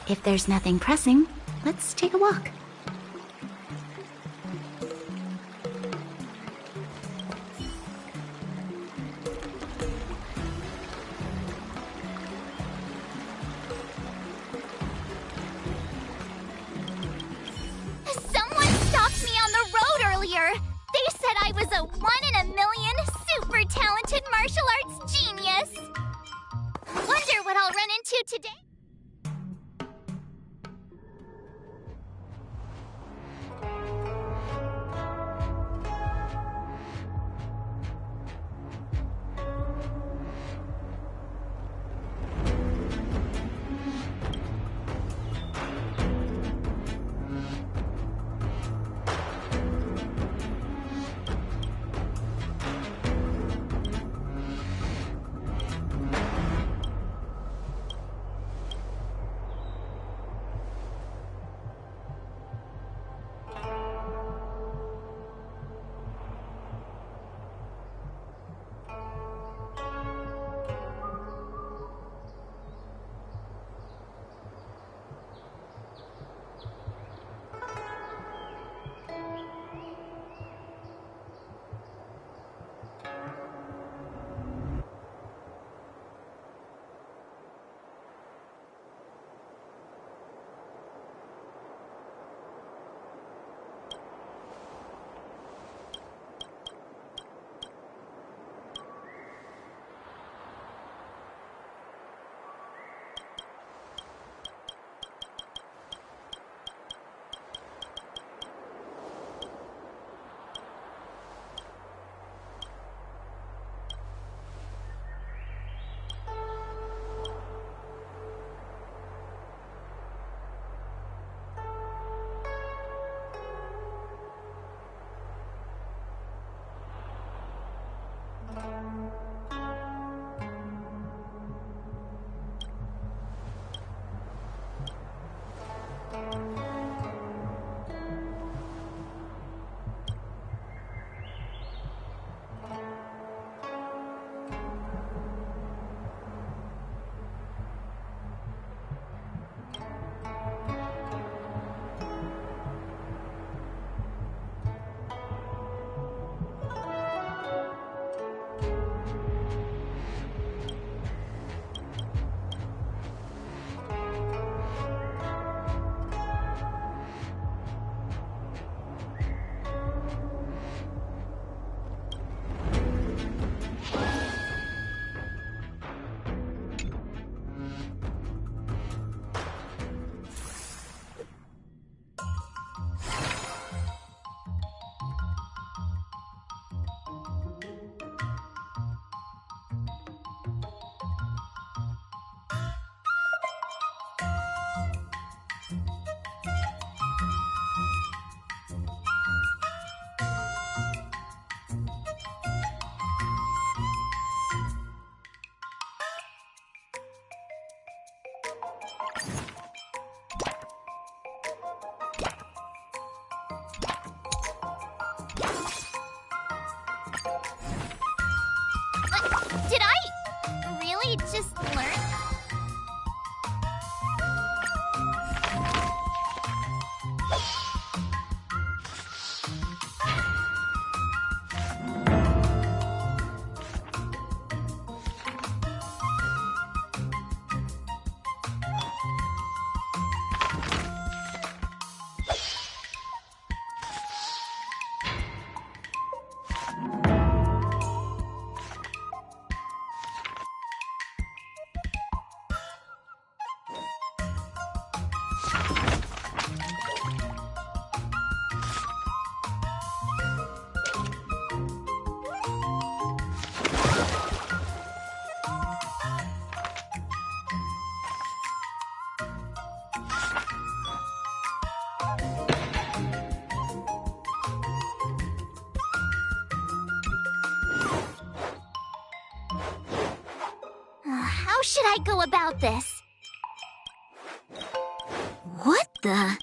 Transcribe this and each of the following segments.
If there's nothing pressing, let's take a walk. Someone stopped me on the road earlier. They said I was a 1 in a million super talented martial arts genius. Wonder what I'll run into today. Did I really just learn? How should I go about this? What the?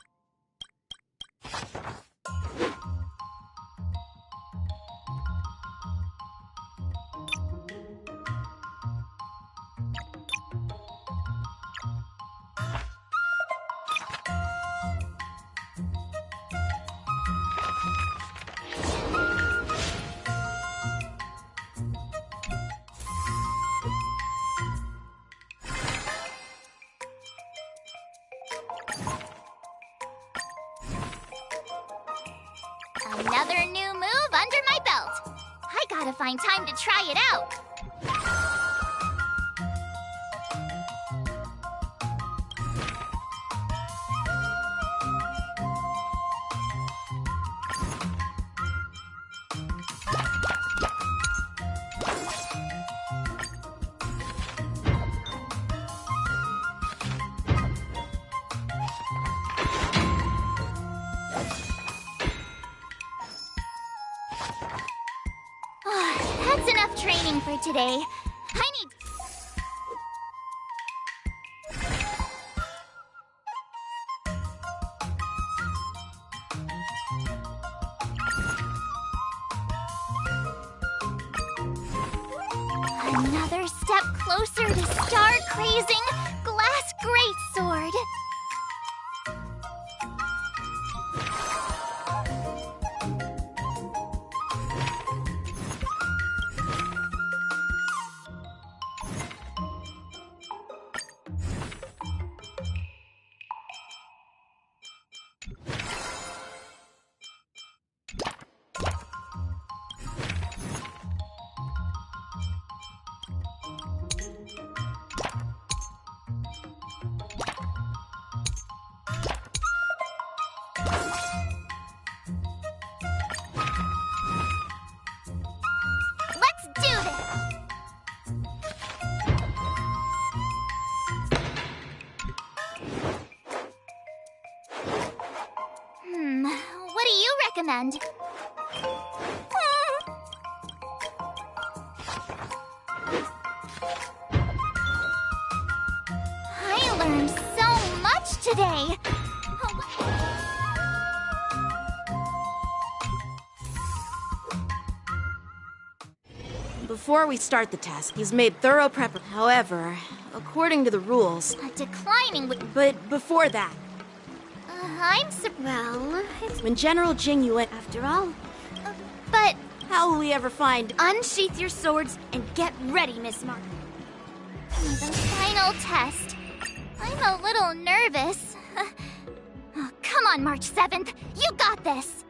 Another new move under my belt. I gotta find time to try it out. That's enough training for today. I need... Another step closer to star-crazing Glass Greatsword. Let's do this! What do you recommend? I learned so much today! Before we start the test, he's made thorough prep. However, according to the rules... Declining with... But before that, Well, it's when General Jing Yuan... after all. But... How will we ever find... Unsheath your swords and get ready, Miss Mark. The final test. I'm a little nervous. Oh, come on, March 7th. You got this!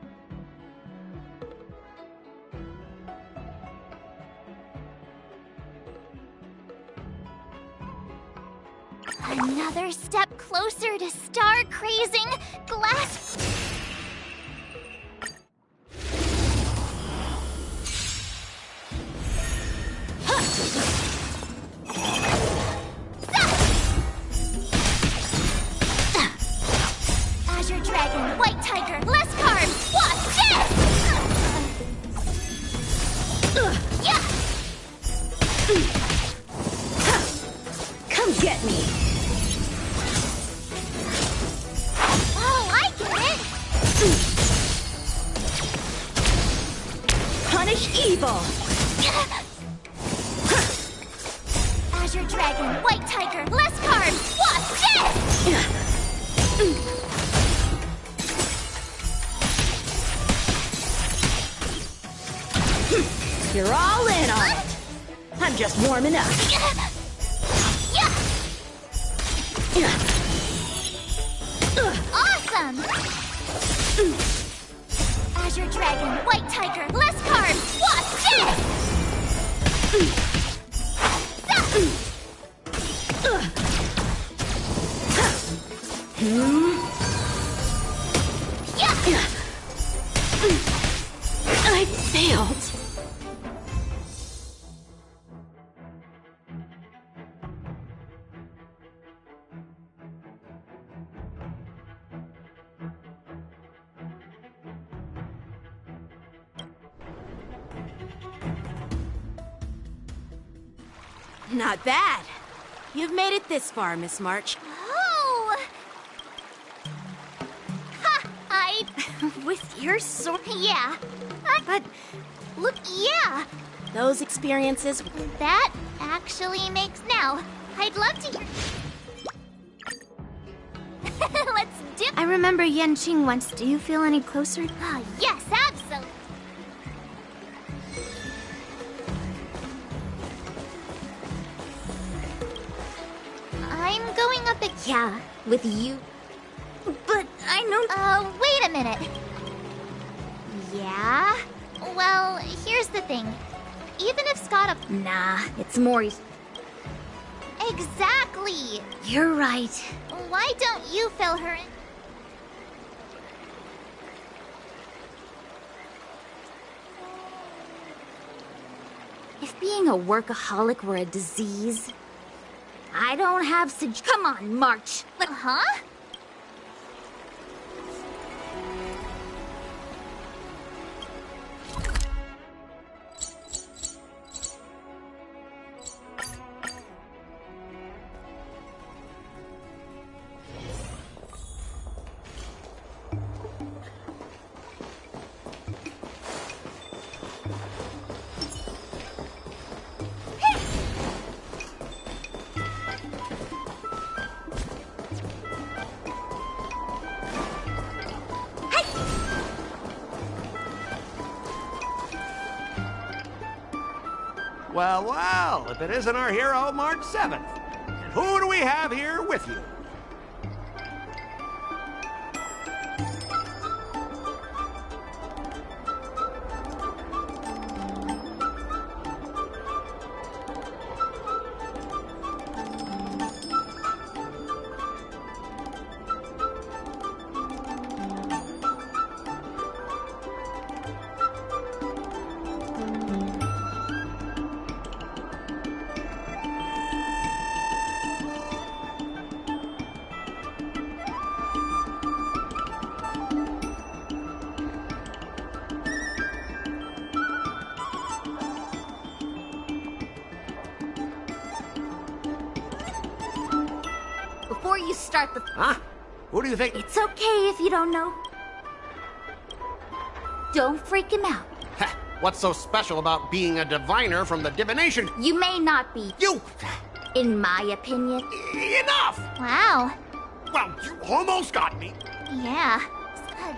Another step closer to star-crazing Glass... Azure Dragon, White Tiger, less carbs! Watch this! Yeah! Come get me! Oh, I get it! Punish evil! Azure Dragon, White Tiger, less carbs! Watch this! You're all in on it! I'm just warming up. Yeah! Awesome! Azure Dragon, White Tiger, less carbs! Watch this! Yeah! I failed. Not bad. You've made it this far, Miss March. Oh! Ha! With your sword? Yeah. But Look, yeah. Those experiences... That actually makes now. I'd love to hear... Let's dip... I remember Yanqing once. Do you feel any closer? Ah, yes, absolutely. I'm going up again. Yeah, with you. But I know... Wait a minute. Yeah? Well, here's the thing. Even if Scott... Nah, it's Maury's. Exactly! You're right. Why don't you fill her in? If being a workaholic were a disease, I don't have Come on, March. Huh? Well, well, if it isn't our hero, March 7th. And who do we have here with you? Before you start the... Huh? Who do you think? It's okay if you don't know. Don't freak him out. Ha, what's so special about being a diviner from the divination? You may not be, You! in my opinion. Enough! Wow. Well, you almost got me. Yeah.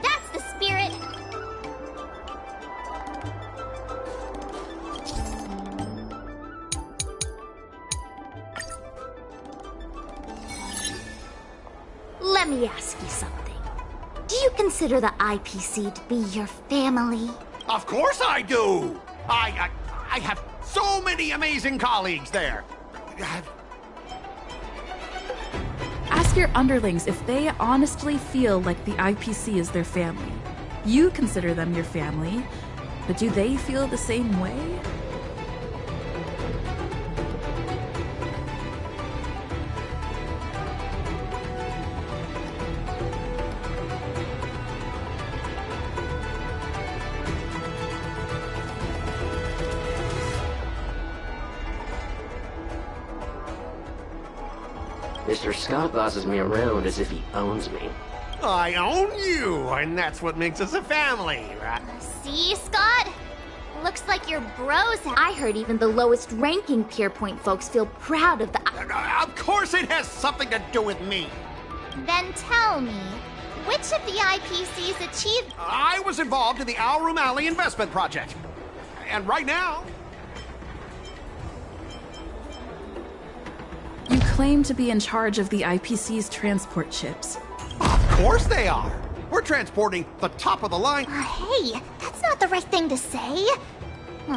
That's the spirit. Let me ask you something. Do you consider the IPC to be your family? Of course I do! I have so many amazing colleagues there. Ask your underlings if they honestly feel like the IPC is their family. You consider them your family, but do they feel the same way? Mr. Scott bosses me around as if he owns me. I own you, and that's what makes us a family, right? See, Scott? Looks like your bros have... I heard even the lowest ranking Pierpoint folks feel proud of the... Of course it has something to do with me. Then tell me, which of the IPCs achieved... I was involved in the Alrum Alley investment project. And right now... You claim to be in charge of the IPC's transport ships. Of course they are. We're transporting the top of the line. Hey, that's not the right thing to say.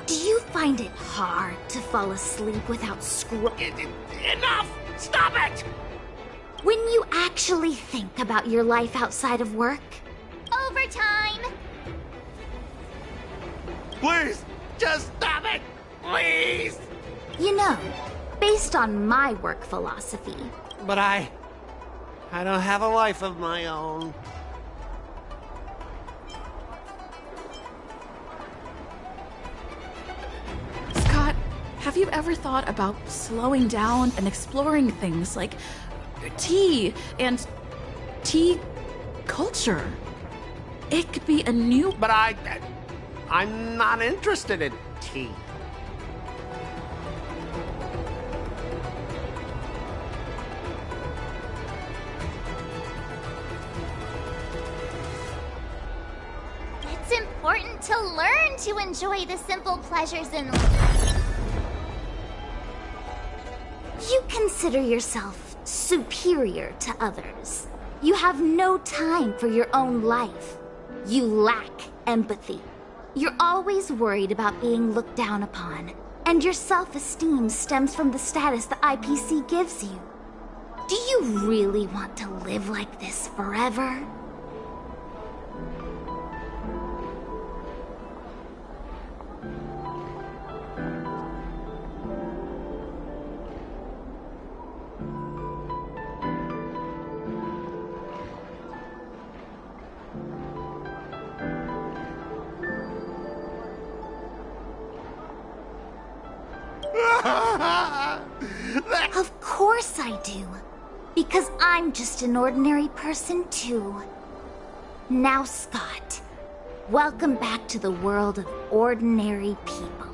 Do you find it hard to fall asleep without Enough! Stop it! when you actually think about your life outside of work? Overtime! Please, just stop it! Please! You know, based on my work philosophy, But I don't have a life of my own. Scott, have you ever thought about slowing down and exploring things like tea and tea culture? It could be a new... But I'm not interested in tea. It's important to learn to enjoy the simple pleasures in life. you consider yourself superior to others. You have no time for your own life. You lack empathy. You're always worried about being looked down upon, and your self-esteem stems from the status the IPC gives you. Do you really want to live like this forever? Of course I do. Because I'm just an ordinary person too. Now, Scott, welcome back to the world of ordinary people.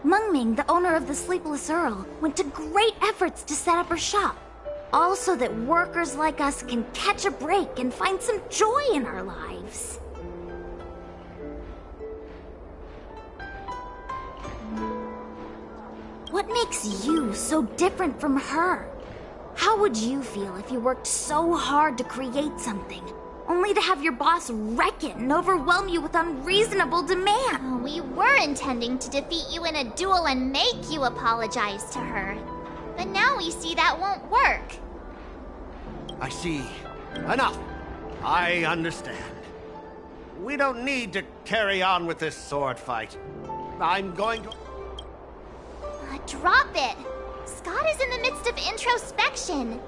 Mengming, the owner of the Sleepless Earl, went to great efforts to set up her shop. All so that workers like us can catch a break and find some joy in our lives. What makes you so different from her? How would you feel if you worked so hard to create something, only to have your boss wreck it and overwhelm you with unreasonable demand? We were intending to defeat you in a duel and make you apologize to her. But now we see that won't work. I see. Enough. I understand. We don't need to carry on with this sword fight. I'm going to... Drop it! Scott is in the midst of introspection.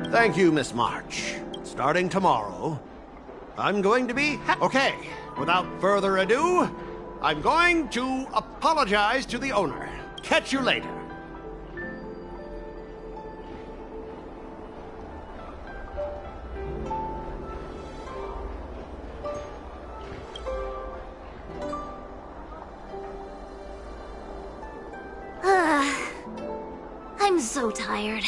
Thank you, Miss March. Starting tomorrow, I'm going to be... Okay, without further ado, I'm going to apologize to the owner. Catch you later. I'm so tired.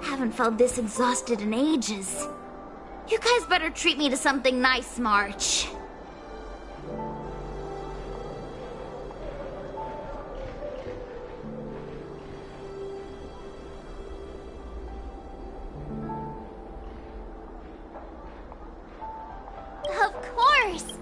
Haven't felt this exhausted in ages. You guys better treat me to something nice, March. Of course!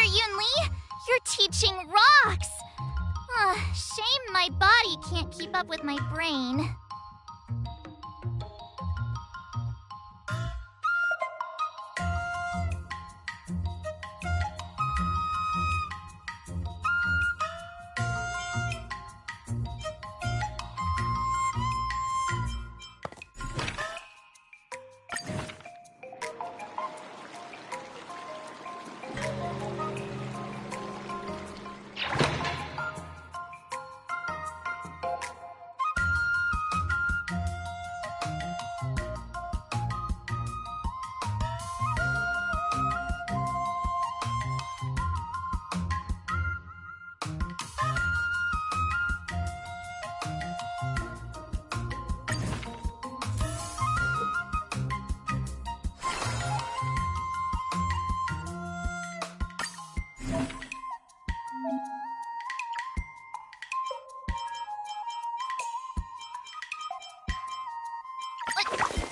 Professor Yunli! You're teaching rocks! Shame my body can't keep up with my brain.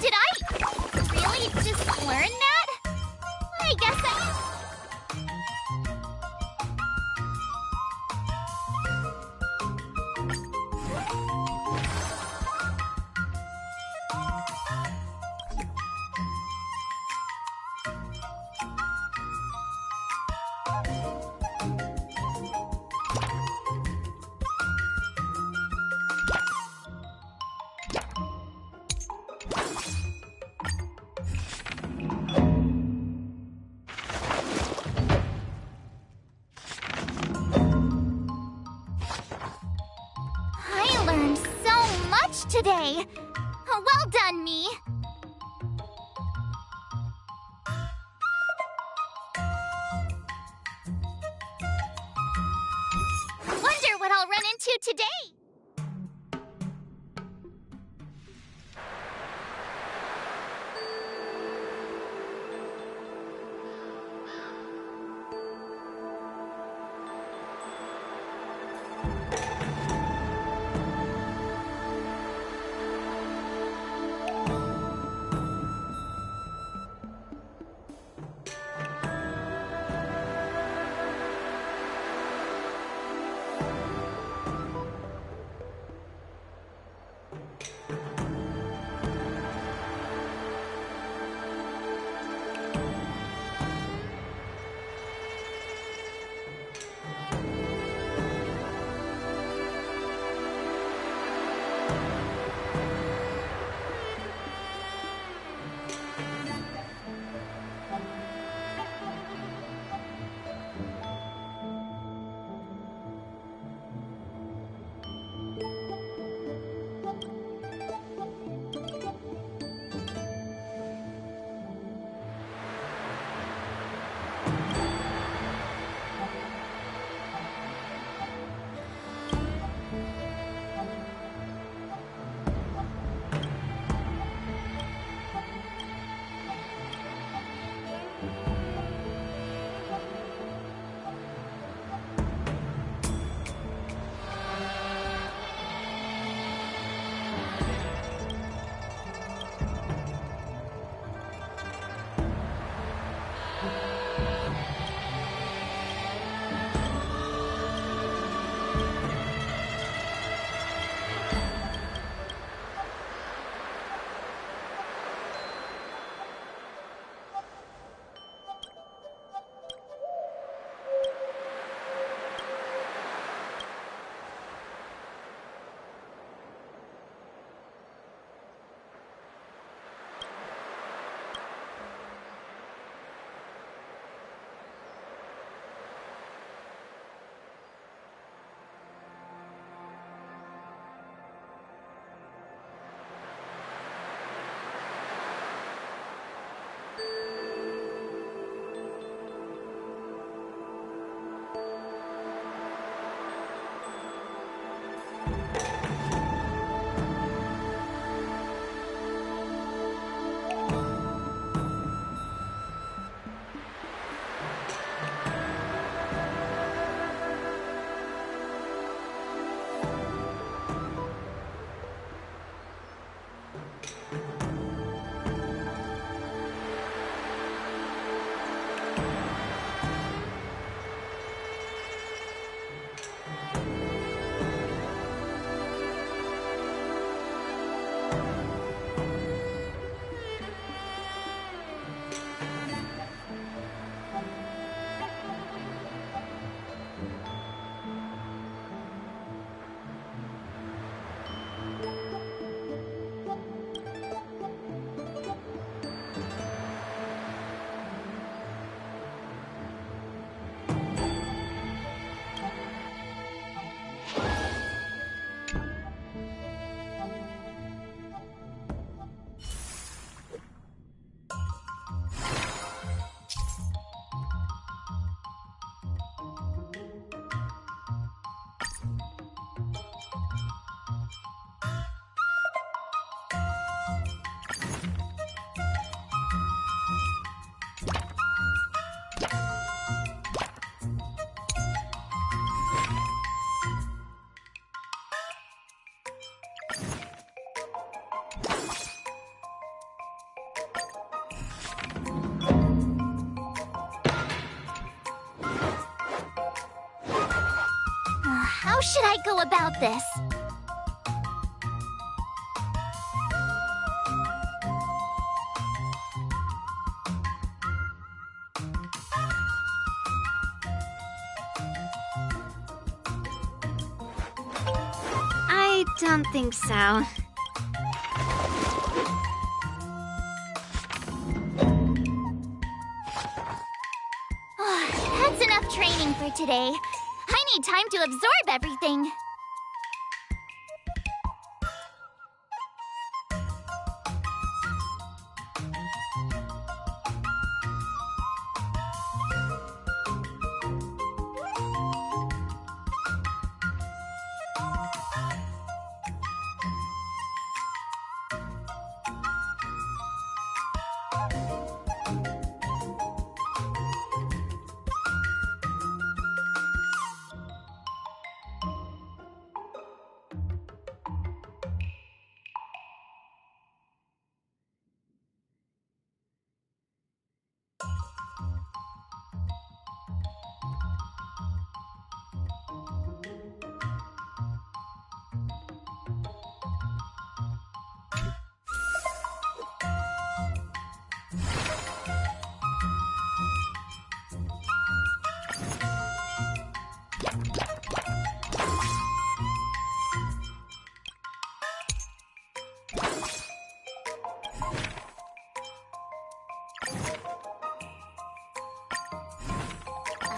Did I really just learn that? I guess I learned so much today. Well done, me. Wonder what I'll run into today. How should I go about this? I don't think so. That's enough training for today. I need time to absorb everything.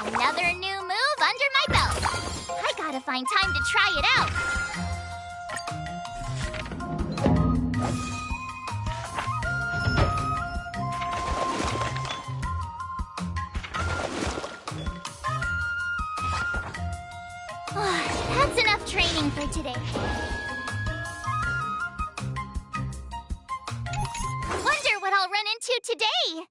Another new move under my belt. I gotta find time to try it out. That's enough training for today. Wonder what I'll run into today.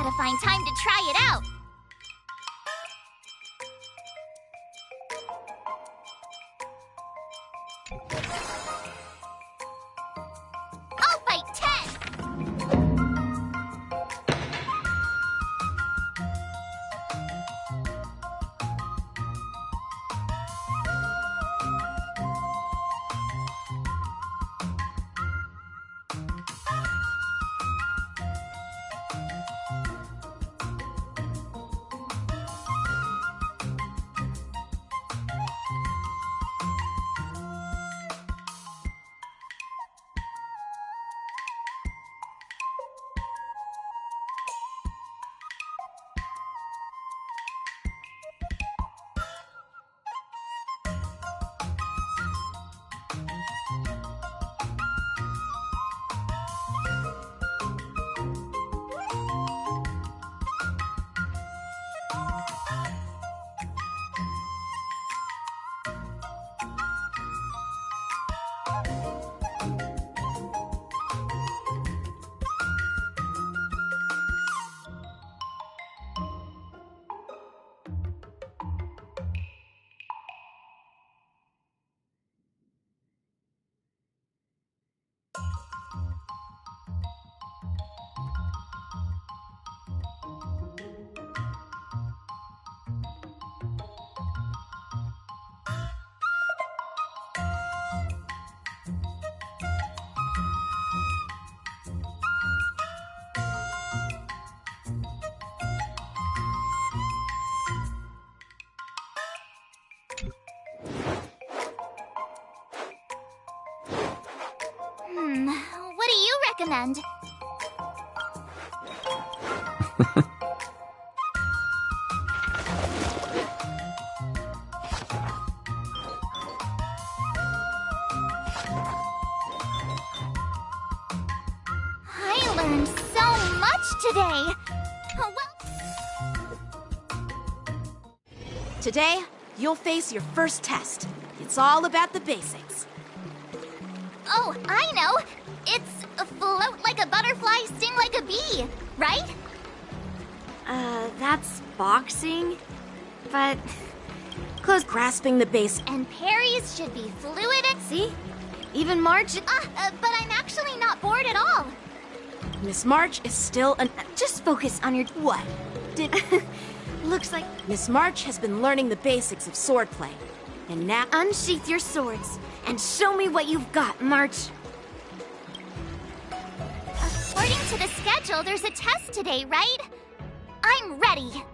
gotta find time to try it out. I'll fight 10! What do you recommend? I learned so much today. Today, you'll face your first test. It's all about the basics. Oh, I know! It's float like a butterfly, sting like a bee, right? That's boxing? But... Close grasping the base. And parries should be fluid and... See? Even March... but I'm actually not bored at all. Miss March is still an... Just focus on your... What? Did... Looks like... Miss March has been learning the basics of swordplay. And now... Unsheath your swords and show me what you've got, March. According to the schedule, there's a test today, right? I'm ready.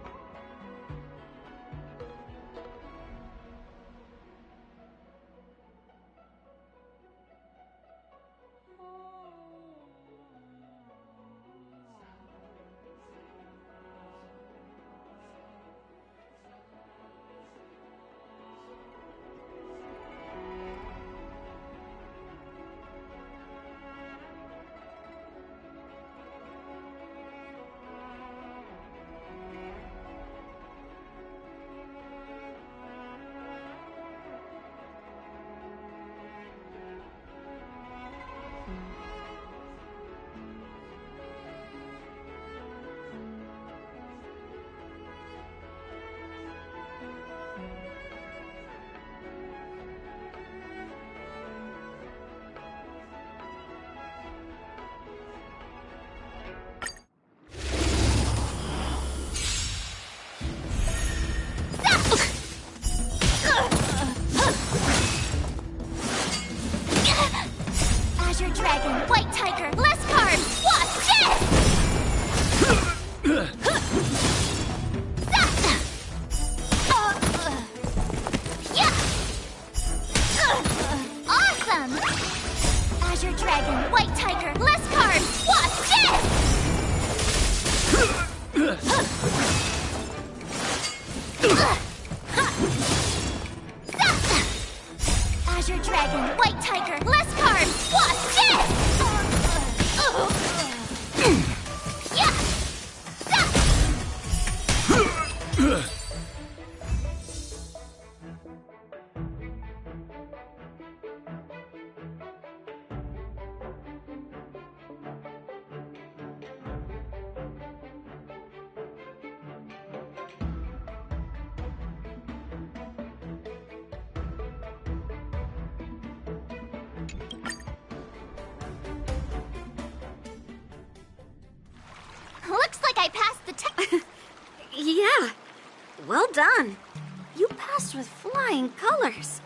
Azure Dragon, White Tiger, less carbs! Watch this! Awesome! Azure Dragon, White Tiger, less carbs! Watch this! Azure Dragon, White Tiger, less carbs! Watch this! done. You passed with flying colors.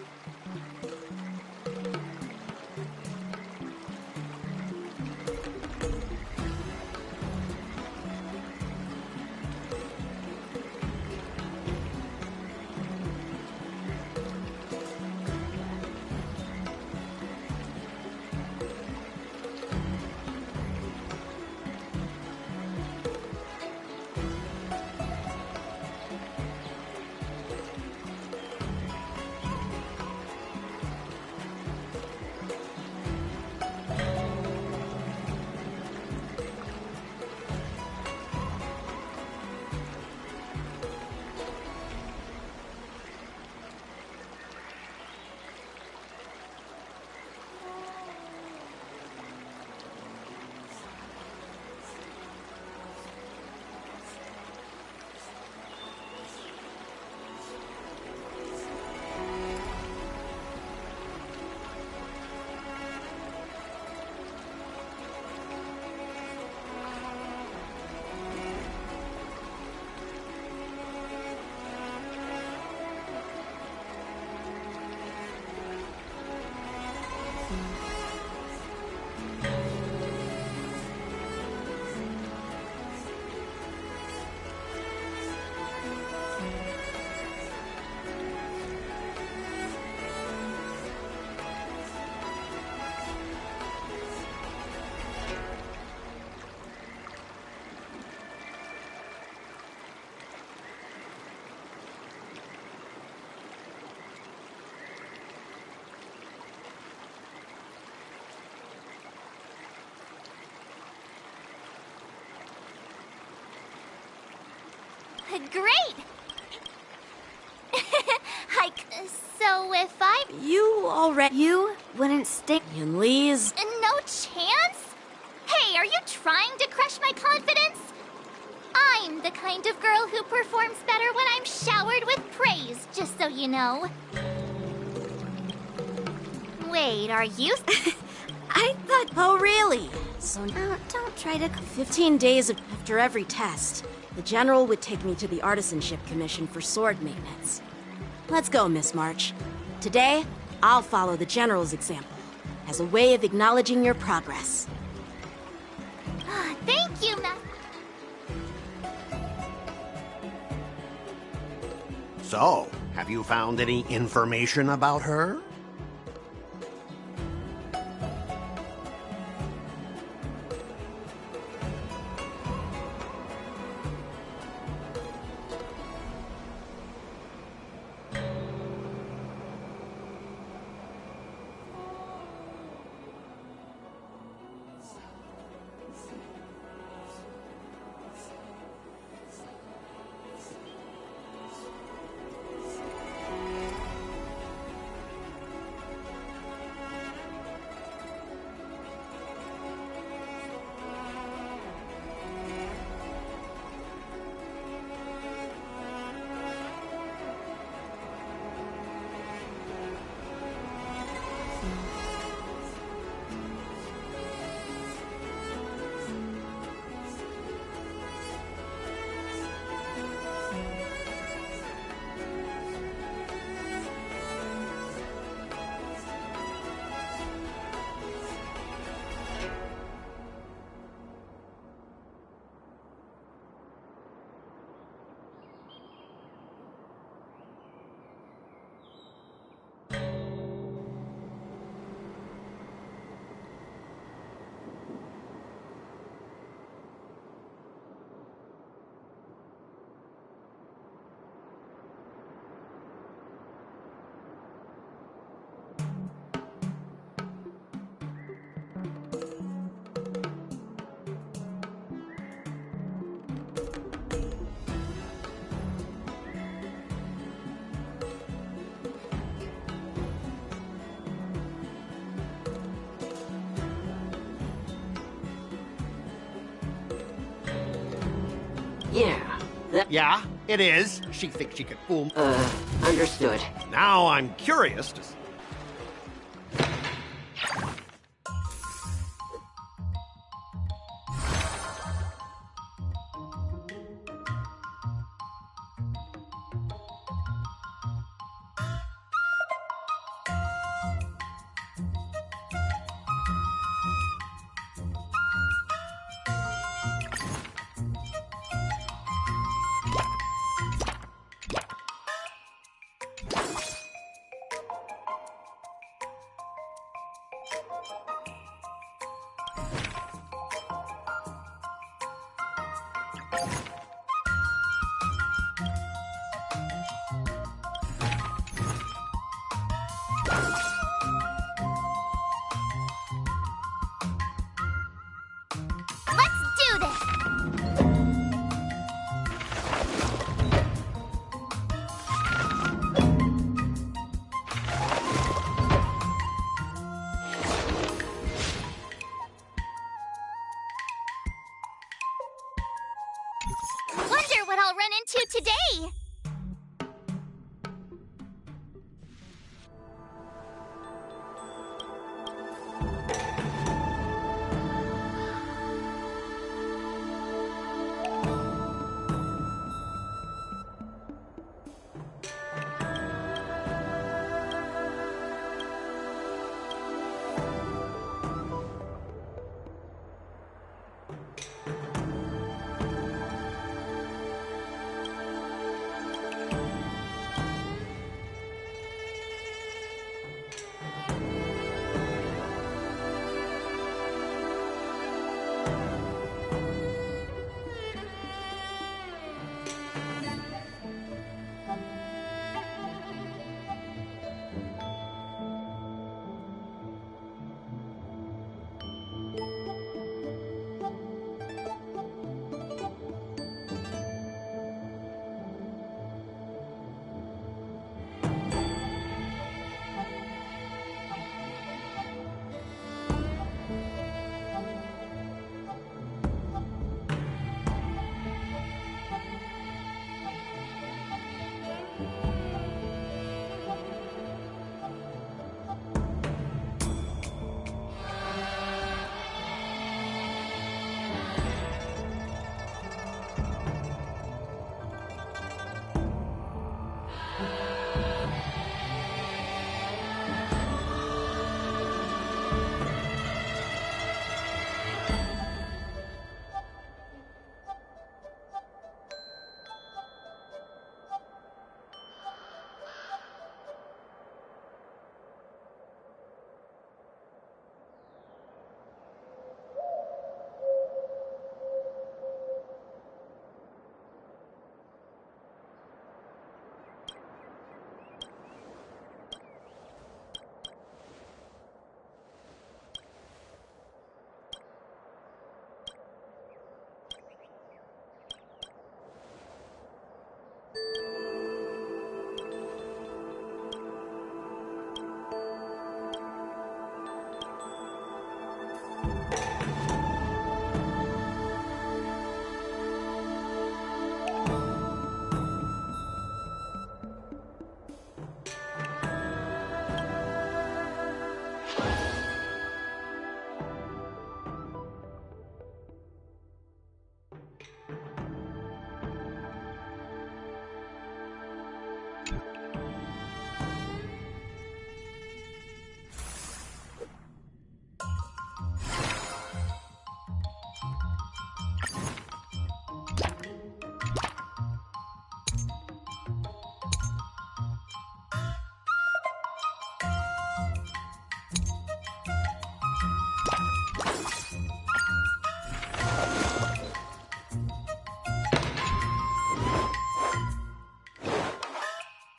Great! So if I... You wouldn't stick. Yunli's. No chance? Hey, are you trying to crush my confidence? I'm the kind of girl who performs better when I'm showered with praise, just so you know. Wait, are you... I thought. Oh, really? So Don't try to. 15 days after every test, the General would take me to the Artisanship Commission for sword maintenance. Let's go, Miss March. Today, I'll follow the General's example as a way of acknowledging your progress. Thank you, Ma... So, have you found any information about her? Yeah, that... Yeah, it is. She thinks she could fool. Understood. Now I'm curious to... Let's do this! Wonder what I'll run into today!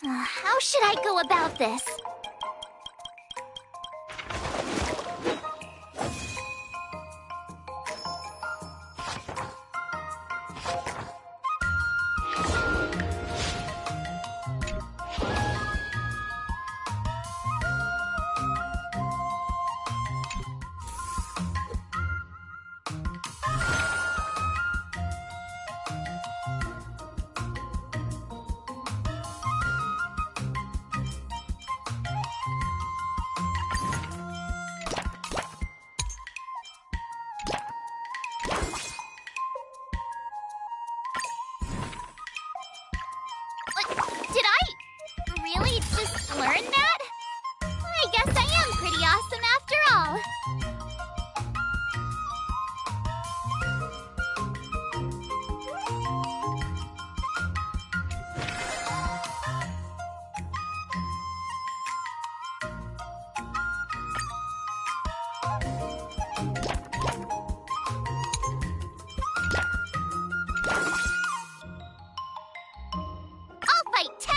How should I go about this? Did I really just learn that? I guess I am pretty awesome after all. I'll fight 10!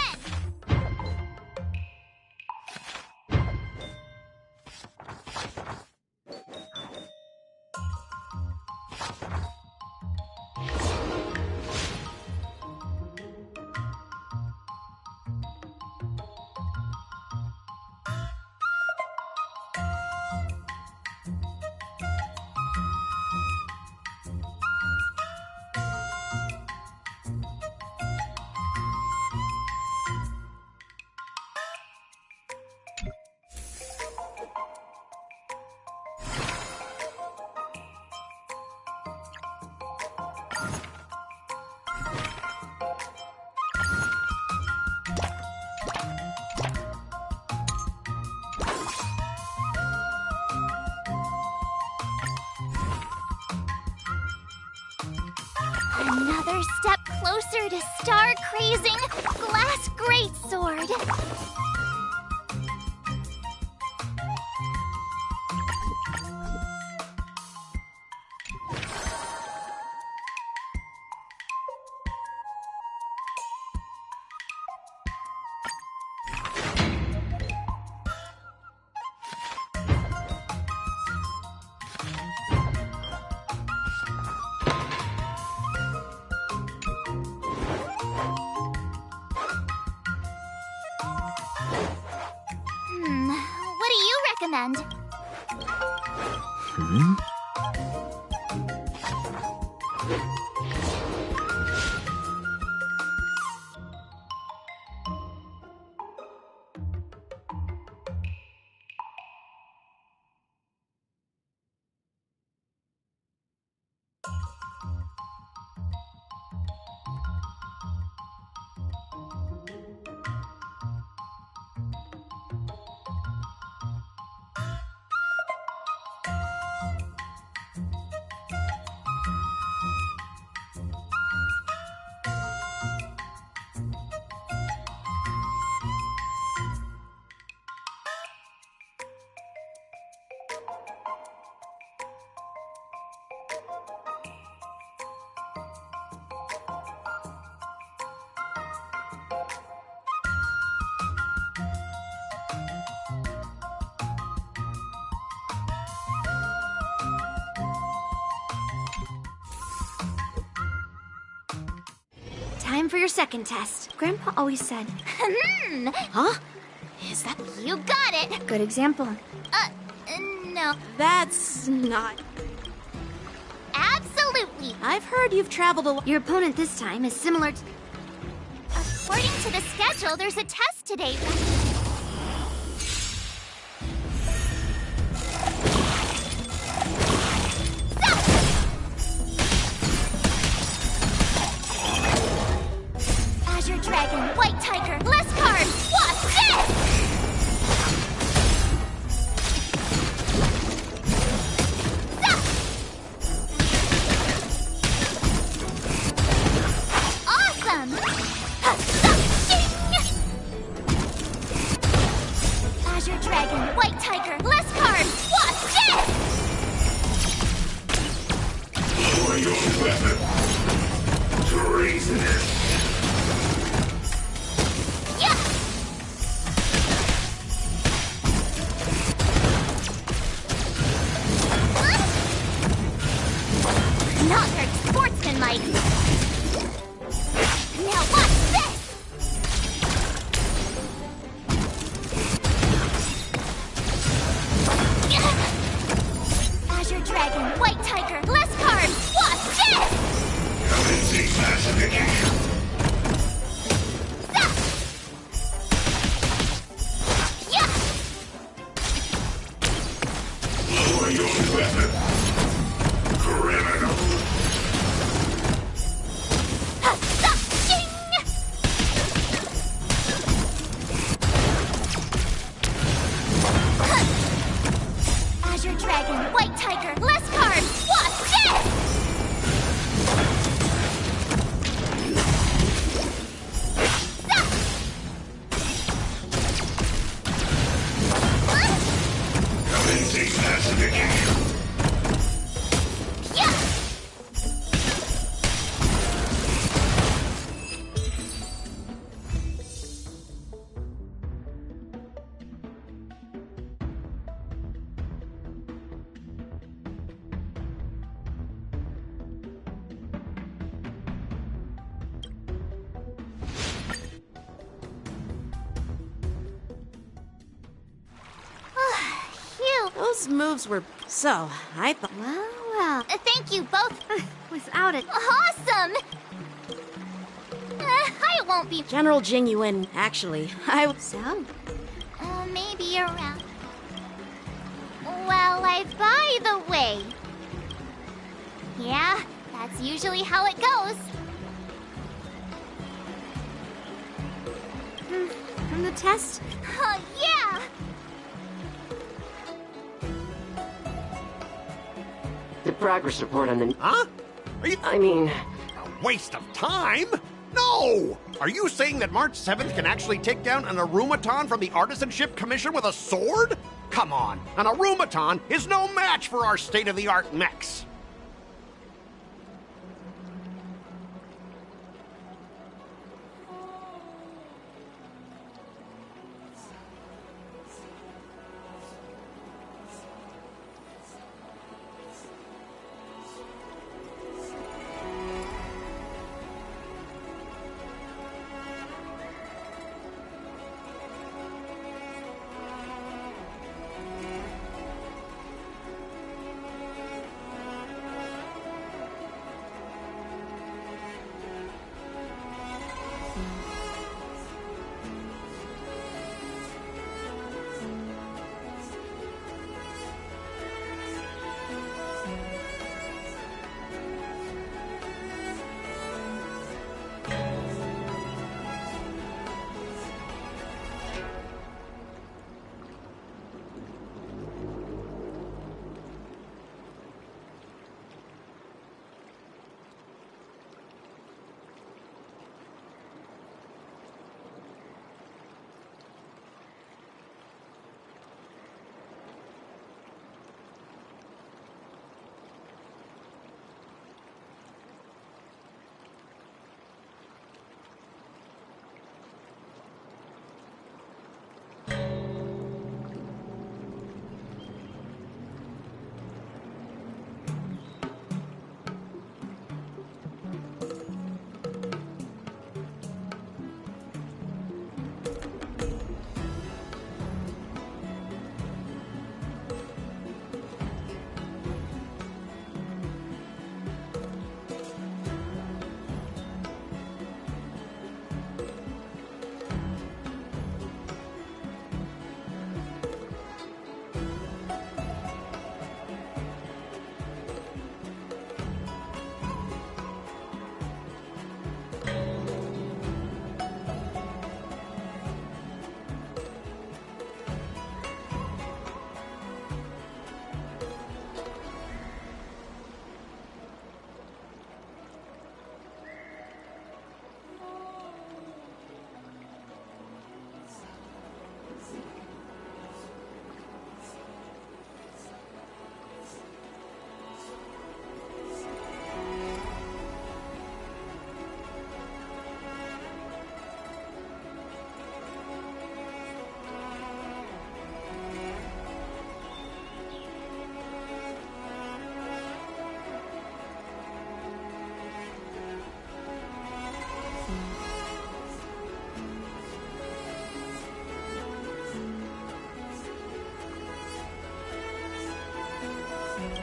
Another step closer to star-crazing glass greatsword. What do you recommend? Time for your second test. Grandpa always said, Huh? Is that... You got it! good example. No. That's not... Absolutely! I've heard you've traveled a lot. Your opponent this time is similar to... According to the schedule, there's a test today. Azure Dragon, White Tiger, less carbs! Watch this! Awesome! Azure Dragon, White Tiger, less carbs! Watch this! Lower your weapon. Treasonous. Yeah! Not very sportsmanlike. Now watch this! Azure Dragon, White Tiger, less carbs! Watch this! Commencing classification. Stop! Yeah! Lower your weapon. Criminal. Stop! Ding! Azure Dragon, White Tiger, less carbs! Watch this! Stop! Commencing classification. Yeah! Phew. Those moves were... So, I thought... Well, Thank you both. without it. Awesome! I won't be... General Jing Yuan, actually, I... So, maybe around... Well, by the way... Yeah, that's usually how it goes. from the test, Yeah! The progress report on the... Huh? Are you... I mean, Waste of time? No! Are you saying that March 7th can actually take down an Arumaton from the Artisanship Commission with a sword? Come on, an Arumaton is no match for our state-of-the-art mechs.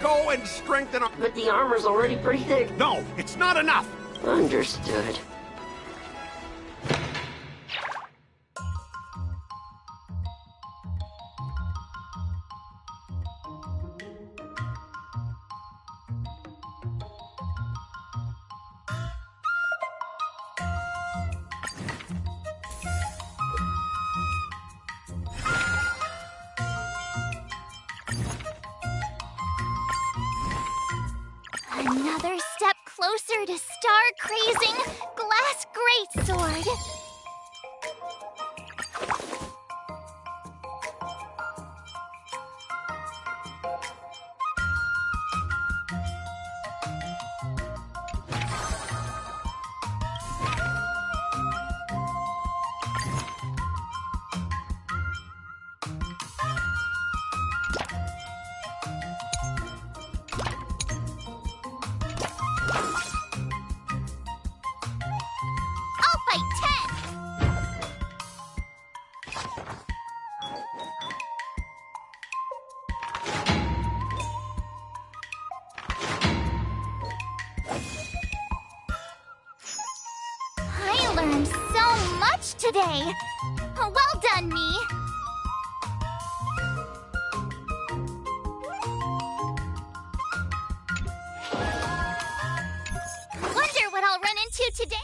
Go and strengthen up. But the armor's already pretty thick. No, it's not enough. Understood. Another step closer to star-crazing Glass Greatsword. I'll fight 10! I learned so much today! Well done, me! Wonder what I'll run into today!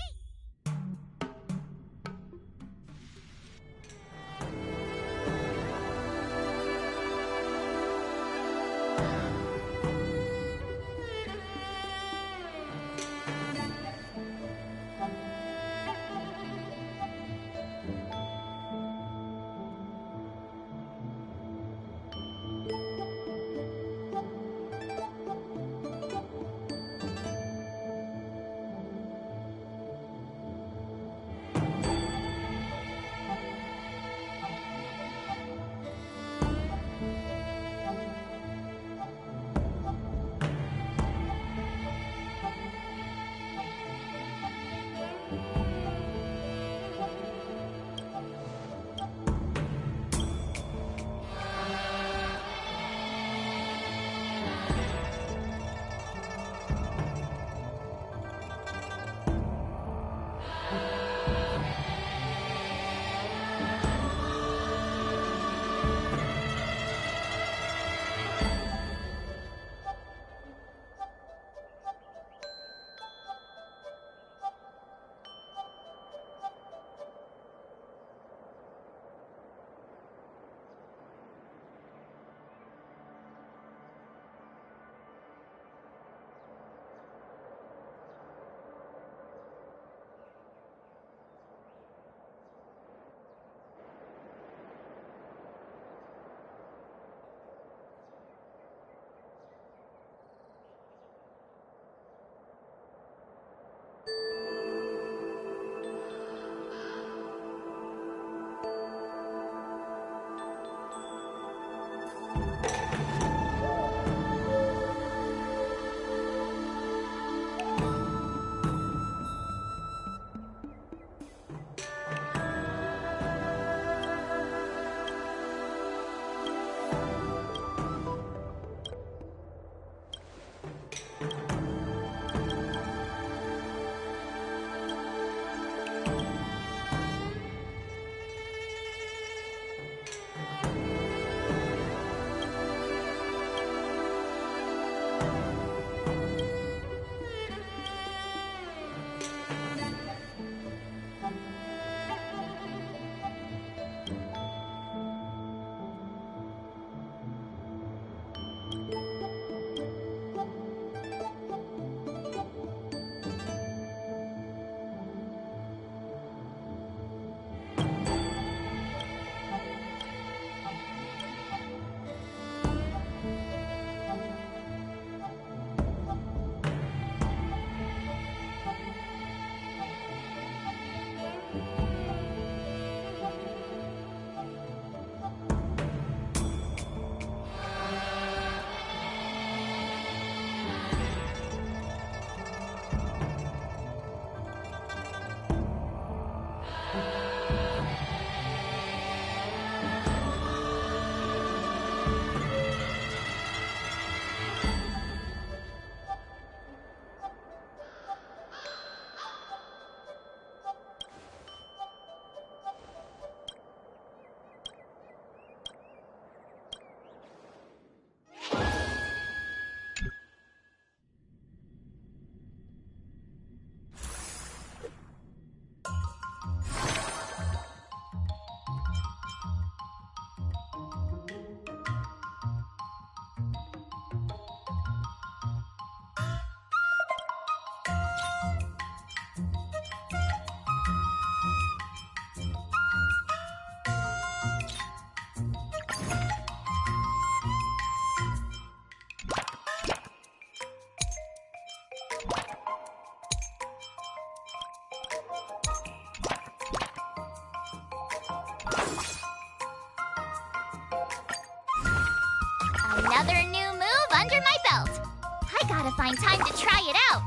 Another new move under my belt. I gotta find time to try it out.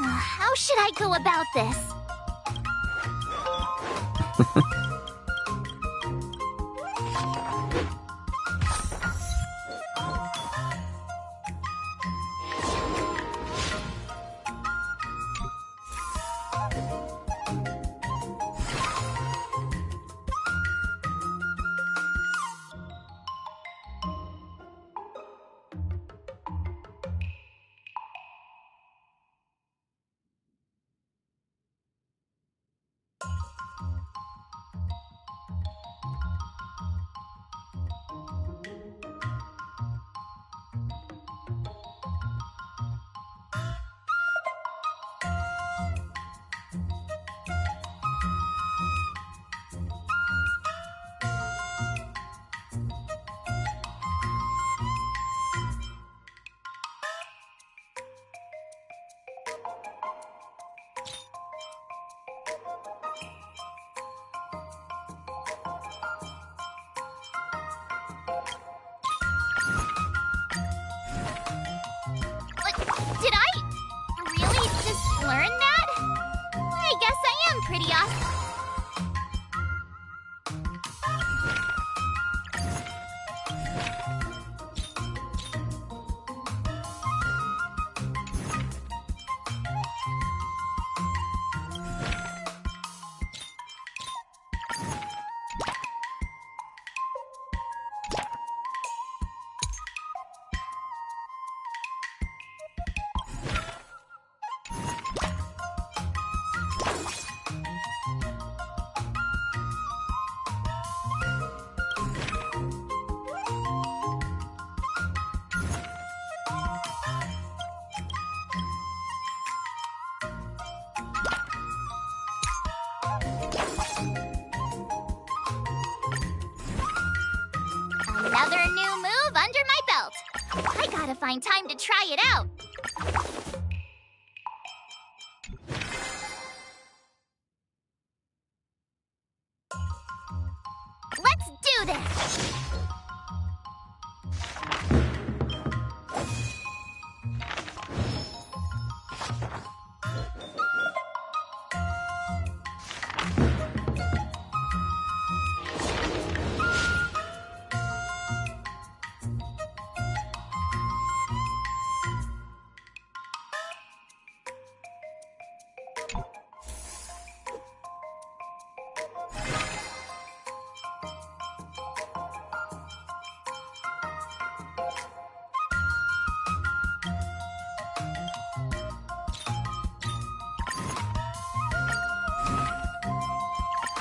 How should I go about this? Another new move under my belt. I gotta find time to try it out. Let's do this!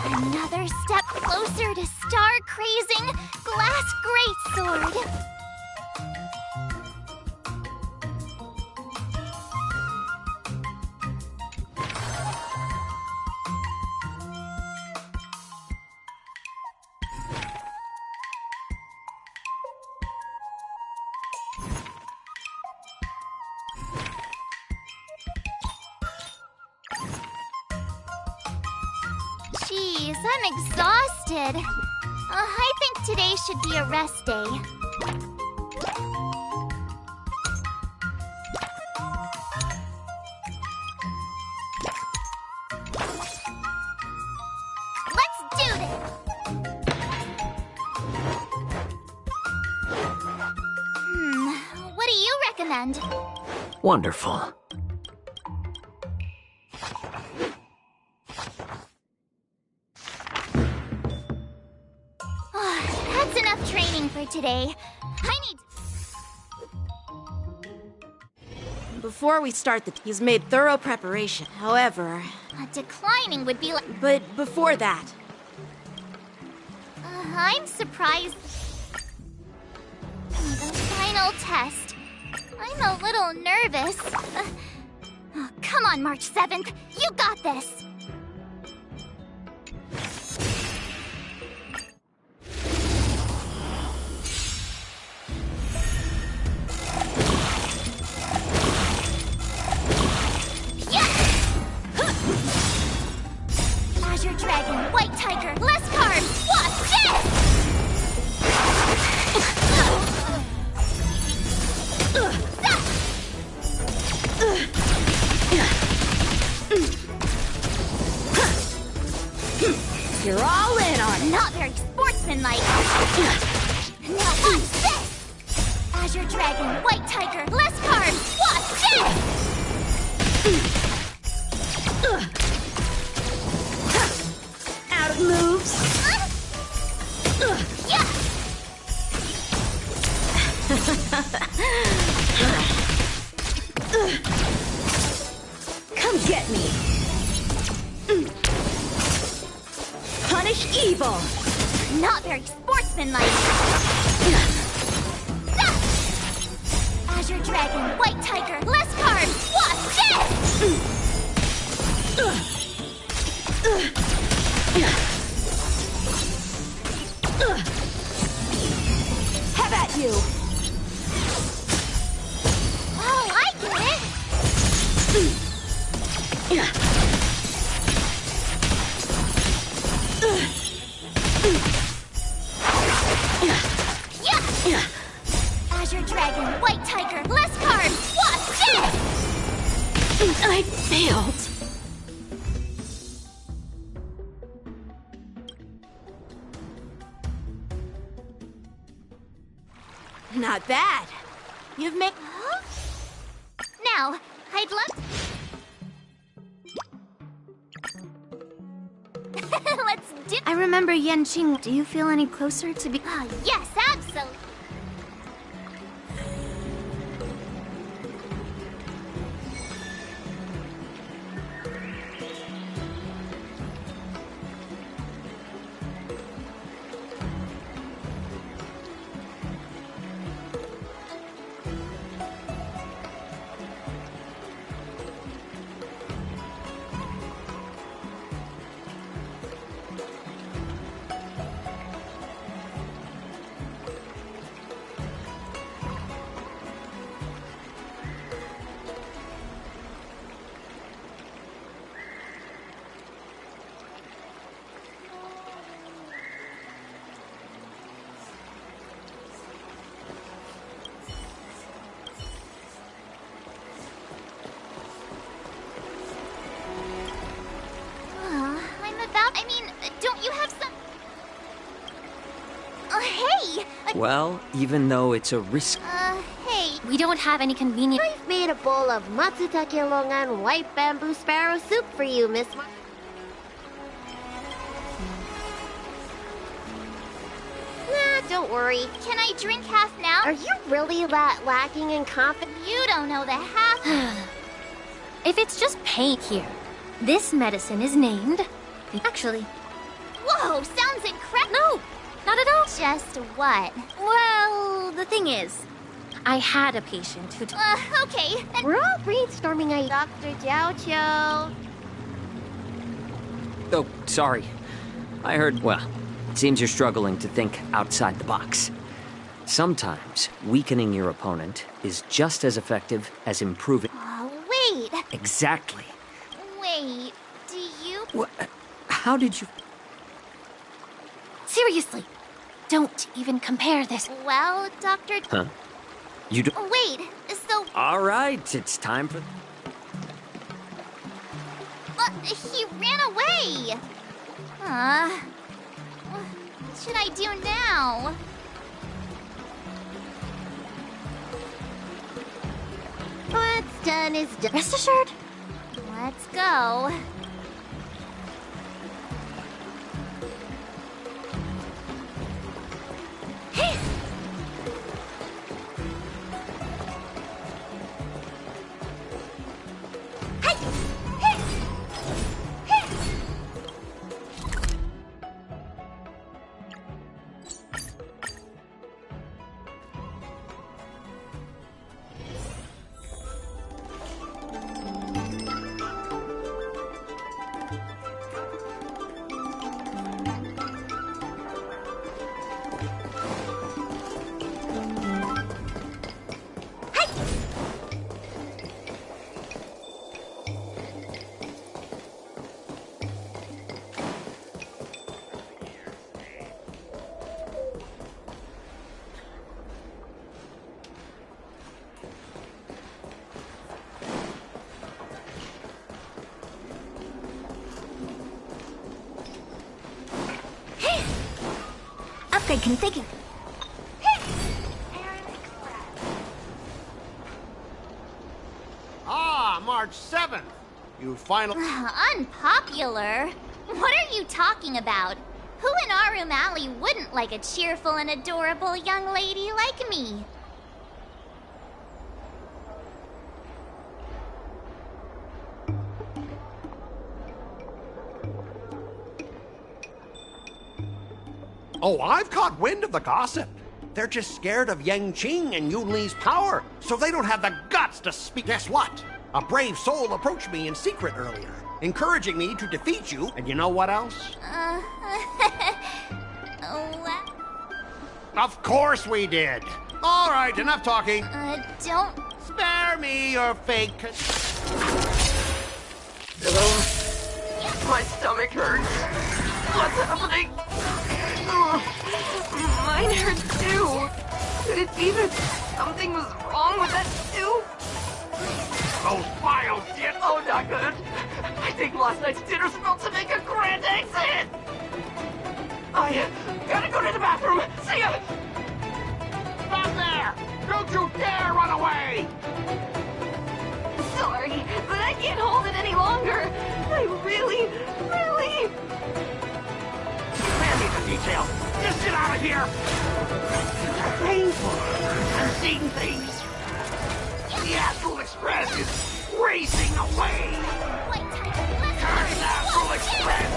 Another step closer to star-crazing Glass Greatsword. Jeez, I'm exhausted. I think today should be a rest day. Let's do this! What do you recommend? Wonderful. That's enough training for today. I need... Before we start he's made thorough preparation. However... Declining would be like... But before that... I'm surprised... The final test. I'm a little nervous. Oh, come on, March 7th. You got this! Azure Dragon, White Tiger, less carbs! Watch this! You're all in on it! Not very sportsmanlike. Now watch this! Azure Dragon, White Tiger, less carbs! Watch this! Out of moves! Yeah! Come get me! Punish evil! Not very sportsmanlike. Azure Dragon, White Tiger, less carbs! Watch this! Have at you! Oh, I get it! Yeah! Azure Dragon, White Tiger, less carbs! Watch this! I failed. Not bad. You've made... Huh? Now, I'd love... Let's do... I remember Yanqing. Do you feel any closer to be... Yes, absolutely! me! Well, even though it's a risk... Hey, we don't have any convenient... I've made a bowl of Matsutake Longan white bamboo sparrow soup for you, Miss March. Nah, don't worry. Can I drink half now? Are you really that lacking in confidence? You don't know the half... If it's just pain here, this medicine is named... Actually... Whoa, sounds incredible! No, not at all. Just what? Well, the thing is, I had a patient who... okay. We're all brainstorming a Dr. Jiao. Oh, sorry. I heard, well, it seems you're struggling to think outside the box. Sometimes weakening your opponent is just as effective as improving... wait. Exactly. Wait, do you... What? How did you... Seriously, don't even compare this. Well, Dr... Huh? You do... Wait, so... All right, it's time for... He ran away! What should I do now? What's done is done. Rest assured. Let's go. Upgrade configured. Ah, March 7th. You finally... Unpopular? What are you talking about? Who in Arum Alley wouldn't like a cheerful and adorable young lady like me? Oh, I've caught wind of the gossip. They're just scared of Yang Qing and Yun Li's power, so they don't have the guts to speak. Guess what? A brave soul approached me in secret earlier, encouraging me to defeat you, and you know what else? What? Of course we did. All right, enough talking. Don't... Spare me your fake... My stomach hurts. What's happening? Mine hurts too. Could it be that something was wrong with that too? Those files, shit! Oh, not good. I think last night's dinner smelled to make a grand exit. I gotta go to the bathroom. See ya! Stop there! Don't you dare run away! Sorry, but I can't hold it any longer. I really... Spare me the details! Just get out of here! It's painful. I'm seeing things. The Astral Express is racing away! Turn the Astral Express!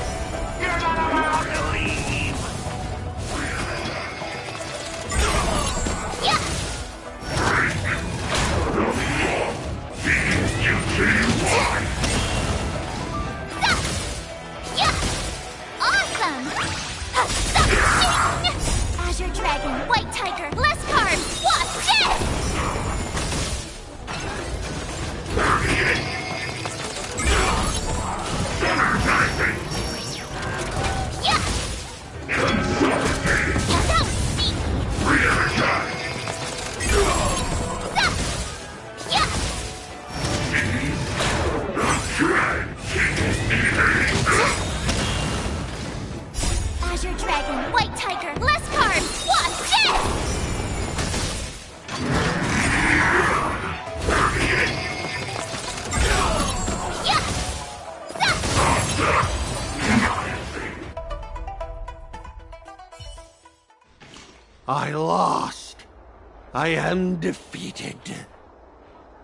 You're not allowed to leave! Yeah! Awesome! Azure Dragon, White Tiger, less cards! Watch this! Energizing! I lost. I am defeated.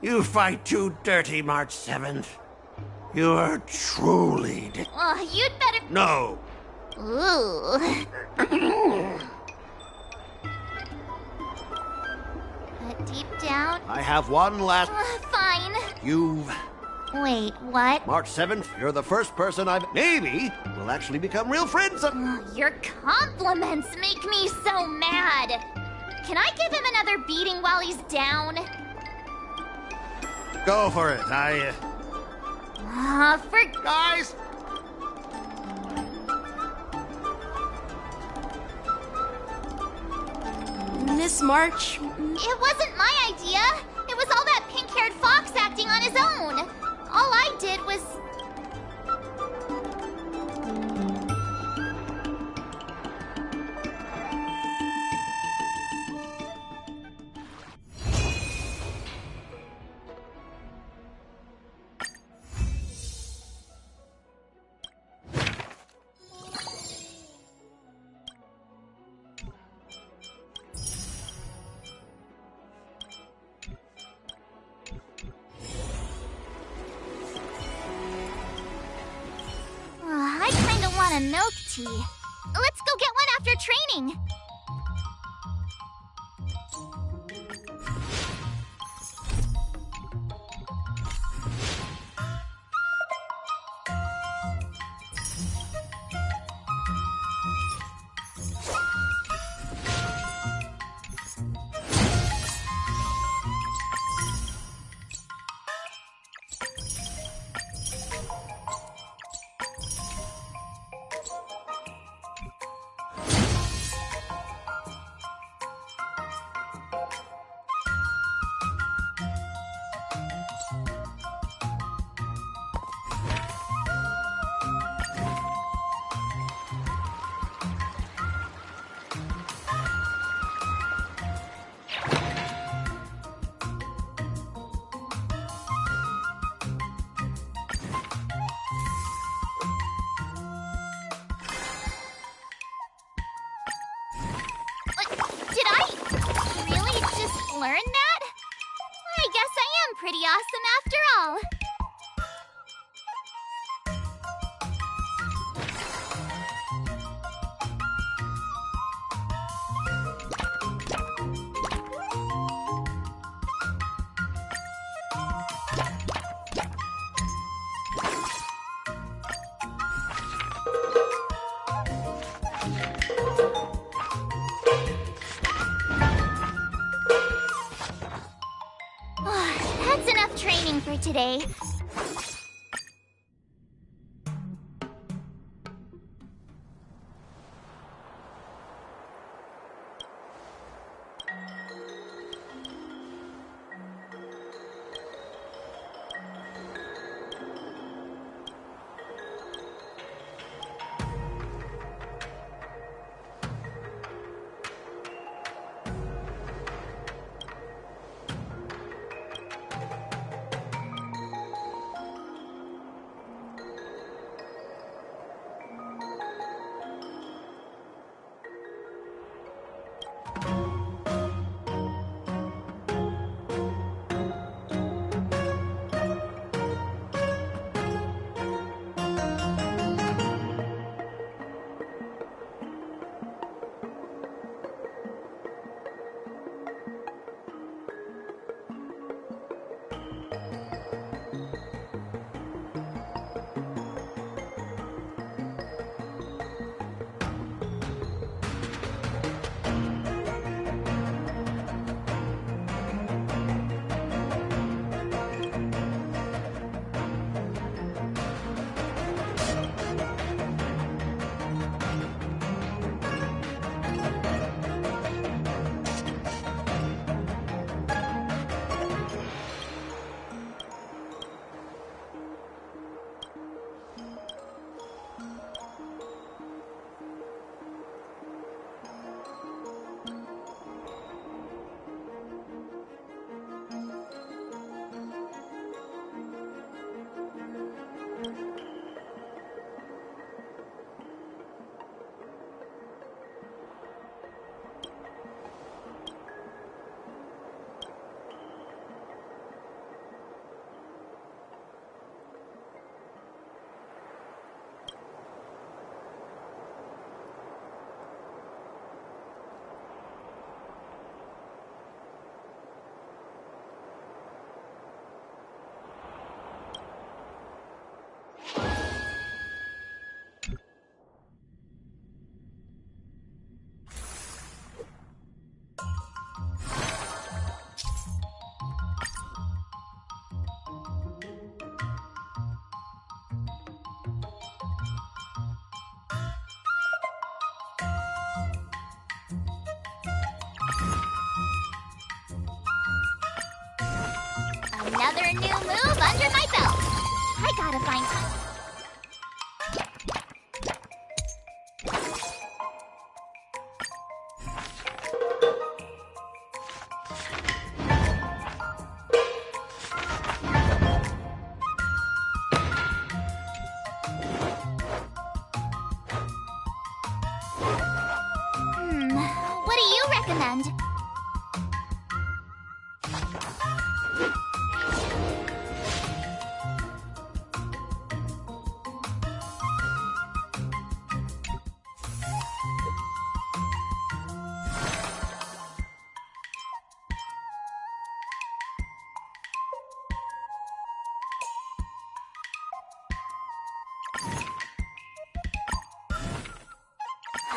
You fight too dirty, March 7th. You are truly You'd better... No. Ooh. But deep down... I have one last... Fine. You've... Wait, what? March 7th, you're the first person I've... Maybe we'll actually become real friends. Your compliments make me so mad. Can I give him another beating while he's down? Go for it. Guys! Miss March? It wasn't my idea. It was all that pink-haired fox acting on his own. All I did was... I kinda want a milk tea. Let's go get one after training. Did I really just learn that? I guess I am pretty awesome after all. That's enough training for today. Another new move under my belt. I gotta find time. What do you recommend?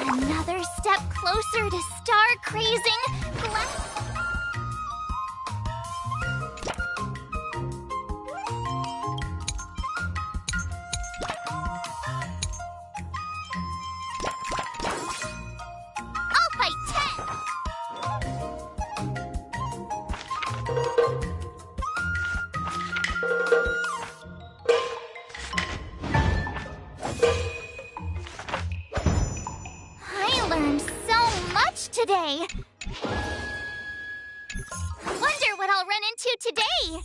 Another step closer to star-crazing I'll fight 10! I learned so much today. Wonder what I'll run into today.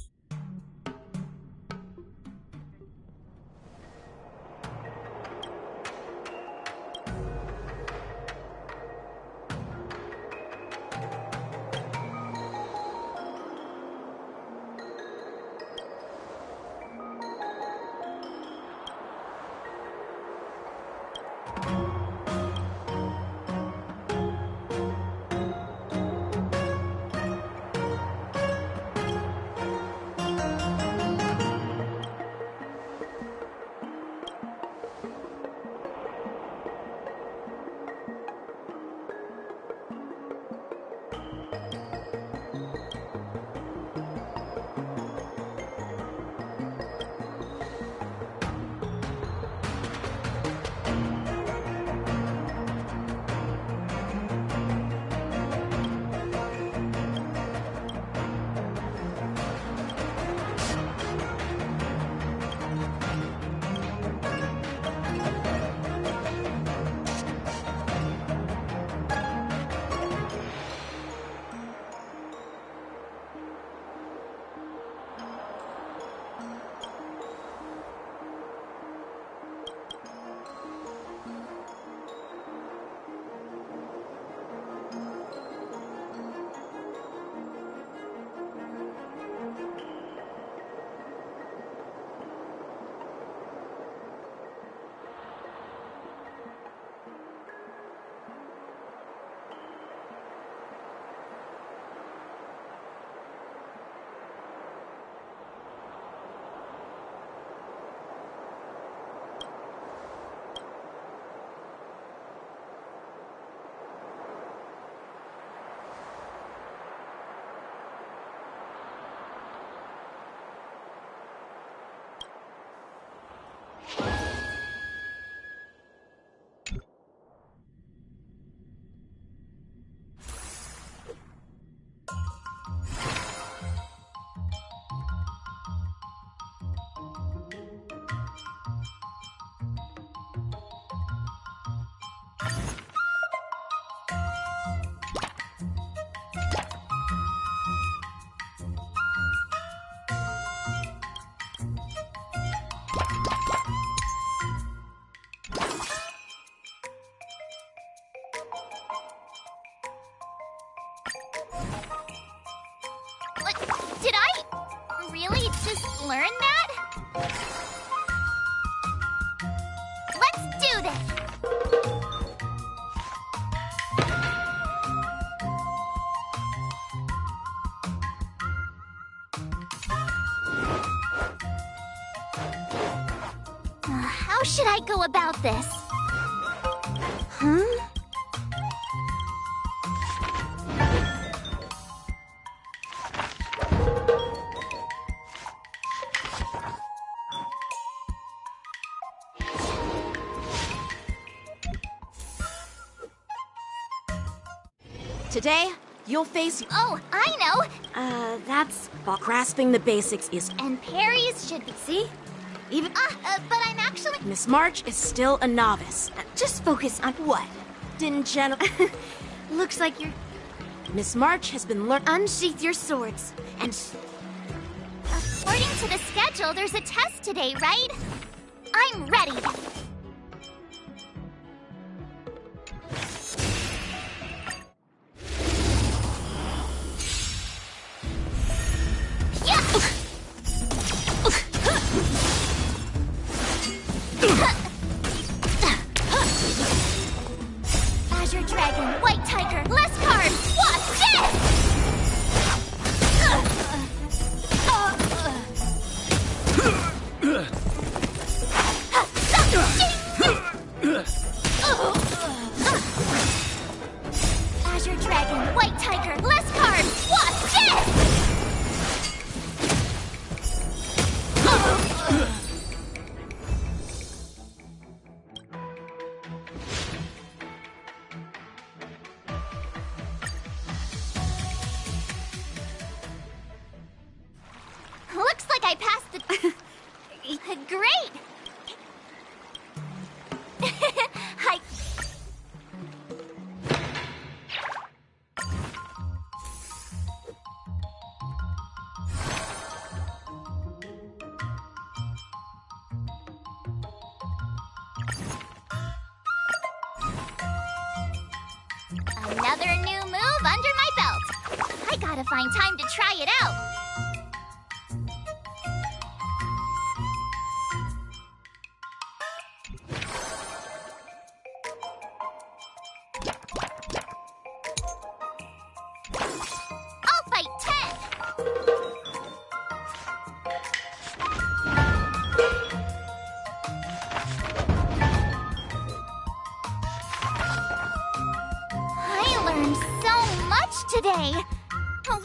Did I really just learn that? Let's do this! How should I go about this? Huh? Today, you'll face... Oh, I know! That's... Grasping the basics is... And parries should be... See? Even... but I'm actually... Miss March is still a novice. Just focus on... What? Didn't General... Looks like you're... Miss March has been learning... Unsheath your swords, and... According to the schedule, there's a test today, right? I'm ready! Azure Dragon, White Tiger, less carbs! Watch this! Azure Dragon, White Tiger, less carbs! Watch this! Looks like I passed the... Great! Hi. Another new move under my belt. I gotta find time to try it out. I'll fight 10! I learned so much today! Oh, well...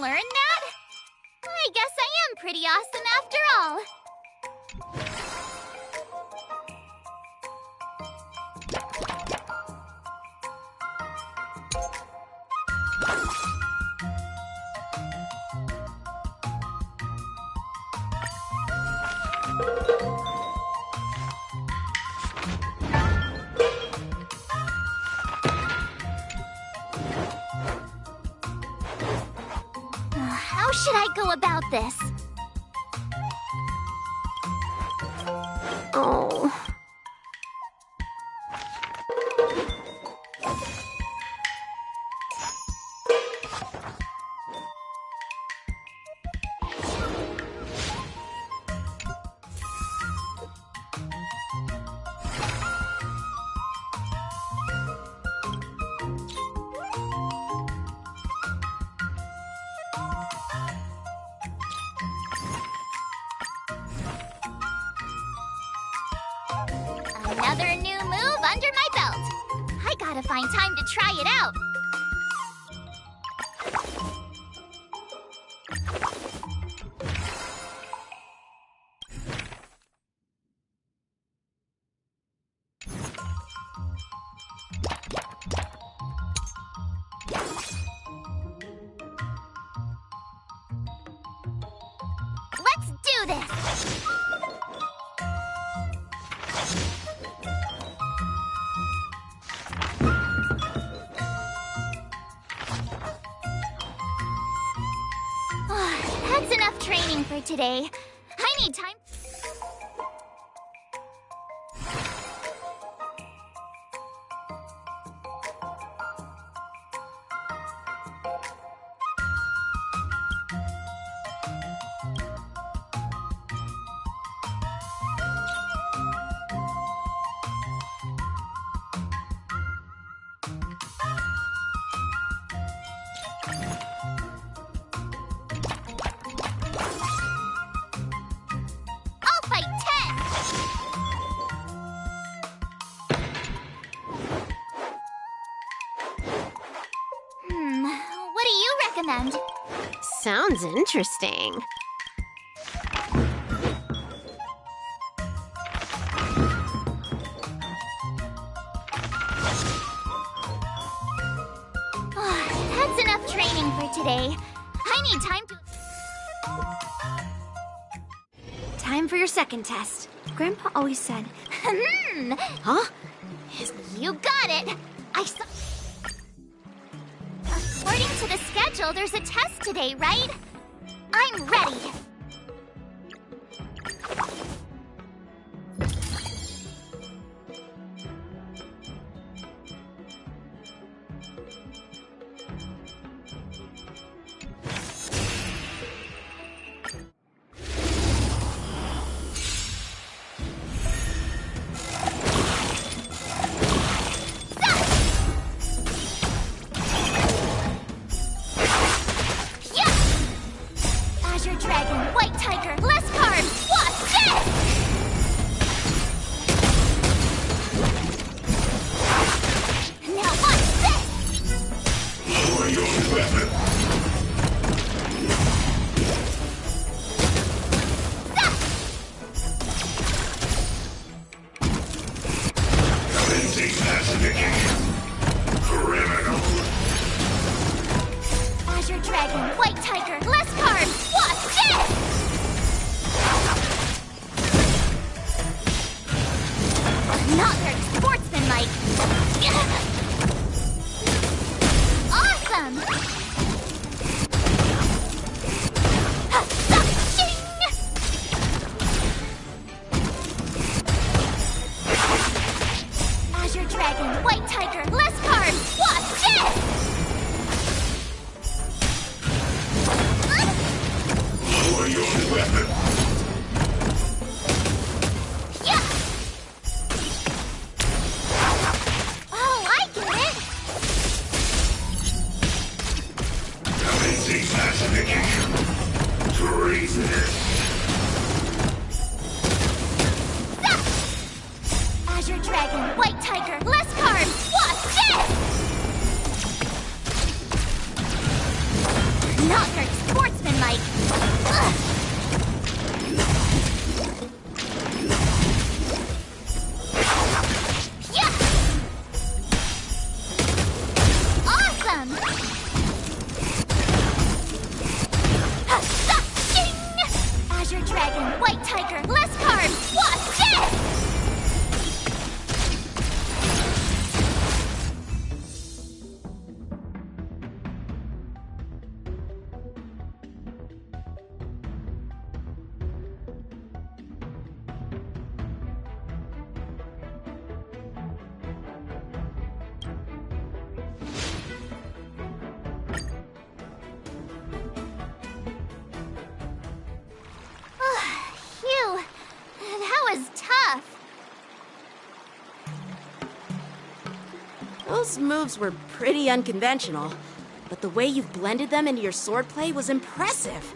learn that? I guess I am pretty awesome after all. How should I go about this? Oh. Another new move under my belt. I gotta find time to try it out. Let's do this! That's enough training for today. I need time. I'll fight 10! What do you recommend? Sounds interesting. That's enough training for today. I need time to... Time for your second test. Grandpa always said, Huh? You got it! I saw... According to the schedule, there's a test today, right? I'm ready! Azure Dragon, White Tiger, less carbs! Watch this! Now watch this! Lower your weapon. Commencing pacification. Criminal. Azure Dragon, White Tiger, less carbs! Watch this! Not very sportsmanlike. Awesome! Azure Dragon, White Tiger, less carbs! Watch this! Lower your weapon. Yeah! Oh, I get it! Commencing pacification. Treasonous. Azure Dragon, White Tiger, less carbs! Watch this! Not very Those moves were pretty unconventional, but the way you've blended them into your swordplay was impressive.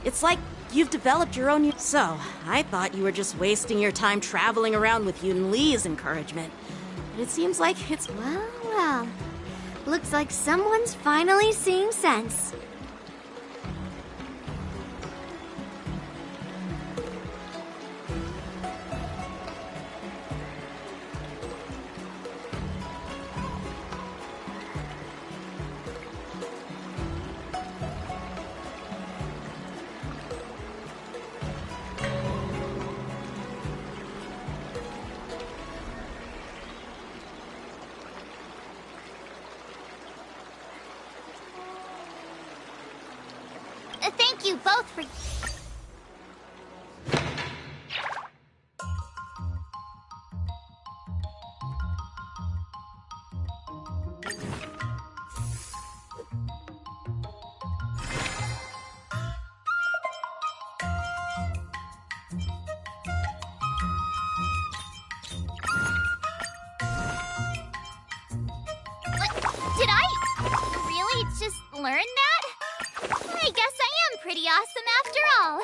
It's like you've developed your own... So, I thought you were just wasting your time traveling around with Yun Li's encouragement. But it seems like it's... Well, well. Looks like someone's finally seeing sense. Thank you both for... What? Did I really just learn that? I guess I am pretty awesome after all.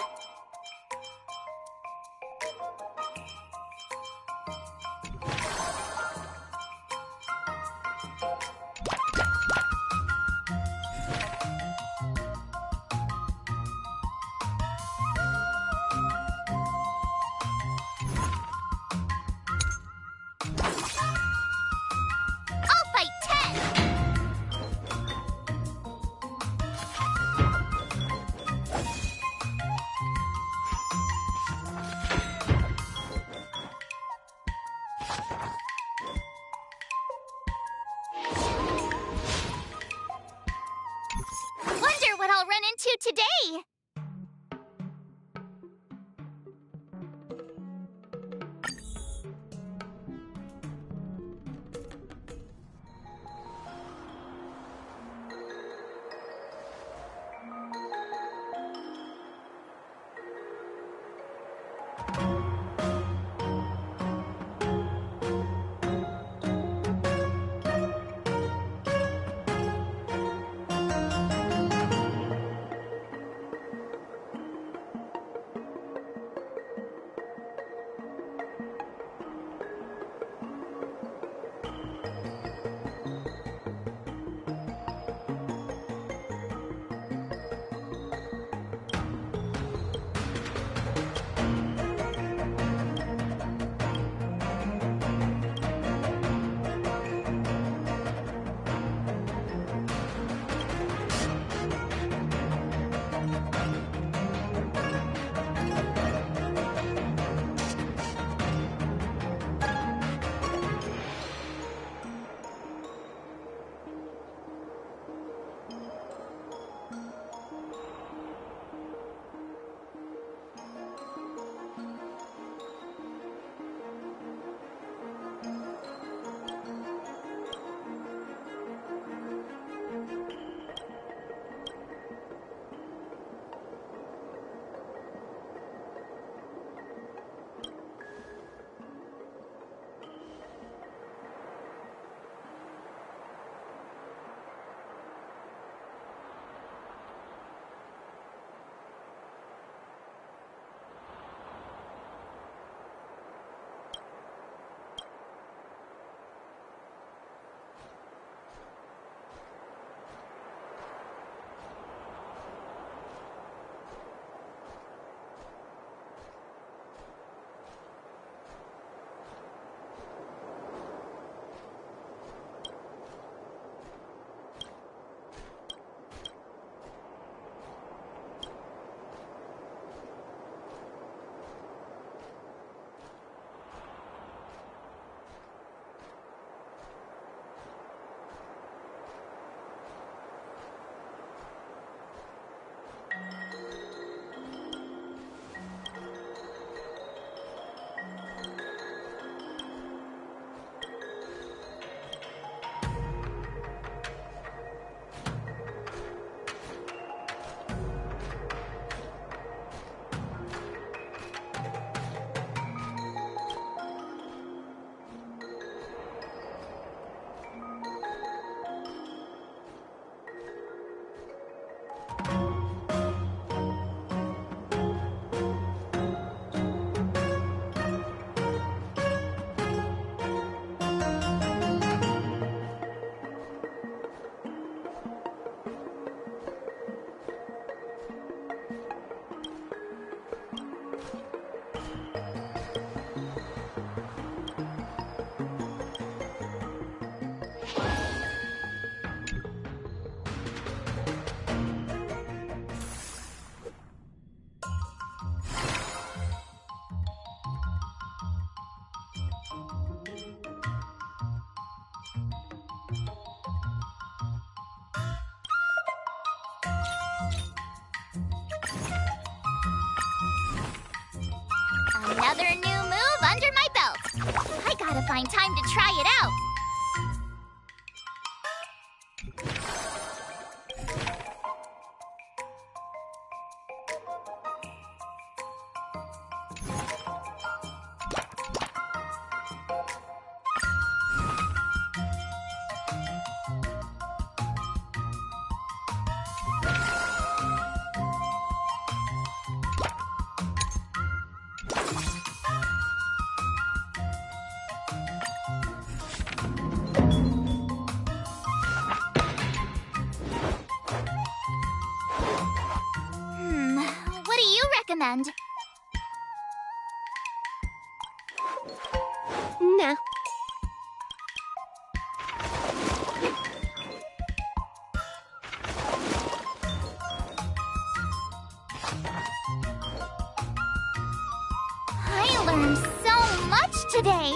I'll fight 10! Wonder what I'll run into today! Another new move under my belt. I gotta find time to try it out. What do you recommend? Nah. I learned so much today.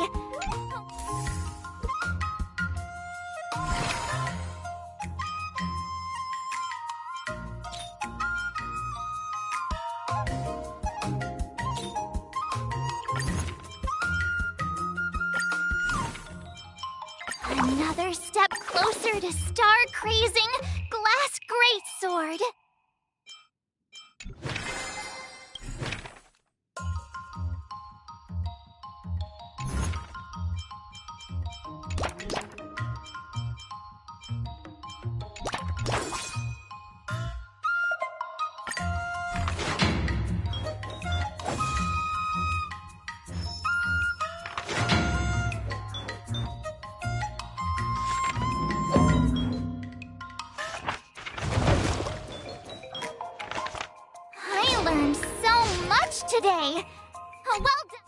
Another step closer to star-crazing Glass Greatsword. I learned so much today. Oh, well done.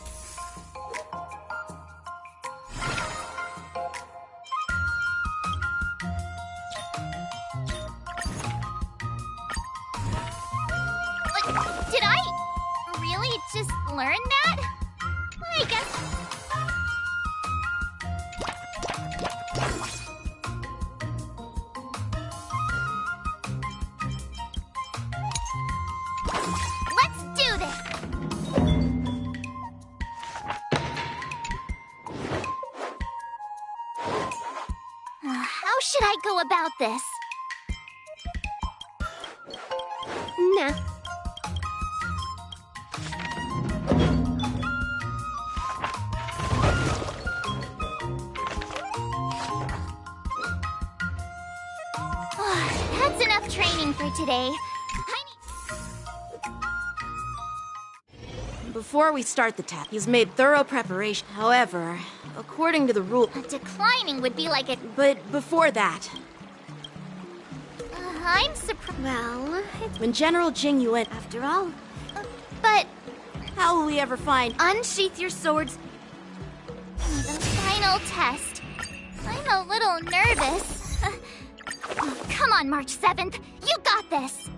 Did I really just learn that? I guess. Let's do this! How should I go about this? Nah. That's enough training for today. Before we start the test, he's made thorough preparation. However, according to the rule... Declining would be like it. But before that... I'm surprised. Well, when General Jing Yuan... after all. But How will we ever find... unsheath your swords. The final test. I'm a little nervous. Come on, March 7th. You got this.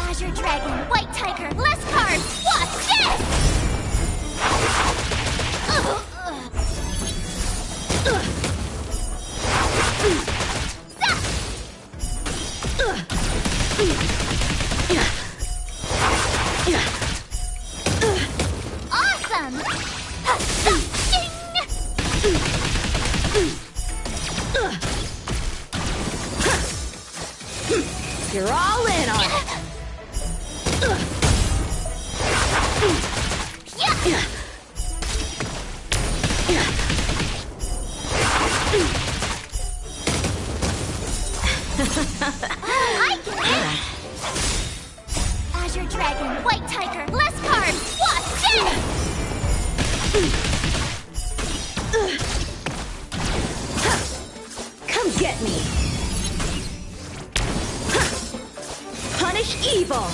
Azure Dragon, White Tiger, less cards! Watch this! Awesome! You're all in on it! I get it! Azure Dragon, White Tiger, less cards! Watch this! Come get me! Punish evil!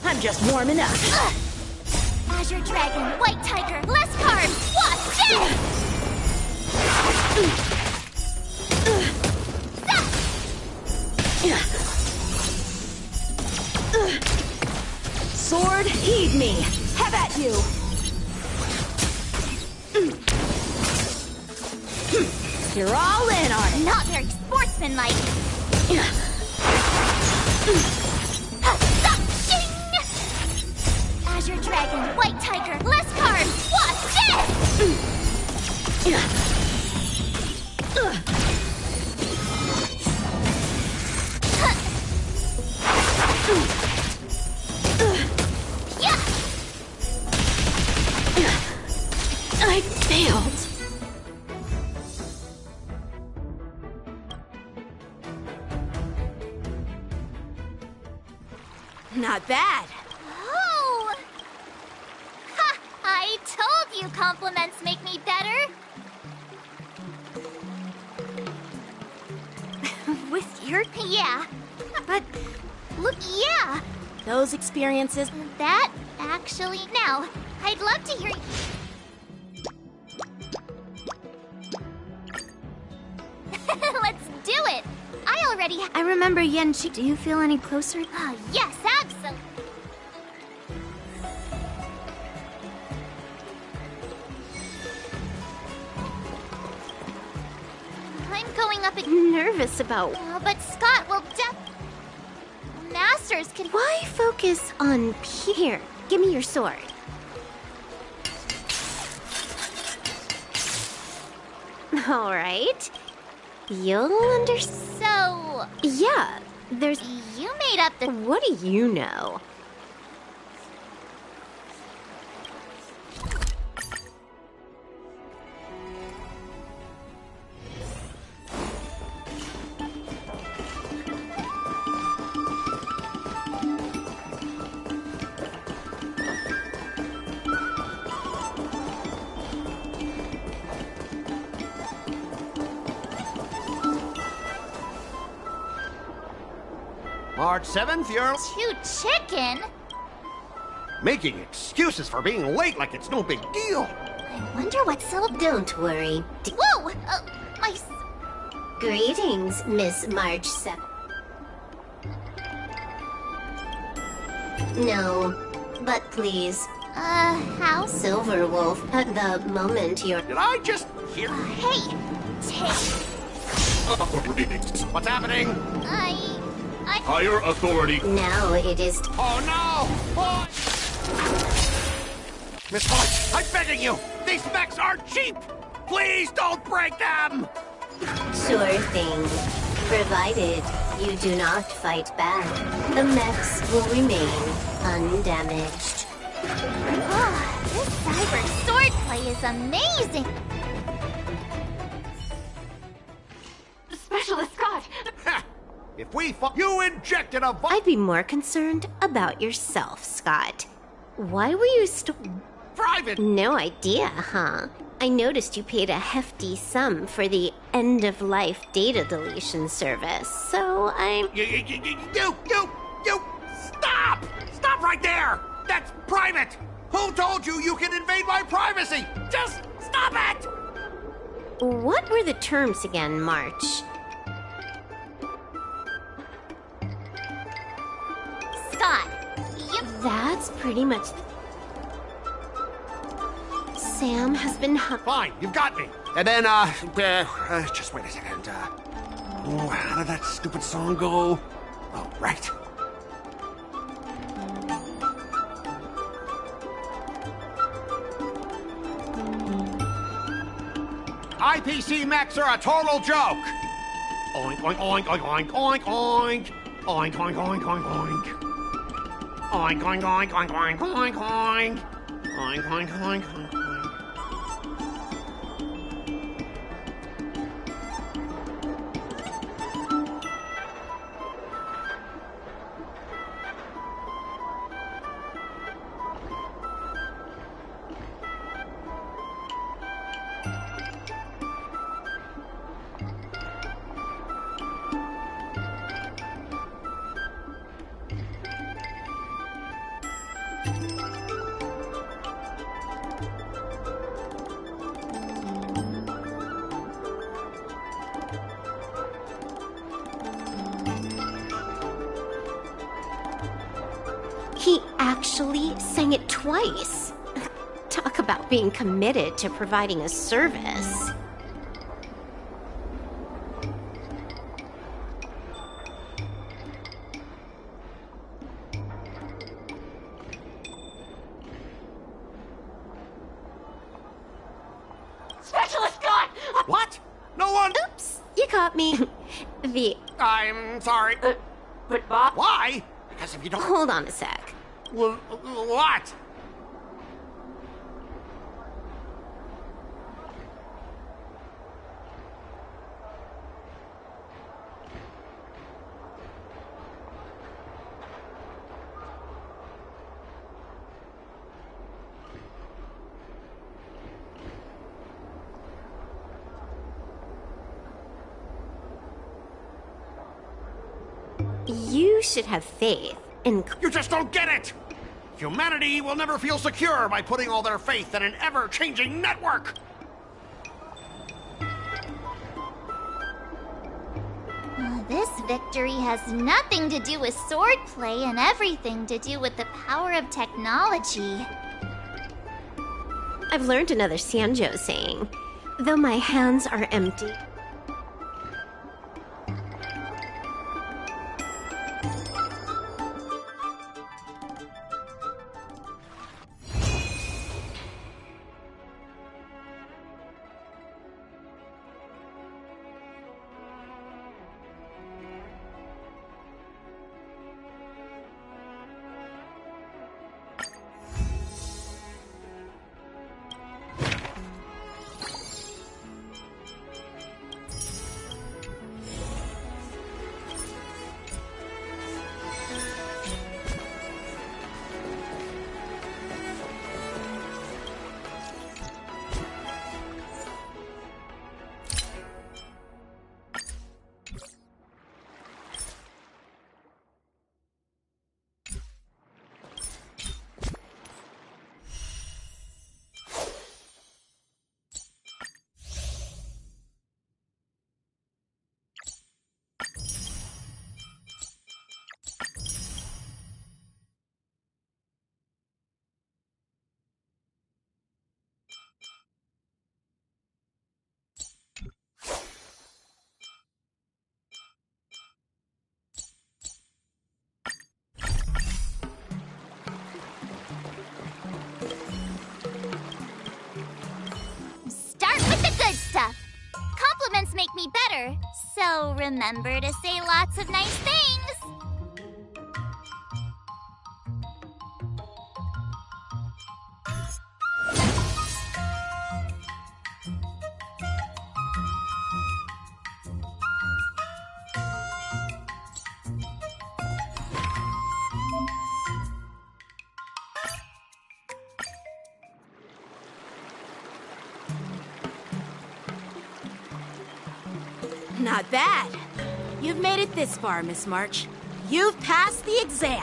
I'm just warming up. Azure Dragon, White Tiger, less cards! Watch this! Sword, heed me. Have at you. You're all in on it. Not very sportsmanlike. Azure Dragon, White Tiger, less cards! Watch this! I failed. Not bad. Oh! Ha! I told you compliments make me better. With your... Yeah. But... Look, yeah. Those experiences... That, actually... Now, I'd love to hear... Let's do it! I already... I remember Yanchi. Do you feel any closer? Yes, absolutely. I'm going up and... Nervous about... but Scott will Masters can... Why focus on here? Give me your sword. All right. You'll understand. So... Yeah, there's... You made up the... What do you know? March 7th, you're Too chicken? making excuses for being late like it's no big deal. I wonder what's so... Don't worry. Whoa! My... Greetings, Miss March 7th. No, but please. How? Silverwolf, at the moment you're... Did I just hear? Hey! Take... What's happening? I... Higher authority. Now it is... Oh no! Oh. Miss March, I'm begging you! These mechs aren't cheap! Please don't break them! Sure thing. Provided you do not fight back, the mechs will remain undamaged. This cyber swordplay is amazing! Specialist Scott! Ha! If we you injected a I'd be more concerned about yourself, Scott. Why were you private... No idea, huh? I noticed you paid a hefty sum for the end-of-life data deletion service, so I'm... You! Stop! Stop right there! That's private! Who told you you can invade my privacy? Just stop it! What were the terms again, March? Scott, That's pretty much... Sam has been Fine, you've got me. And then, just wait a second. How did that stupid song go? Oh, right. IPC mechs are a total joke. Oink, oink, oink, oink, oink, oink, oink. Oink, oink, oink, oink, oink. Oink, oink, oink, oink, oink, oink, oink. Oink, oink, oink, oink, oink. He actually sang it twice. Talk about being committed to providing a service. Specialist gone! What? No one? Oops, you caught me. I'm sorry. But Bob... Why? Because if you don't... Hold on a sec. Well, what? You should have faith in... You just don't get it! Humanity will never feel secure by putting all their faith in an ever-changing network! This victory has nothing to do with swordplay and everything to do with the power of technology. I've learned another Sanjo saying. Though my hands are empty. Compliments make me better, so remember to say lots of nice things. Not bad. You've made it this far, Miss March. You've passed the exam.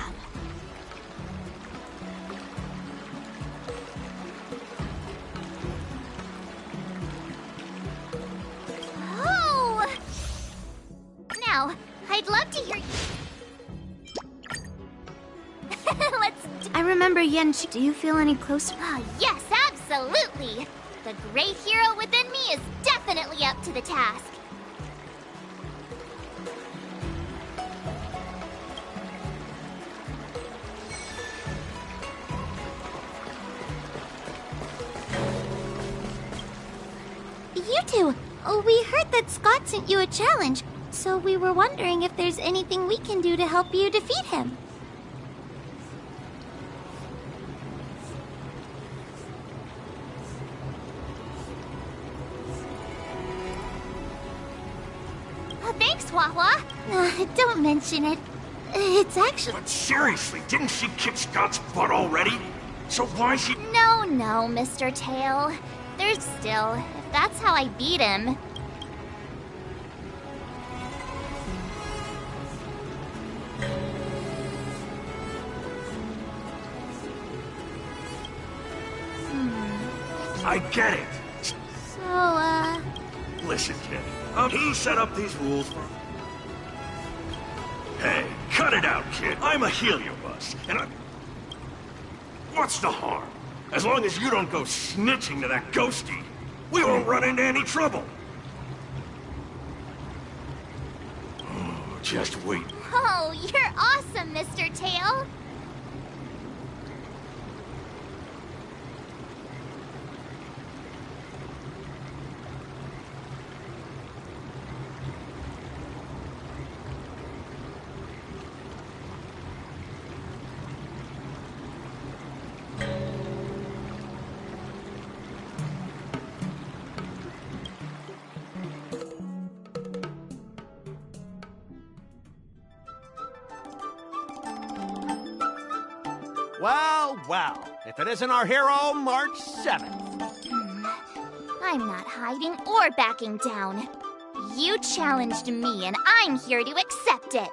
Oh! Now, I'd love to hear... I remember Yenchi. Do you feel any closer? Yes, absolutely! The great hero within me is definitely up to the task. You two, we heard that Scott sent you a challenge, so we were wondering if there's anything we can do to help you defeat him. Thanks, Wawa. Don't mention it. It's actually... But seriously, didn't she kick Scott's butt already? So why she... No, Mr. Tail. There's still, if that's how I beat him. I get it. So, Listen, kid. He set up these rules for... Hey, cut it out, kid. I'm a Heliobus, and I... What's the harm? As long as you don't go snitching to that ghosty, we won't run into any trouble. Oh, just wait. oh, you're awesome, Mr. Tail. Well, well, if it isn't our hero, March 7th. I'm not hiding or backing down. You challenged me, and I'm here to accept it.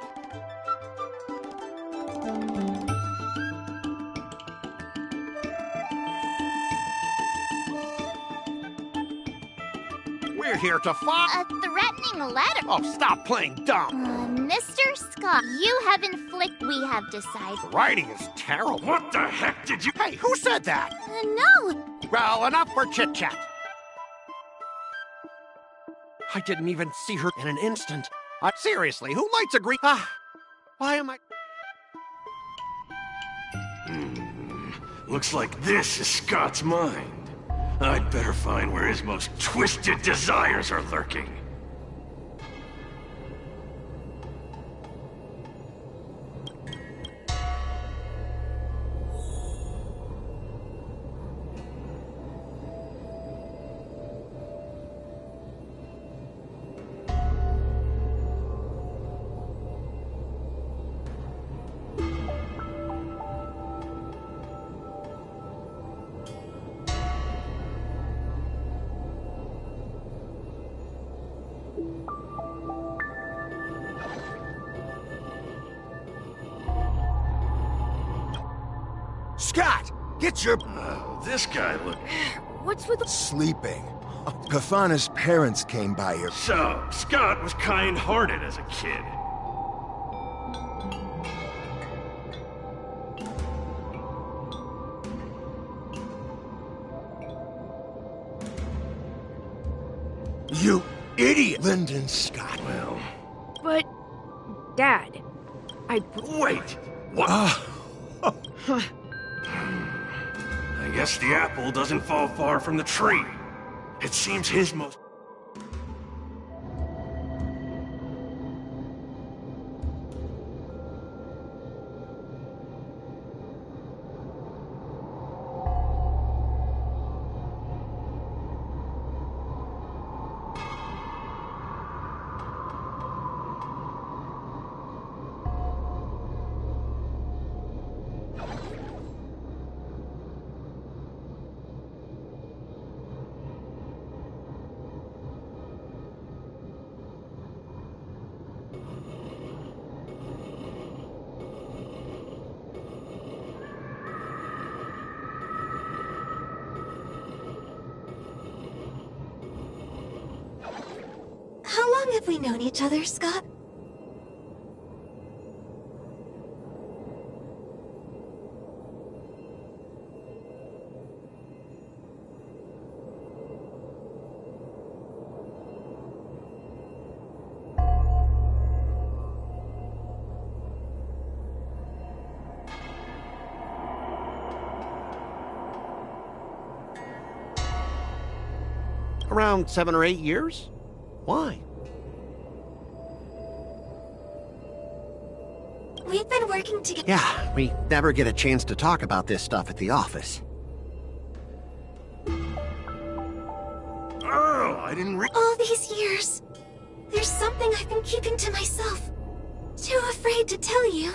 We're here to fight. A threatening letter. Oh, stop playing dumb. Mr. Scott, you have inflicted. We have decided. The writing is terrible. What the heck did you... Hey, who said that? No. Well, enough for chit-chat. I didn't even see her in an instant. Seriously, who lights a green... why am I... Looks like this is Scott's mind. I'd better find where his most twisted desires are lurking. Scott, get your... This guy look... What's with... Sleeping. Gafana's parents came by here. So, Scott was kind-hearted as a kid. You idiot! Lyndon Scott. Well... But... Dad... Wait! What? I guess the apple doesn't fall far from the tree. It seems his most... How long have we known each other, Scott? Around 7 or 8 years? Why? We've been working together. Yeah, we never get a chance to talk about this stuff at the office. Oh, I didn't All these years, there's something I've been keeping to myself. Too afraid to tell you.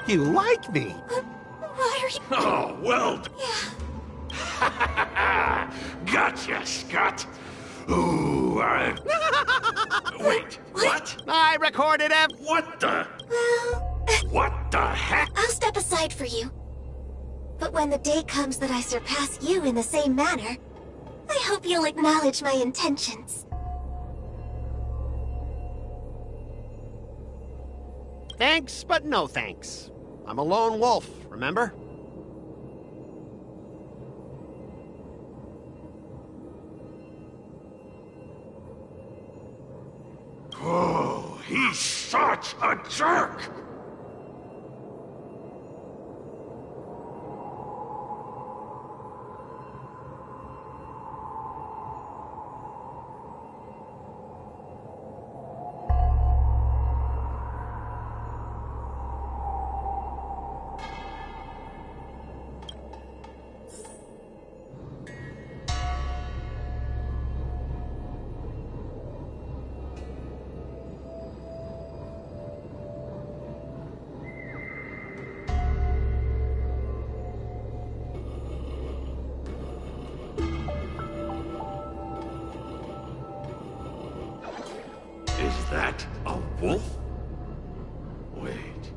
You like me? Why are you... Oh, well... Yeah. Gotcha, Scott. Ooh, Wait, what? I recorded it. What the... Well... What the heck? I'll step aside for you. But when the day comes that I surpass you in the same manner, I hope you'll acknowledge my intentions. Thanks, but no thanks. I'm a lone wolf, remember? Oh, he's such a jerk! Is that a wolf? Wait.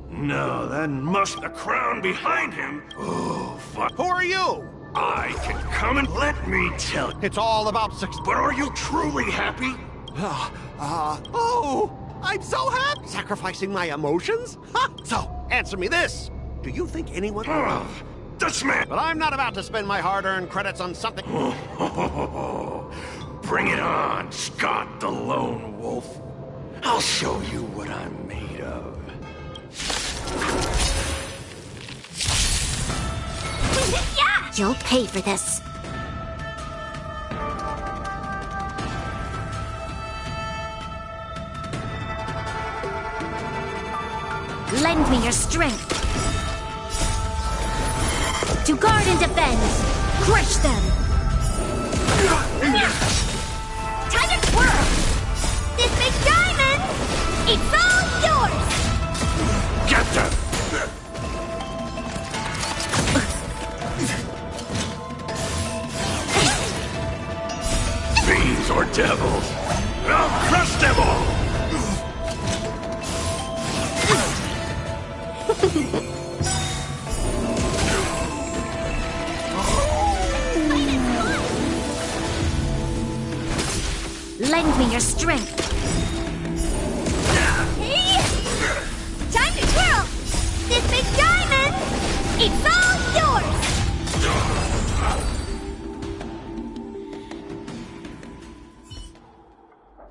No, that must the crown behind him. Oh, fuck. Who are you? I can come and let me tell you. It's all about But are you truly happy? Oh, I'm so happy. Sacrificing my emotions? Ha! So, answer me this. Do you think anyone... This man... But I'm not about to spend my hard-earned credits on something... Bring it on, Scott the Lone Wolf. I'll show you what I'm made of. Yeah! You'll pay for this. Lend me your strength. To guard and defend. Crush them. Time to twirl! This big diamond! It's all yours! Get them! Fiends or devils, I'll crush them all! Lend me your strength. Hey! Time to twirl! This big diamond! It's all yours!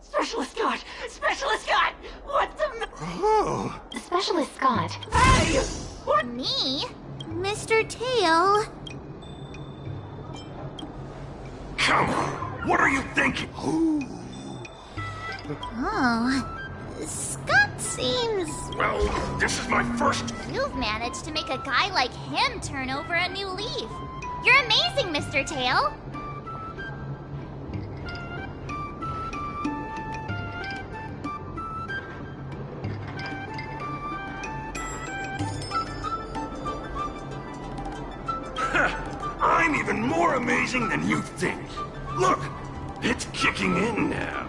Specialist Scott! Specialist Scott! What the... Oh. Specialist Scott. Hey! What? Me? Mr. Tail? Come on, what are you thinking? Oh, Scott seems... Well, this is my first... You've managed to make a guy like him turn over a new leaf. You're amazing, Mr. Tail. I'm even more amazing than you think. Look, it's kicking in now.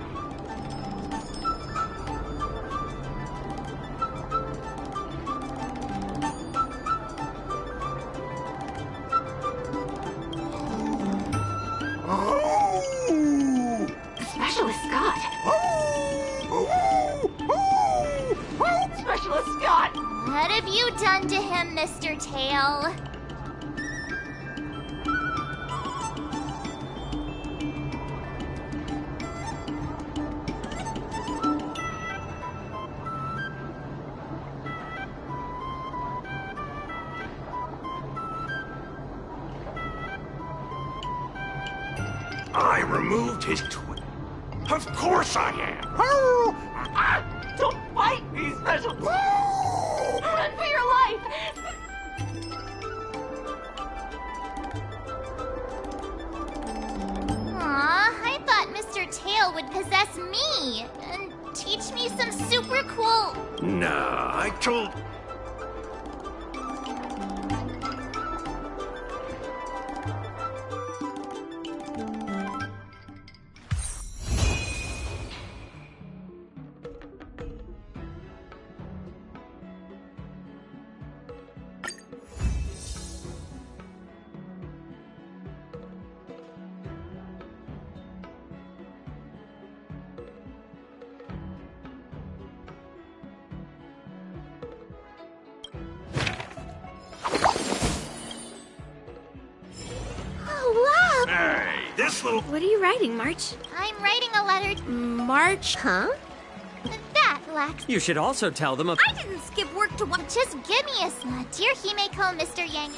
Specialist Scott! Specialist Scott! What have you done to him, Mr. Tail? I removed his twin. Of course I am. Don't fight me, Special! Run for your life! Aw, I thought Mr. Tail would possess me and teach me some super cool... Nah, I told... This little... What are you writing, March? I'm writing a letter. March? Huh? That lacks. You should also tell them I didn't skip work to watch. Just give me a Dear Himeko, Mr. Yang.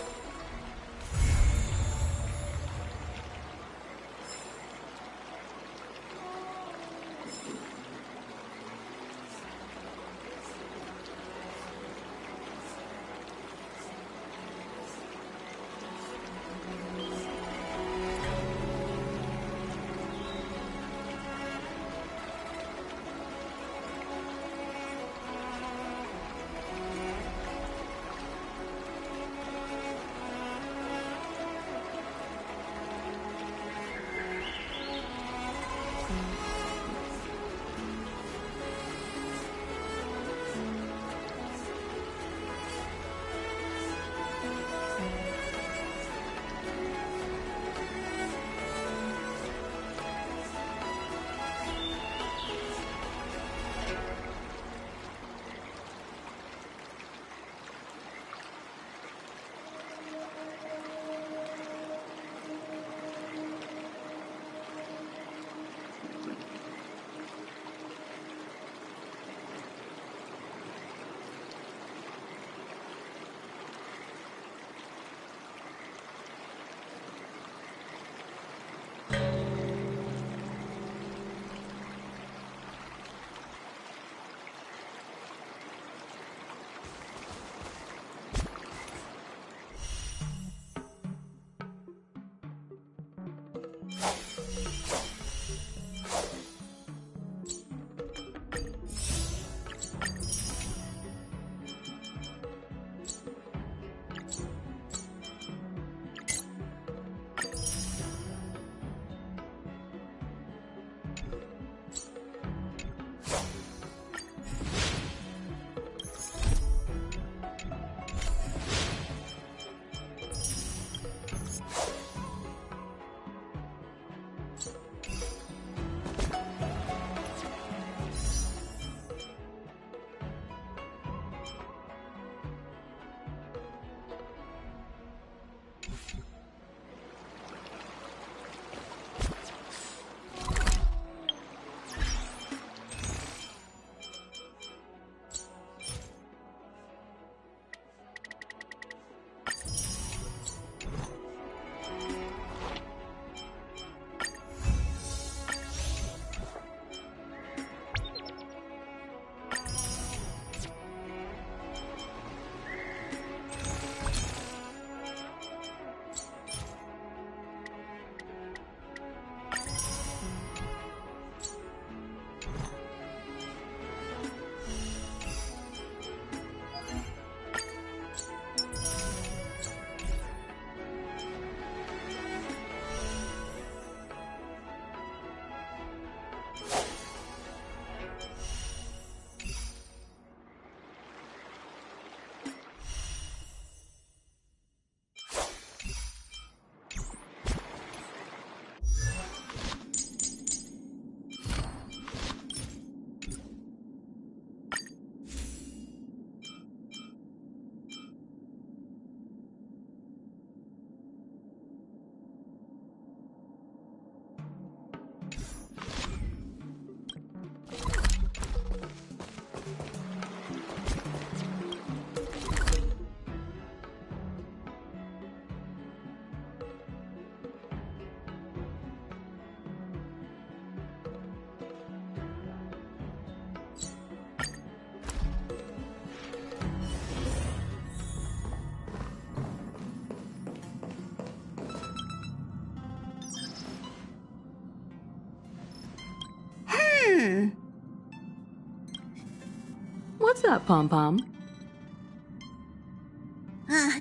What's up, Pom-Pom?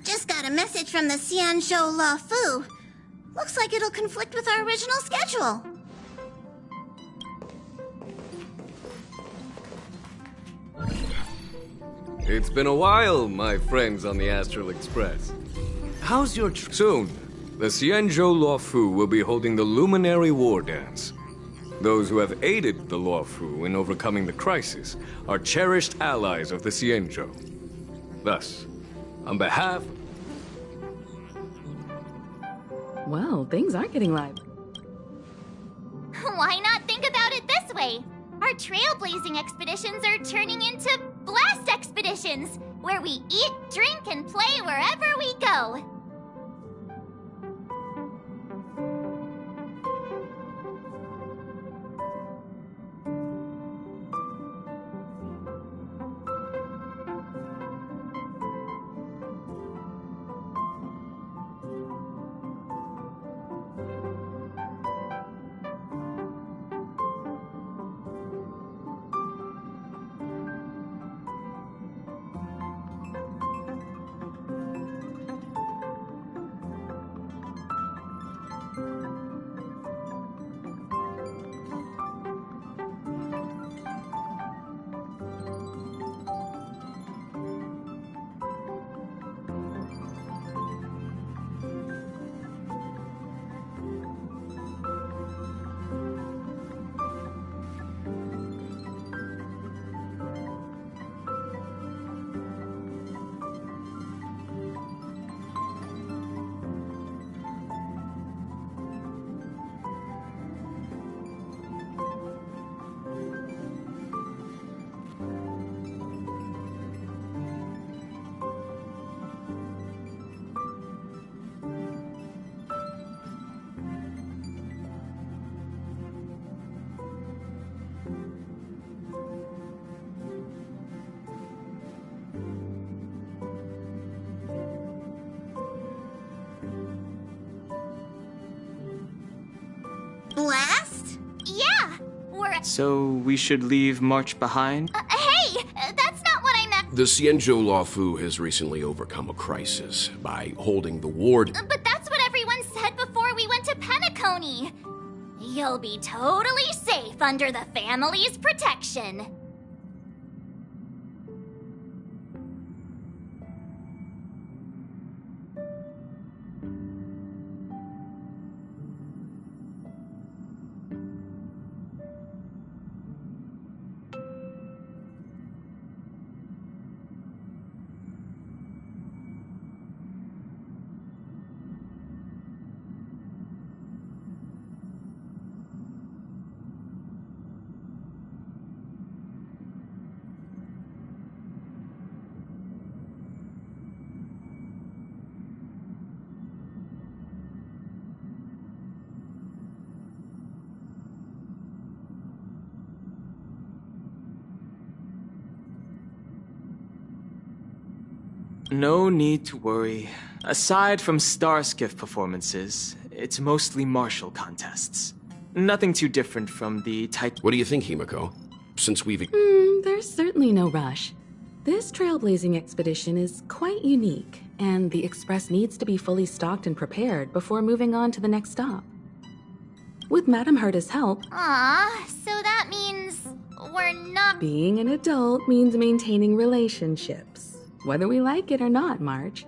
Just got a message from the Xianzhou La Fu. Looks like it'll conflict with our original schedule. It's been a while, my friends on the Astral Express. How's your Soon, the Xianzhou Luofu will be holding the Luminary War Dance. Those who have aided the Luofu in overcoming the crisis are cherished allies of the Xianzhou. Thus, on behalf... Well, things are getting live. way. Our trailblazing expeditions are turning into blast expeditions, where we eat, drink, and play wherever we go. Blast? Yeah, we're... So we should leave March behind? Hey, that's not what I meant. The Xianzhou Luofu has recently overcome a crisis by holding the ward. But that's what everyone said before we went to Penacony. You'll be totally safe under the family's protection. No need to worry. Aside from Starskiff performances, it's mostly martial contests. Nothing too different from the type. What do you think, Himiko? Since we've... There's certainly no rush. This trailblazing expedition is quite unique, and the Express needs to be fully stocked and prepared before moving on to the next stop. With Madame Herta's help... Aw, so that means we're not... Being an adult means maintaining relationships. Whether we like it or not, March.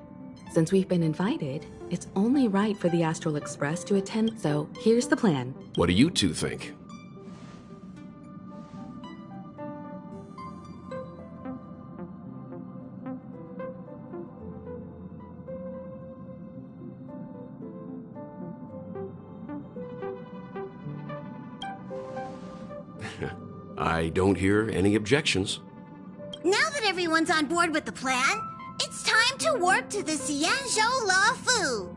Since we've been invited, it's only right for the Astral Express to attend, so here's the plan. What do you two think? I don't hear any objections. Now that everyone's on board with the plan, it's time to warp to the Xianzhou Luofu.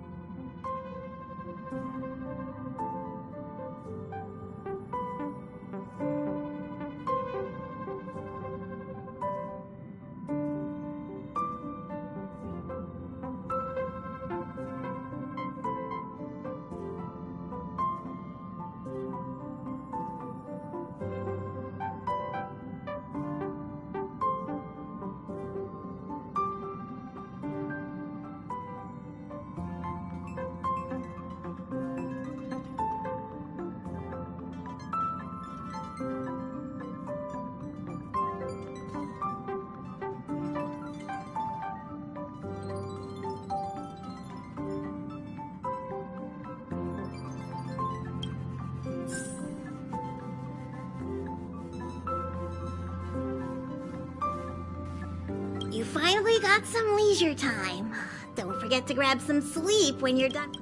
You finally got some leisure time. Don't forget to grab some sleep when you're done.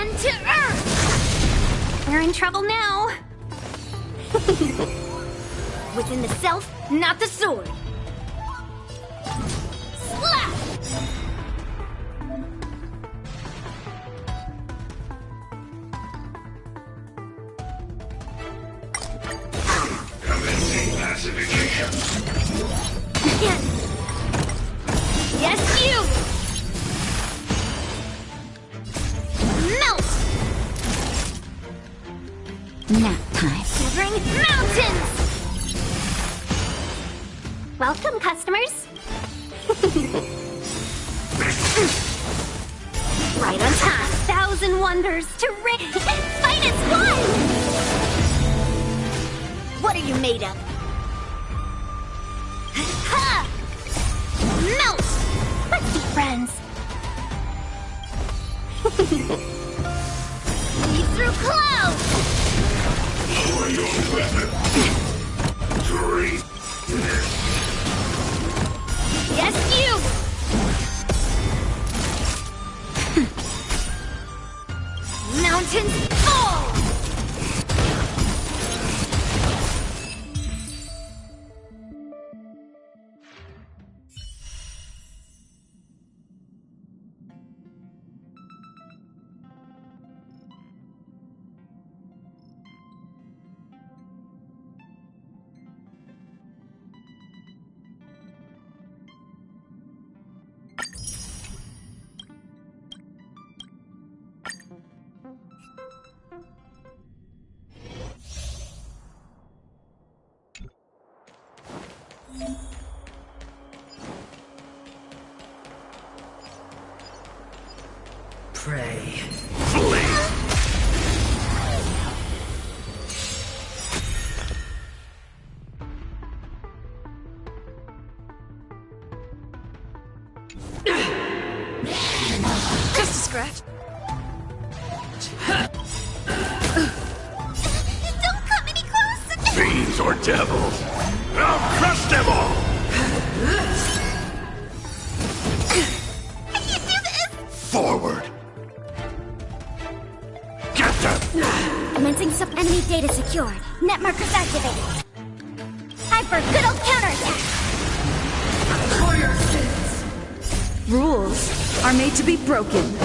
Descend to Earth! We're in trouble now. Within the self, not the sword. Slap! Commencing pacification. Yes, you! Melt! Nap time. Shivering mountains! Welcome, customers. Right on time. 1,000 wonders to fight as one! What are you made of? Ha! Melt! Let's be friends. Leap through clouds! Lower your weapon. 3. Yes, you! Mountains fall! Pray. Just a scratch. Don't come any closer! Fiends or devils, I'll crush them all! I can't do this! Forward! Get them! Commencing sub-enemy data secured. Net markers activated. Time for a good old counterattack! For your sins. Rules are made to be broken.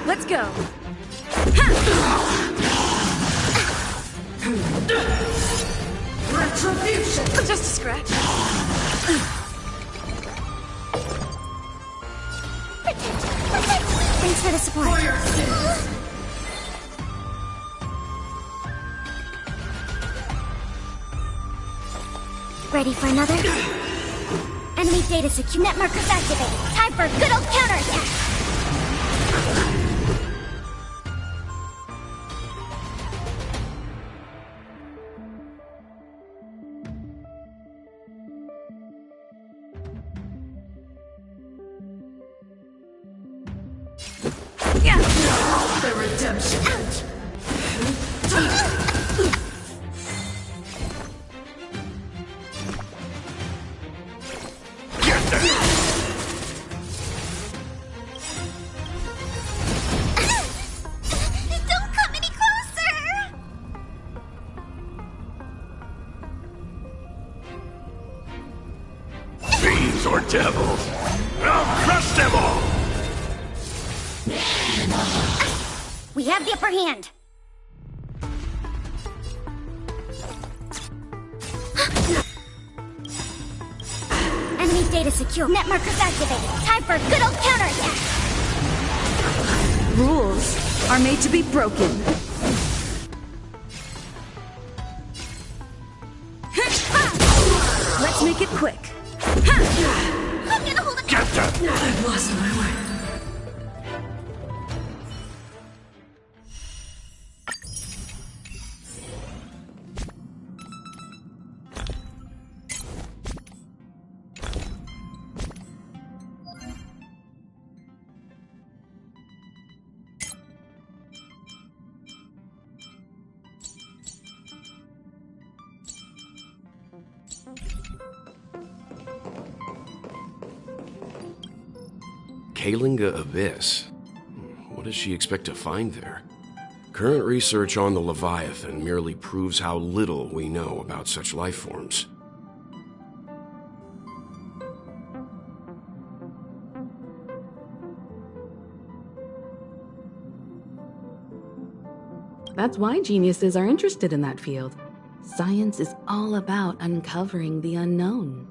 Let's go. Retribution. Just a scratch. Thanks for the support. For your sins. Ready for another? Enemy data secure. Net markers activated. Time for a good old counterattack! The redemption. Don't come any closer! Fiends or devils, I'll crush them all! We have the upper hand. Enemy data secure. Net markers activated. Time for a good old counterattack. Rules are made to be broken. Let's make it quick. I'm gonna hold it. Get them! I've lost my way. Kalinga Abyss. What does she expect to find there? Current research on the Leviathan merely proves how little we know about such life forms. That's why geniuses are interested in that field. Science is all about uncovering the unknown.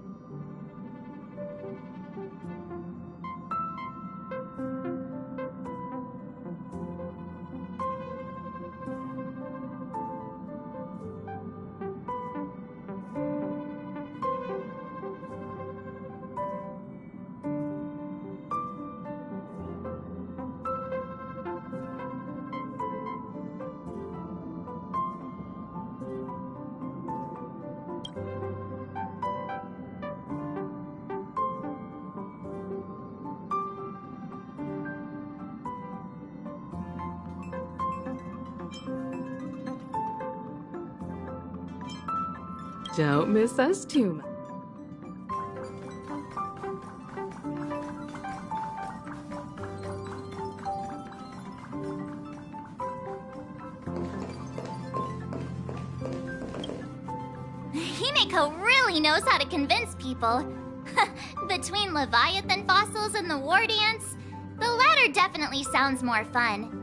Don't miss us too much. Himeko really knows how to convince people. Between Leviathan fossils and the war dance, the latter definitely sounds more fun.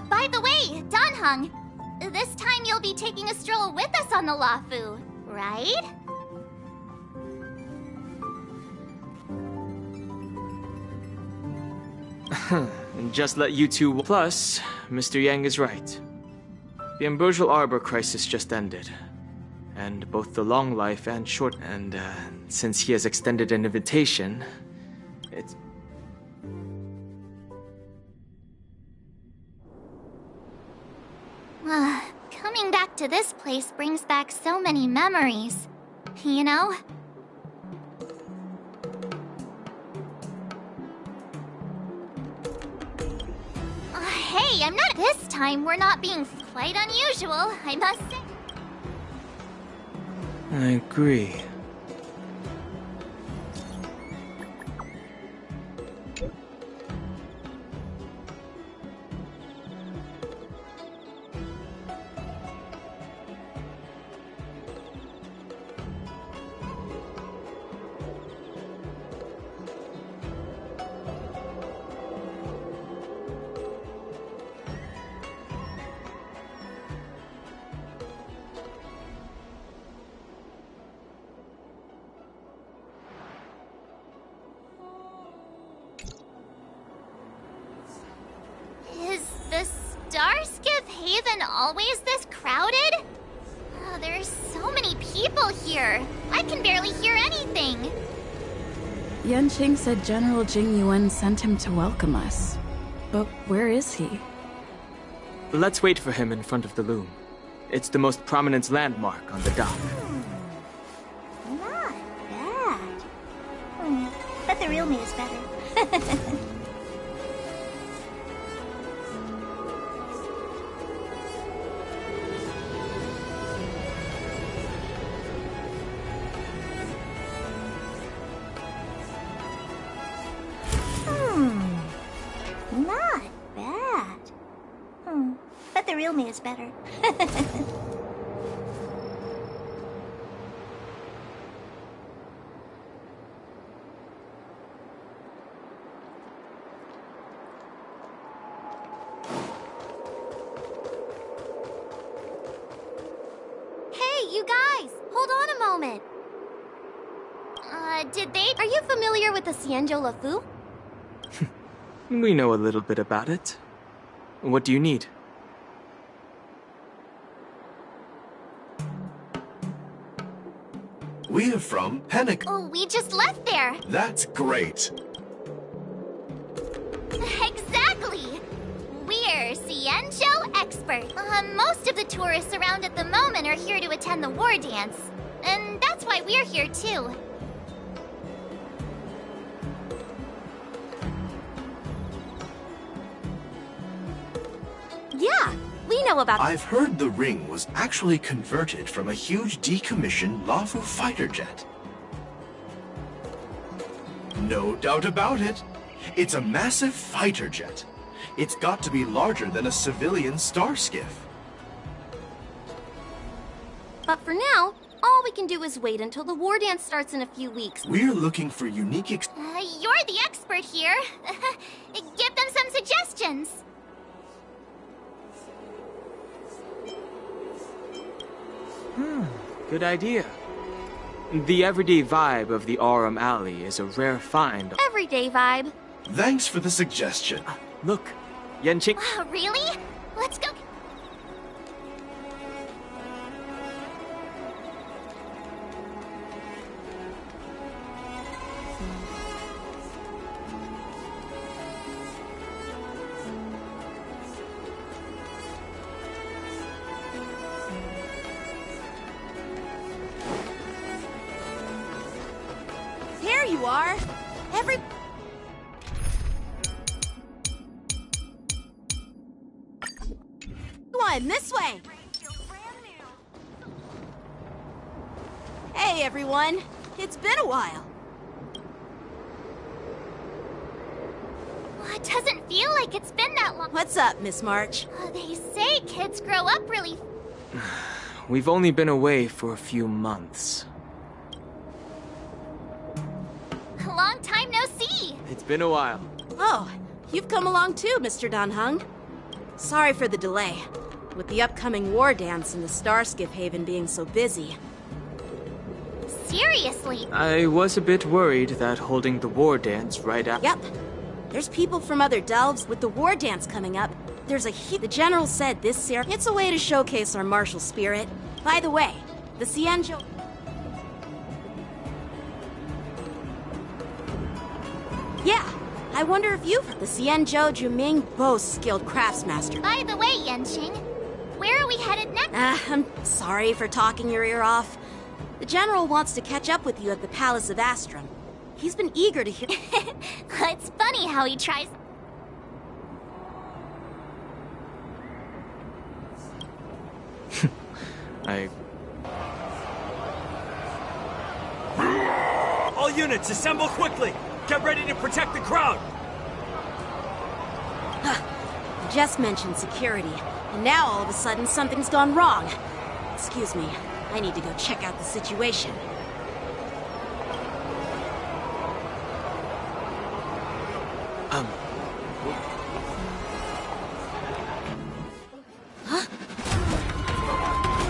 By the way, Danheng, this time you'll be taking a stroll with us on the Luofu, right? Just let you two... Plus, Mr. Yang is right. The Ambrosial Arbor crisis just ended. And both the long life and short... And, since he has extended an invitation, it's... Coming back to this place brings back so many memories, you know? Hey, I'm not... This time, we're not being quite unusual, I must say. I agree. Is the Starskiff Haven always this crowded? Oh, there's so many people here. I can barely hear anything. Yanqing said General Jing Yuan sent him to welcome us. But where is he? Let's wait for him in front of the loom. It's the most prominent landmark on the dock. Not bad. But the real me is better. Not bad. But the real me is better. Hey, you guys! Hold on a moment. Are you familiar with the Xianzhou Luofu? We know a little bit about it. What do you need? We're from Panic. Oh, we just left there. That's great. Exactly. We're Xianzhou experts. Most of the tourists around at the moment are here to attend the war dance. And that's why we're here too. Yeah, we know about... I've heard the ring was actually converted from a huge decommissioned Luofu fighter jet. No doubt about it. It's a massive fighter jet. It's got to be larger than a civilian star skiff. But for now, all we can do is wait until the war dance starts in a few weeks. We're looking for unique You're the expert here. Give them some suggestions. Good idea. The everyday vibe of the Aurum Alley is a rare find. Everyday vibe. Thanks for the suggestion. Look, Yanqing. Really? Let's go. There you are! One, this way! Hey, everyone! It's been a while. Well, it doesn't feel like it's been that long. What's up, Miss March? They say kids grow up really... We've only been away for a few months. A long time no see. It's been a while. Oh, you've come along too, Mr. Danheng. Sorry for the delay. With the upcoming war dance and the Starskiff Haven being so busy. Seriously? I was a bit worried that holding the war dance right after... Yep. There's people from other delves. With the war dance coming up, there's the General said this year it's a way to showcase our martial spirit. By the way, the Xianzhou... Yeah, I wonder if you've... The Xianzhou Juming boasts skilled craftsmaster. By the way, Yanqing, where are we headed next? I'm sorry for talking your ear off. The General wants to catch up with you at the Palace of Astrum. He's been eager to hear... It's funny how he tries... All units, assemble quickly! Get ready to protect the crowd! I just mentioned security, and now all of a sudden something's gone wrong. Excuse me, I need to go check out the situation.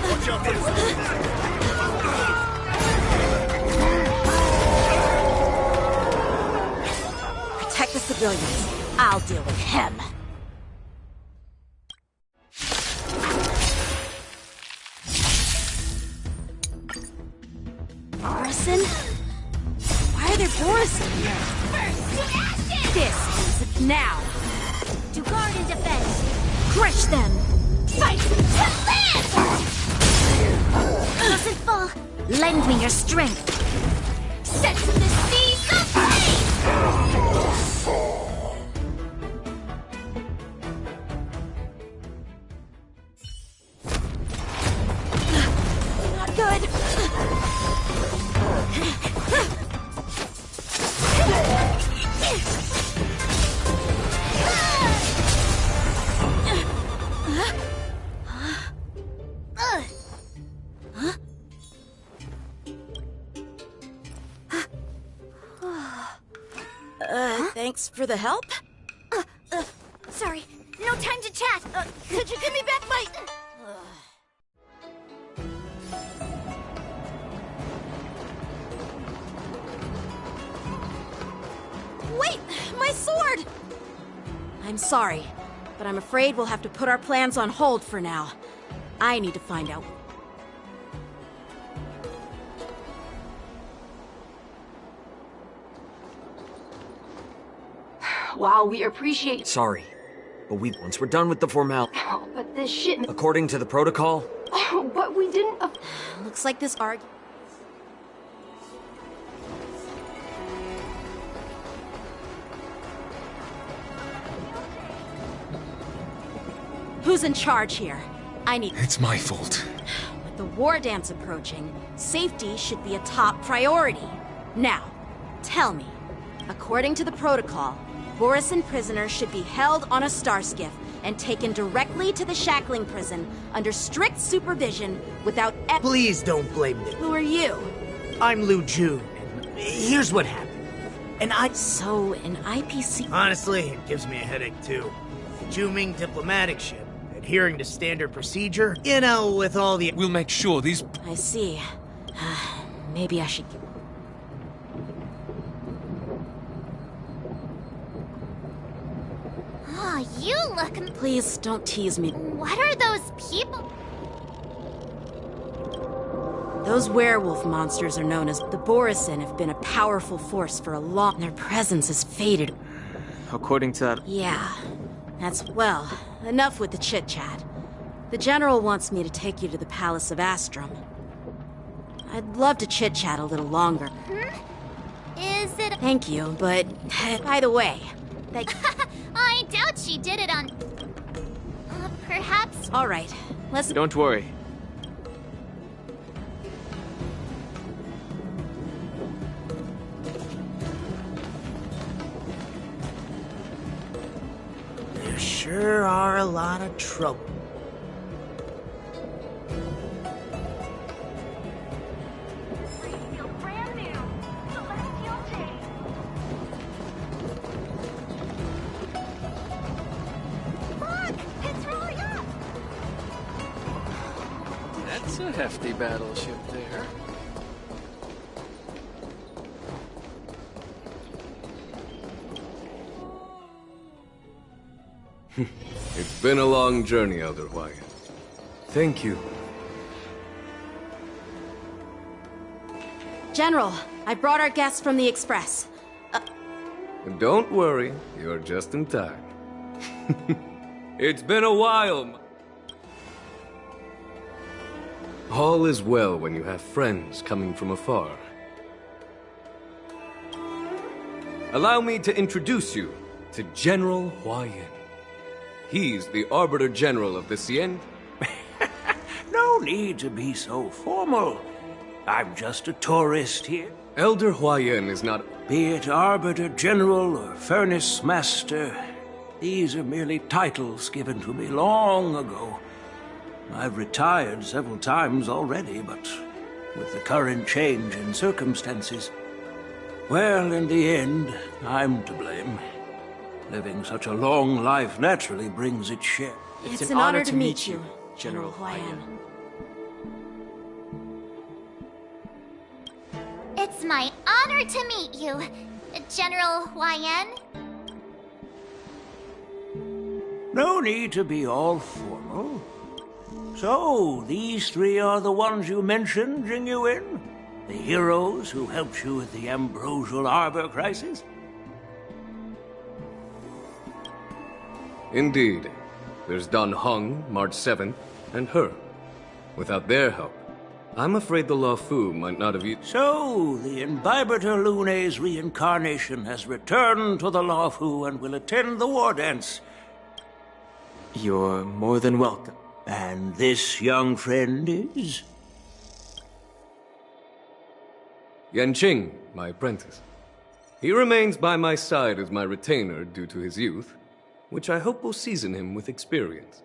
Watch out for Protect the civilians. I'll deal with him. Morrison? Why are there Boris in here? This is it now. To guard and defend. Crush them! Fight! Doesn't fall. Lend me your strength. Sense the seas of fate! Not good. Thanks for the help. Sorry, no time to chat. Could you give me back my... Wait! My sword! I'm sorry, but I'm afraid we'll have to put our plans on hold for now. I need to find out. Wow, we appreciate... Sorry, but once we're done with the formality... Oh, but this shit... According to the protocol... Oh, but we didn't... Looks like this argument... Who's in charge here? I need... It's my fault. With the war dance approaching, safety should be a top priority. Now, tell me, According to the protocol, Borisin prisoners should be held on a star skiff and taken directly to the shackling prison under strict supervision without Please don't blame me. Who are you? I'm Lu Jun, and here's what happened. So, an IPC... Honestly, it gives me a headache too. Juming diplomatic ship, adhering to standard procedure, with all the... We'll make sure these... I see. Maybe I should... Oh, you look... Please, don't tease me. What are those people? Those werewolf monsters are known as the Borisin have been a powerful force for a long... Their presence has faded. According to that... Yeah. That's... well, enough with the chit-chat. The General wants me to take you to the Palace of Astrum. I'd love to chit-chat a little longer. Is it... Thank you, but... by the way... I doubt she did it on... perhaps... Alright, let's... Don't worry. There sure are a lot of trouble. That's a hefty battleship there. It's been a long journey, Elder Huayan. Thank you. General, I brought our guests from the Express. Don't worry, you're just in time. It's been a while. All is well when you have friends coming from afar. Allow me to introduce you to General Huayan. He's the Arbiter General of the Cien. No need to be so formal. I'm just a tourist here. Elder Huayan is not... Be it Arbiter General or Furnace Master, these are merely titles given to me long ago. I've retired several times already, but with the current change in circumstances, well, in the end, I'm to blame. Living such a long life naturally brings its share. It's an honor to meet you, General Huayan. It's my honor to meet you, General Huayan. No need to be all formal. So, these three are the ones you mentioned, Jingyuin? The heroes who helped you with the Ambrosial Arbor crisis? Indeed. There's Don Hong, March 7th, and her. Without their help, I'm afraid the Luofu might not have... So, the Imbibitor Lune's reincarnation has returned to the Luofu and will attend the war dance. You're more than welcome. And this young friend is? Yanqing, my apprentice. He remains by my side as my retainer due to his youth, which I hope will season him with experience.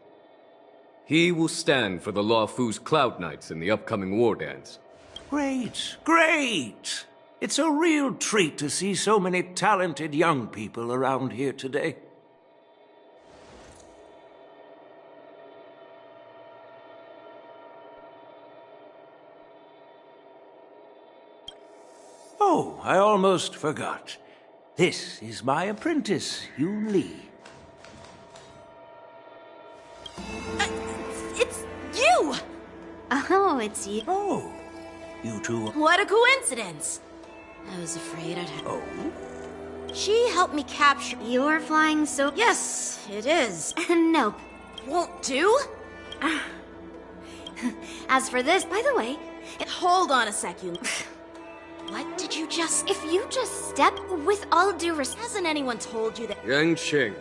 He will stand for the Luofu's Cloud Knights in the upcoming war dance. Great, great! It's a real treat to see so many talented young people around here today. Oh, I almost forgot. This is my apprentice, Yun Li. It's you! Oh, it's you. Oh, you two. What a coincidence! I was afraid I'd have... Oh? She helped me capture... You're flying so... Yes, it is. No. Won't do? As for this, by the way... Hold on a second. What did you just... If you just step with all due respect... Hasn't anyone told you that... Yanqing.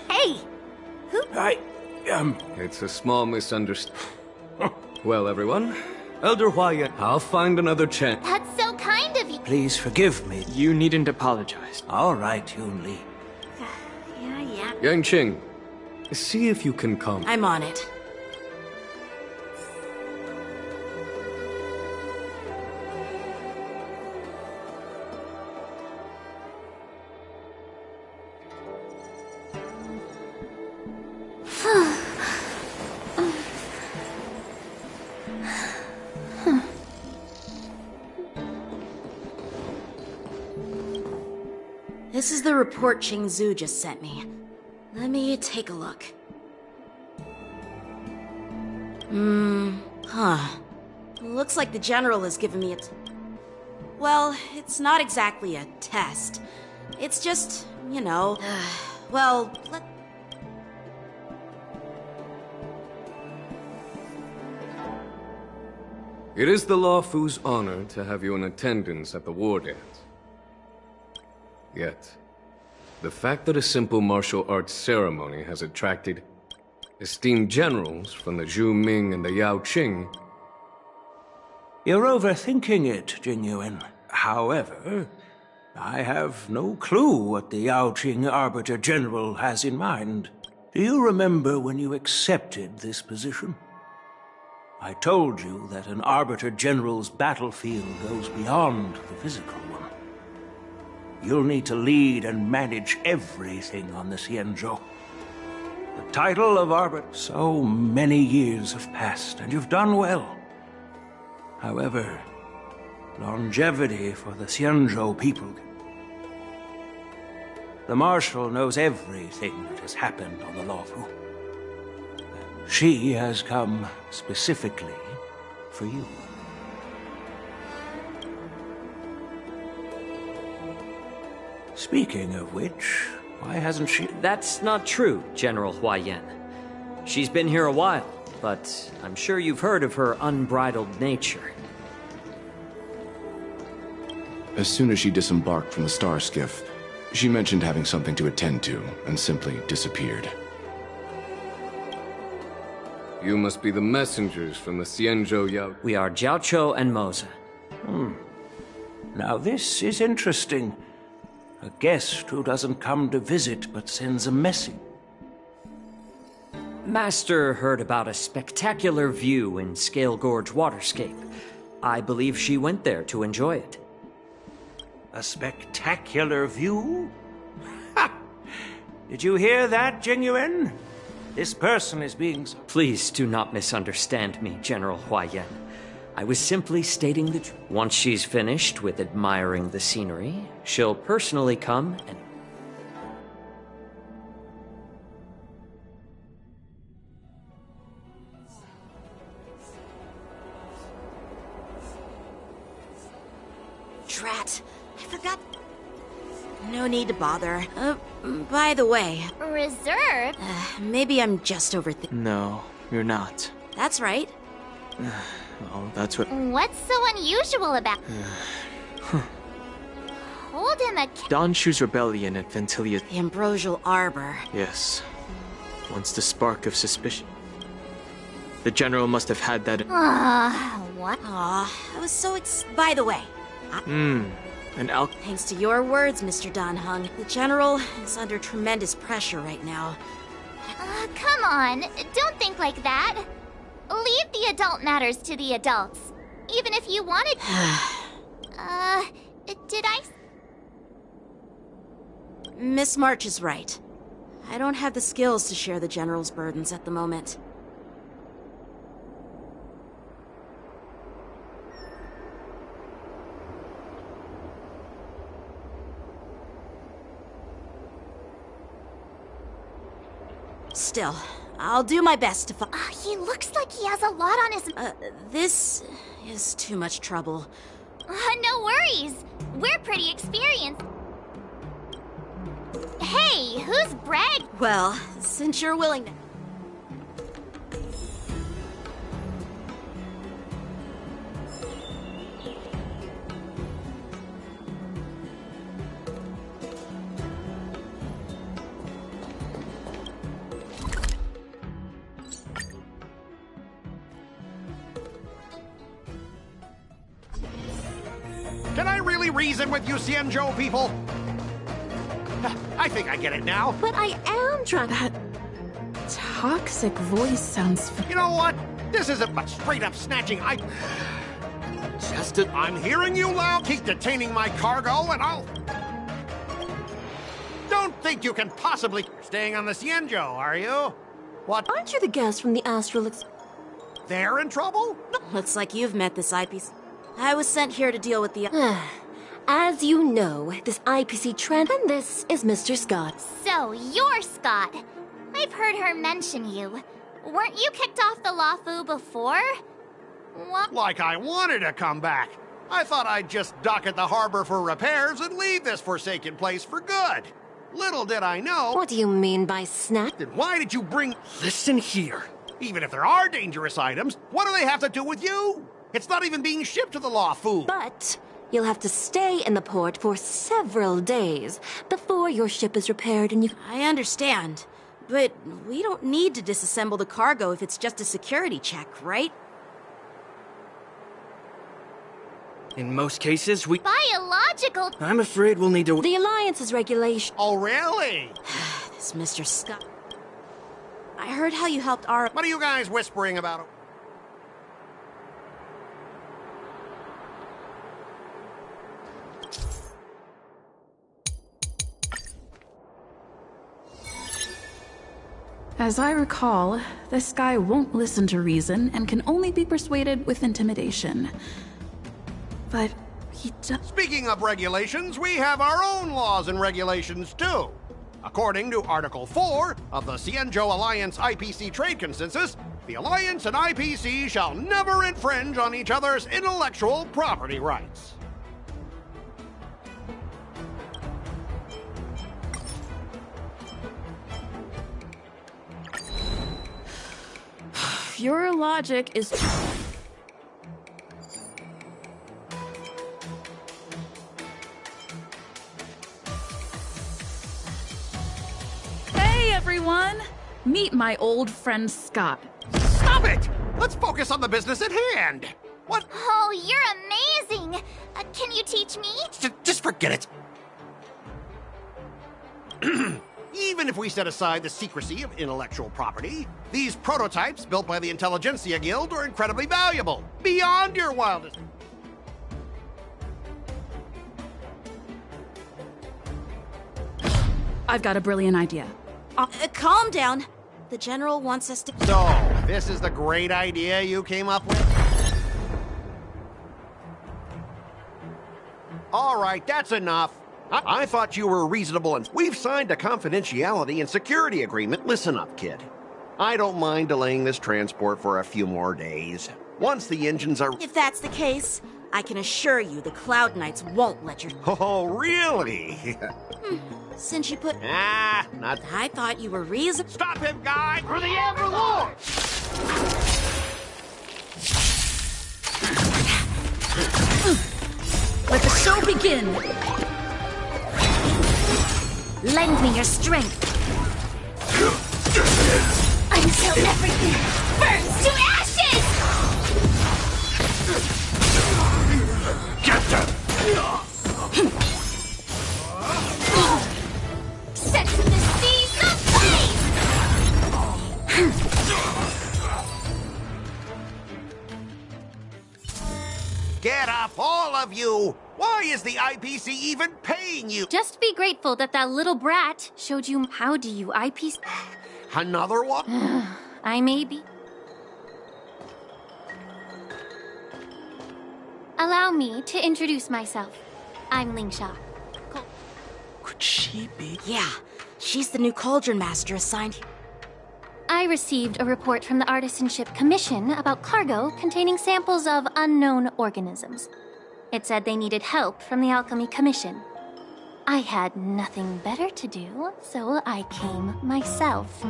Hey! Who... It's a small misunderstanding. Well, everyone, Elder Huayan, I'll find another chance. That's so kind please forgive me. You needn't apologize. All right, Yunli. Yeah. Yanqing, see if you can come. I'm on it. This is the report Qing Zhu just sent me. Let me take a look. Looks like the General has given me well, it's not exactly a test. It's just, well, It is the Luofu's honor to have you in attendance at the war dance. Yet, the fact that a simple martial arts ceremony has attracted esteemed generals from the Zhu Ming and the Yao Qing. You're overthinking it, Jingyuan. However, I have no clue what the Yao Qing Arbiter General has in mind. Do you remember when you accepted this position? I told you that an Arbiter General's battlefield goes beyond the physical one. You'll need to lead and manage everything on the Xianzhou. The title of Arbiter... So many years have passed, and you've done well. However, longevity for the Xianzhou people... The Marshal knows everything that has happened on the Luofu. She has come specifically for you. Speaking of which, why hasn't she... That's not true, General Huaiyan. She's been here a while, but I'm sure you've heard of her unbridled nature. As soon as she disembarked from the Star Skiff, she mentioned having something to attend to, and simply disappeared. You must be the messengers from the Xianzhou Yao... We are Jiaoqiu and Moza. Now this is interesting. A guest who doesn't come to visit but sends a message. Master heard about a spectacular view in Scale Gorge Waterscape. I believe she went there to enjoy it. A spectacular view? Ha! Did you hear that, Jingyuan? This person is being... Please do not misunderstand me, General Huaiyan. I was simply stating the truth. Once she's finished with admiring the scenery, she'll personally come and... Drat. I forgot. No need to bother. By the way... Reserve? Maybe I'm just overthinking. No, you're not. That's right. Oh, that's what... What's so unusual about... Hold him Don Shu's rebellion at Ventilia... The Ambrosial Arbor. Yes. Once the spark of suspicion. The General must have had that... what? I was so By the way... Thanks to your words, Mr. Dan Heng, the General is under tremendous pressure right now. Come on, don't think like that. Leave the adult matters to the adults. Even if you wanted... did I... Miss March is right. I don't have the skills to share the General's burdens at the moment. Still, I'll do my best to he looks like he has a lot on his... This is too much trouble. No worries. We're pretty experienced. Hey, who's brag? Well, since you're willing to... Can I really reason with you Xianzhou people? I think I get it now. But I am trying. That toxic voice sounds. You know what? This isn't but straight up snatching. I'm hearing you loud. Keep detaining my cargo, and I'll. Don't think you can possibly staying on the Xianzhou, are you? What? Aren't you the guest from the Astral? They're in trouble? Looks like you've met this IPC. I was sent here to deal with the. As you know, this IPC trend, and this is Mr. Scott. So, you're Scott. I've heard her mention you. Weren't you kicked off the Luofu before? What? Like I wanted to come back. I thought I'd just dock at the harbor for repairs and leave this forsaken place for good. Little did I know. What do you mean by snap? Then why did you bring... Listen here. Even if there are dangerous items, what do they have to do with you? It's not even being shipped to the Luofu. But you'll have to stay in the port for several days before your ship is repaired and you... I understand. But we don't need to disassemble the cargo if it's just a security check, right? In most cases, we... Biological... I'm afraid we'll need to... The Alliance's regulation... Oh, really? This Mr. Scott... I heard how you helped our... What are you guys whispering about? As I recall, this guy won't listen to reason and can only be persuaded with intimidation. But he does... Speaking of regulations, we have our own laws and regulations, too. According to Article 4 of the Xianzhou Alliance IPC Trade Consensus, the Alliance and IPC shall never infringe on each other's intellectual property rights. Your logic is... Hey, everyone! Meet my old friend Scott. Stop it! Let's focus on the business at hand! What? Oh, you're amazing! Can you teach me? Just forget it. Even if we set aside the secrecy of intellectual property, these prototypes built by the Intelligentsia Guild are incredibly valuable, beyond your wildest... I've got a brilliant idea. Calm down. The General wants us to... So, this is the great idea you came up with? All right, that's enough. I thought you were reasonable, and we've signed a confidentiality and security agreement. Listen up, kid. I don't mind delaying this transport for a few more days. Once the engines are... If that's the case, I can assure you the Cloud Knights won't let your... Oh, really? Since you put... not... I thought you were reasonable. Stop him, guy! For the Amber Lord! Let the show begin! Lend me your strength. Until everything burns to ashes! Get them! Sets the seas aflame! Get up, all of you! Why is the IPC even paying you? Just be grateful that that little brat showed you how do you IPC... Another one? I may be... Allow me to introduce myself. I'm Ling Sha. Could she be? Yeah, she's the new Cauldron Master assigned here. I received a report from the Artisanship Commission about cargo containing samples of unknown organisms. It said they needed help from the Alchemy Commission. I had nothing better to do, so I came myself.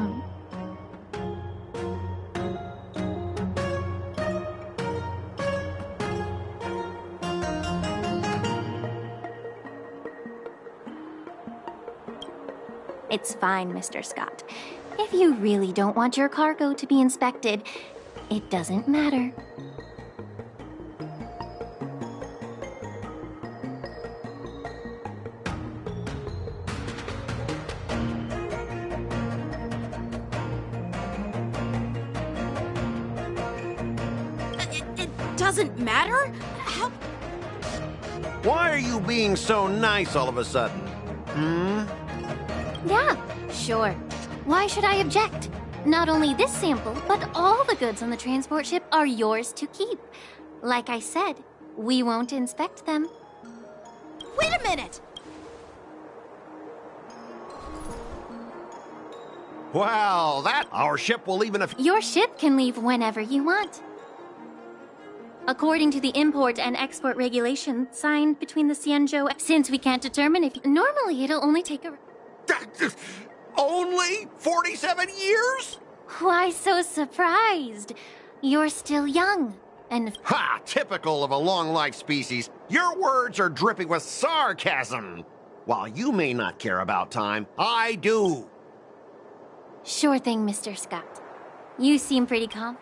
It's fine, Mr. Scott. If you really don't want your cargo to be inspected, it doesn't matter. doesn't matter? How... Why are you being so nice all of a sudden? Yeah, sure. Why should I object? Not only this sample, but all the goods on the transport ship are yours to keep. Like I said, we won't inspect them. Wait a minute! Wow, our ship will leave in a Your ship can leave whenever you want. According to the import and export regulation signed between the Xianzhou, since we can't determine if... Normally, it'll only take a... Only 47 years? Why so surprised? You're still young, and... Ha! Typical of a long-life species. Your words are dripping with sarcasm. While you may not care about time, I do. Sure thing, Mr. Scott. You seem pretty calm.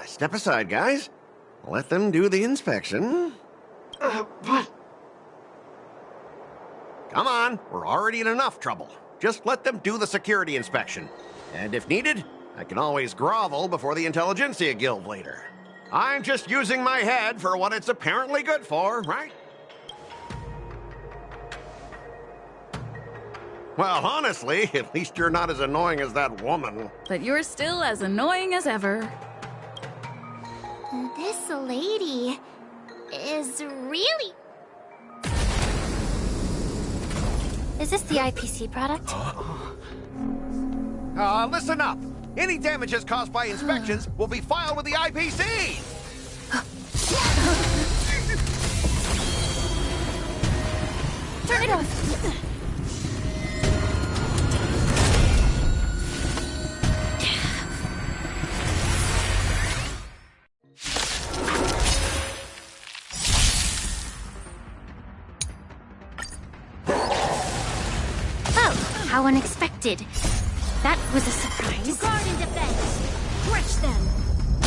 Step aside, guys. Let them do the inspection. But... Come on, we're already in enough trouble. Just let them do the security inspection. And if needed, I can always grovel before the Intelligentsia Guild later. I'm just using my head for what it's apparently good for, right? Well, honestly, at least you're not as annoying as that woman. But you're still as annoying as ever. This lady is really... Is this the IPC product? Listen up. Any damages caused by inspections will be filed with the IPC! Turn it off! How unexpected. That was a surprise. Guard and defense. Crush them.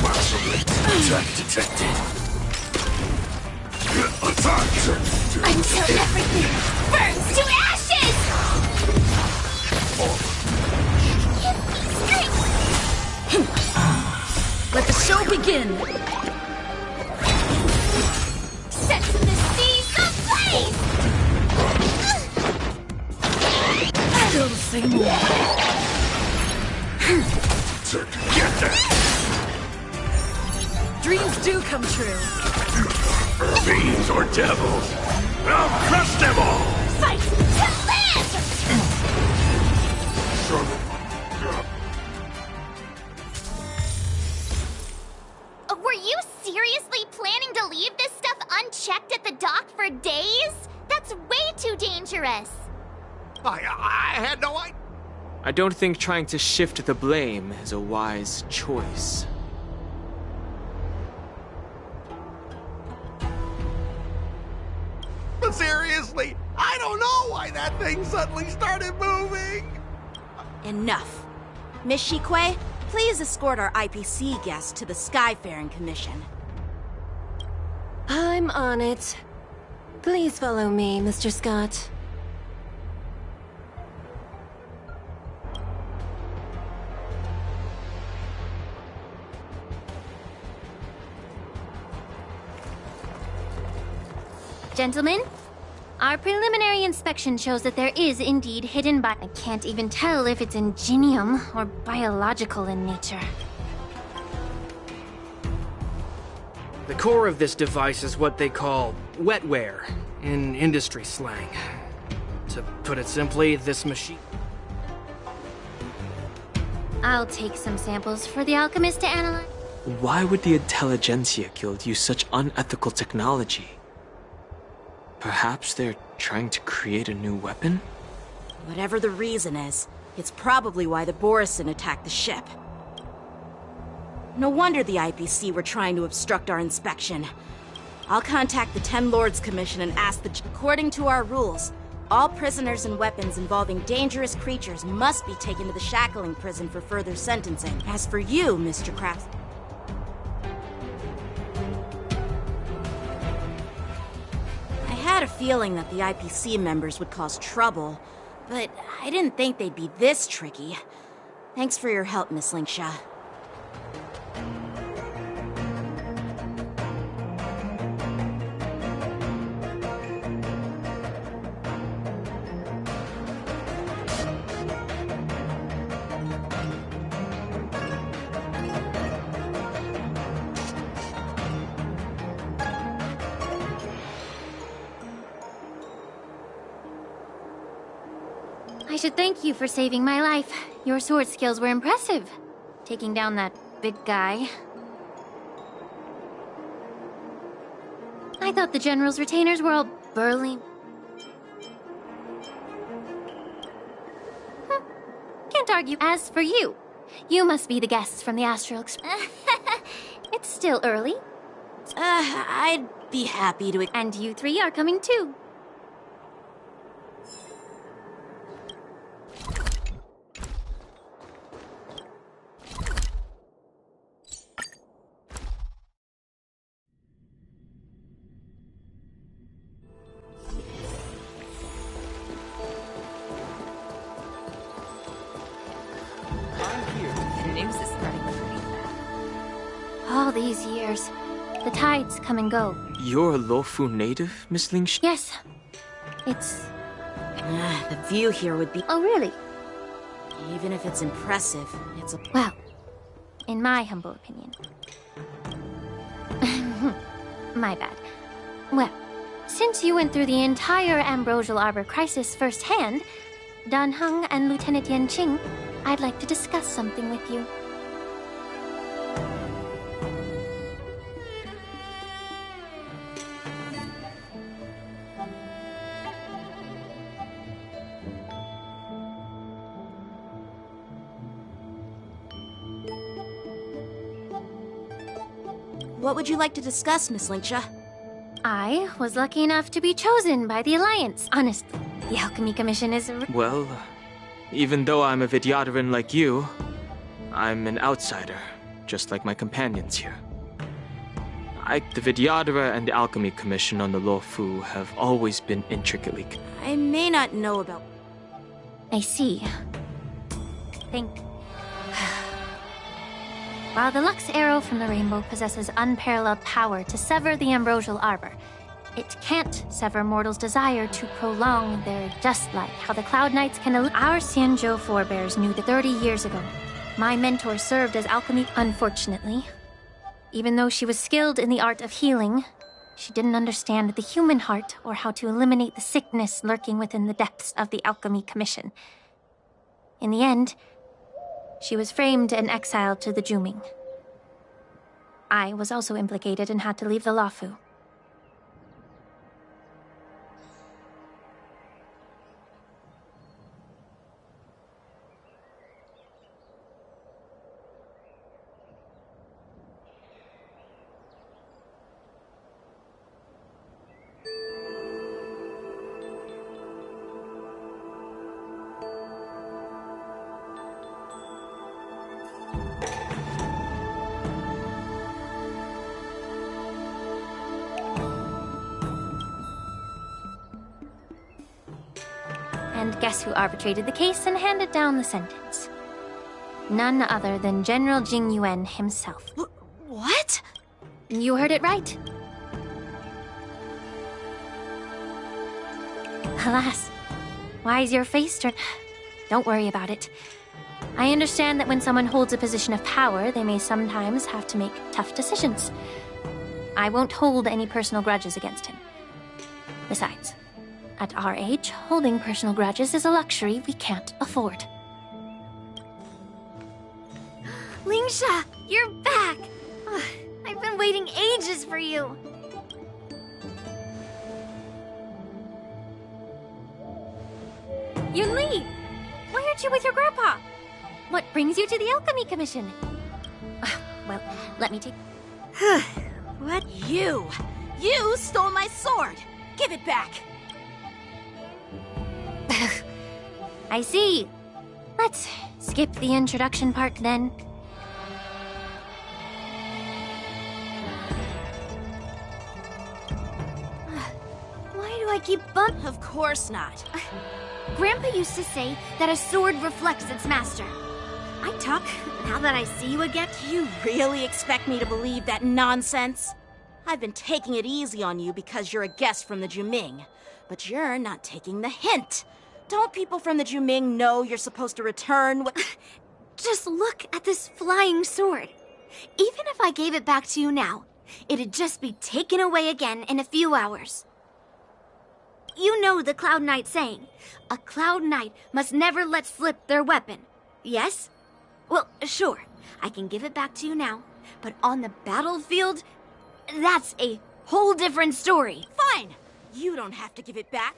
Attack detected. Attack. Until everything burns to ashes! Let the show begin! Set the seas ablaze! Still the same way. Get that! Dreams do come true. Fiends or devils, I'll crush them all! Fight to live! Were you seriously planning to leave this stuff unchecked at the dock for days? That's way too dangerous. I had no idea. I don't think trying to shift the blame is a wise choice. But seriously, I don't know why that thing suddenly started moving. Enough. Miss Shikue, please escort our IPC guest to the Skyfaring Commission. I'm on it. Please follow me, Mr. Scott. Gentlemen, our preliminary inspection shows that there is indeed hidden I can't even tell if it's ingenium or biological in nature. The core of this device is what they call wetware in industry slang. To put it simply, this machine... I'll take some samples for the alchemist to analyze. Why would the Intelligentsia Guild use such unethical technology? Perhaps they're trying to create a new weapon? Whatever the reason is, it's probably why the Borisin attacked the ship. No wonder the IPC were trying to obstruct our inspection. I'll contact the Ten Lords Commission and ask According to our rules, all prisoners and weapons involving dangerous creatures must be taken to the shackling prison for further sentencing. As for you, Mr. Kraft... I had a feeling that the IPC members would cause trouble, but I didn't think they'd be this tricky. Thanks for your help, Miss Linksha. I should thank you for saving my life. Your sword skills were impressive. Taking down that big guy. I thought the General's retainers were all burly. Can't argue. As for you, you must be the guests from the Astral Express. It's still early. I'd be happy to... And you three are coming too. All these years. The tides come and go. You're a Luofu native, Miss Linksha? Yes. It's... the view here would be... Oh, really? Even if it's impressive, it's a... Well, in my humble opinion. My bad. Well, since you went through the entire Ambrosial Arbor crisis firsthand, Dan Heng and Lieutenant Yanqing, I'd like to discuss something with you. What would you like to discuss, Miss Linksha? I was lucky enough to be chosen by the Alliance. Honestly, the Alchemy Commission is... Well, even though I'm a Vidyadharan like you, I'm an outsider, just like my companions here. The Vidyadhara and the Alchemy Commission on the Luofu have always been intricately... I may not know about... I see. Thank... While the Lux Arrow from the Rainbow possesses unparalleled power to sever the Ambrosial Arbor, it can't sever mortals' desire to prolong their... Just like how the Cloud Knights can... Our Xianzhou forebears knew that 30 years ago. My mentor served as alchemy... Unfortunately, even though she was skilled in the art of healing, she didn't understand the human heart or how to eliminate the sickness lurking within the depths of the Alchemy Commission. In the end, she was framed and exiled to the Juming. I was also implicated and had to leave the Luofu. And guess who arbitrated the case and handed down the sentence? None other than General Jing Yuan himself. What? You heard it right. Alas, why is your face turned? Don't worry about it. I understand that when someone holds a position of power, they may sometimes have to make tough decisions. I won't hold any personal grudges against him. Besides, at our age, holding personal grudges is a luxury we can't afford. Linksha, you're back! I've been waiting ages for you. Yunli! Why aren't you with your grandpa? What brings you to the Alchemy Commission? Well, let me take... What? You You stole my sword! Give it back! I see. Let's skip the introduction part then. Why do I keep bump? Of course not. Grandpa used to say that a sword reflects its master. I tuck, now that I see you again. Do you really expect me to believe that nonsense? I've been taking it easy on you because you're a guest from the Juming. But you're not taking the hint. Don't people from the Juming know you're supposed to return what... Just look at this flying sword. Even if I gave it back to you now, it'd just be taken away again in a few hours. You know the Cloud Knight saying, a Cloud Knight must never let slip their weapon. Yes? Well, sure, I can give it back to you now, but on the battlefield, that's a whole different story. Fine! You don't have to give it back.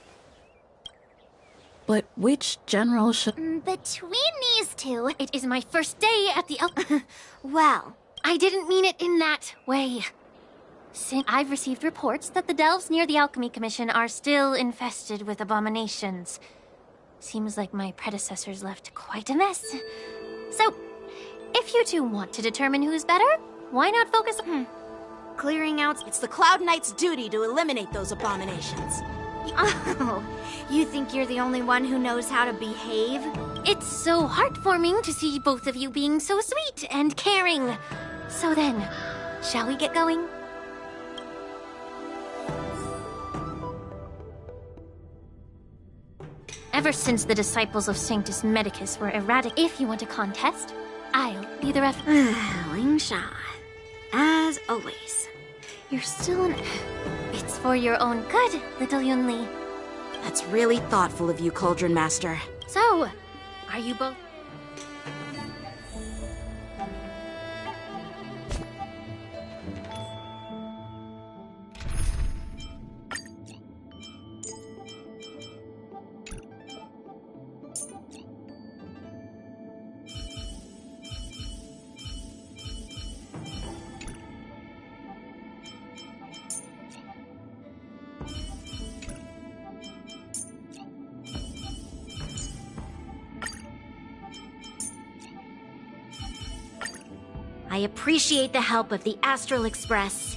But which general should... Between these two, it is my first day at the Well, I didn't mean it in that way. Since I've received reports that the delves near the Alchemy Commission are still infested with abominations. Seems like my predecessors left quite a mess. So, if you two want to determine who's better, why not focus on... Clearing out... It's the Cloud Knight's duty to eliminate those abominations. Oh, you think you're the only one who knows how to behave? It's so heartwarming to see both of you being so sweet and caring. So then, shall we get going? Ever since the disciples of Sanctus Medicus were erratic, if you want a contest, I'll be the ref... Lingsha, as always, you're still an... It's for your own good, little Yunli. That's really thoughtful of you, Cauldron Master. So, are you both... I appreciate the help of the Astral Express.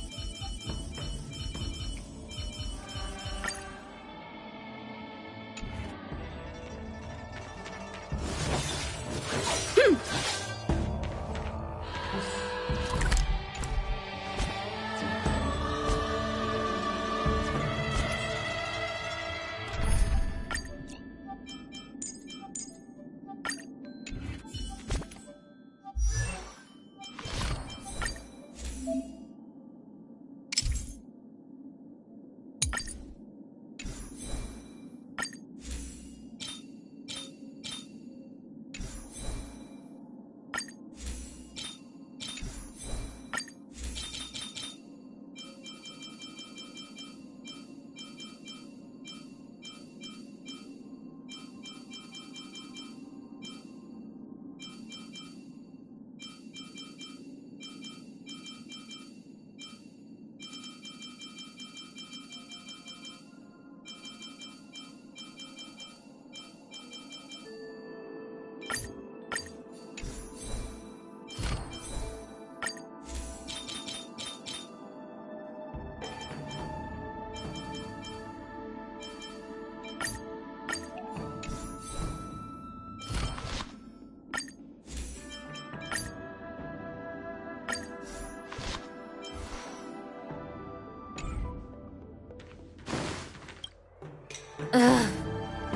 Ugh.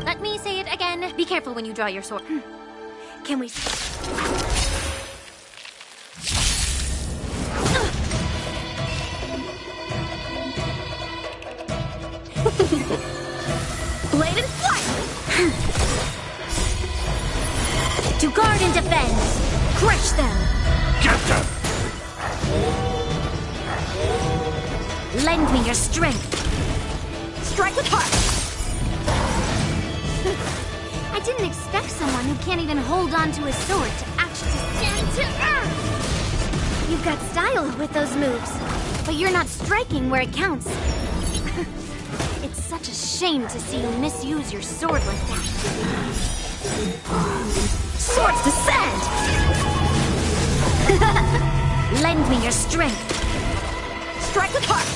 Let me say it again. Be careful when you draw your sword. Can we... Blade and flight! To guard and defend! Crush them! Get them! Lend me your strength! Strike with heart! I didn't expect someone who can't even hold on to his sword to actually stand to earth! You've got style with those moves, but you're not striking where it counts. It's such a shame to see you misuse your sword like that. Swords descend! Lend me your strength. Strike with heart!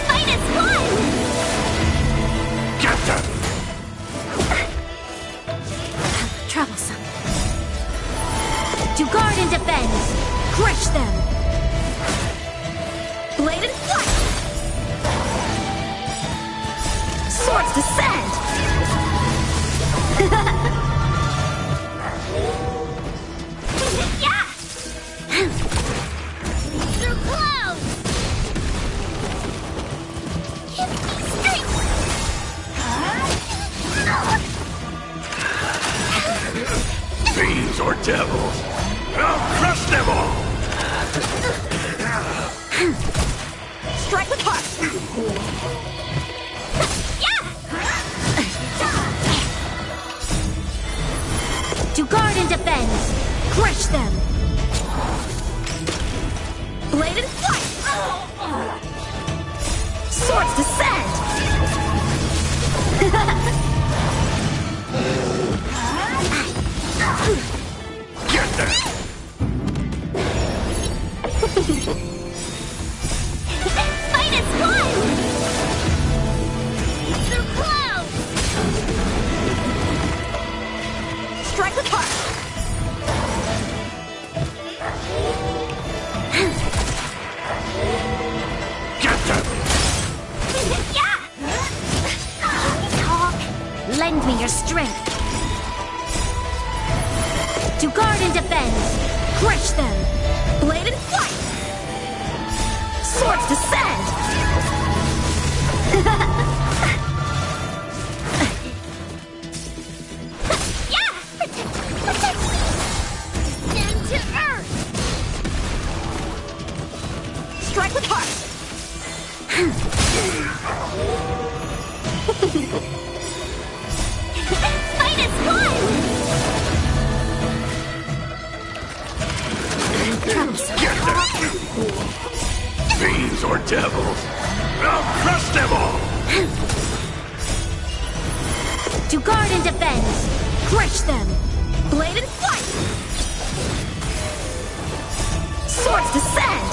Fight is one! Get them! Troublesome. To guard and defend! Crush them! Blade and flight! Swords descend! Yeah! Through clouds! Give me strength! Fiends or devils, I'll crush them all! Strike with heart! To guard and defend, crush them! Blade and flight! Swords descend! Get them! Fight is one! Through clouds! Strike with heart! Get them! Yeah! Talk. Lend me your strength. To guard and defend, crush them. Blade and flight! Swords descend! Yeah! Protect! Stand to earth! Strike with heart! Fight is one! Get them! Fiends or devils, I'll crush them all! To guard and defend, crush them! Blade and flight! Swords descend!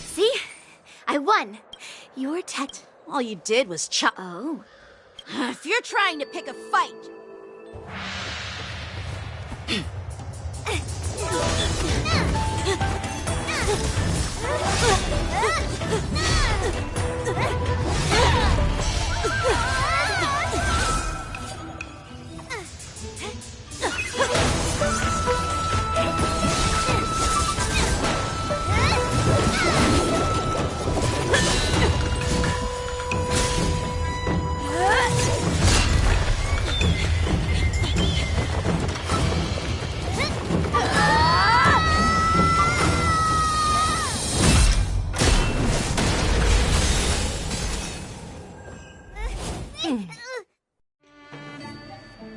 See? I won! Your tech... All you did was chop. Oh. If you're trying to pick a fight...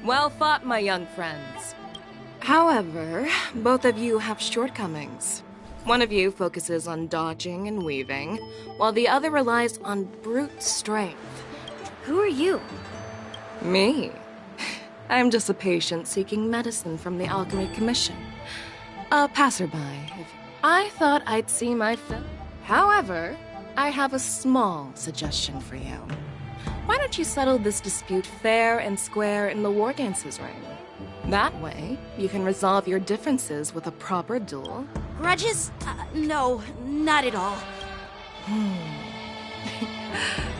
Well fought, my young friends. However, both of you have shortcomings. One of you focuses on dodging and weaving, while the other relies on brute strength. Who are you? Me? I'm just a patient seeking medicine from the Alchemy Commission. A passerby. I thought I'd see my fill. However, I have a small suggestion for you. Why don't you settle this dispute fair and square in the War Dances ring? That way, you can resolve your differences with a proper duel. Grudges? No, not at all.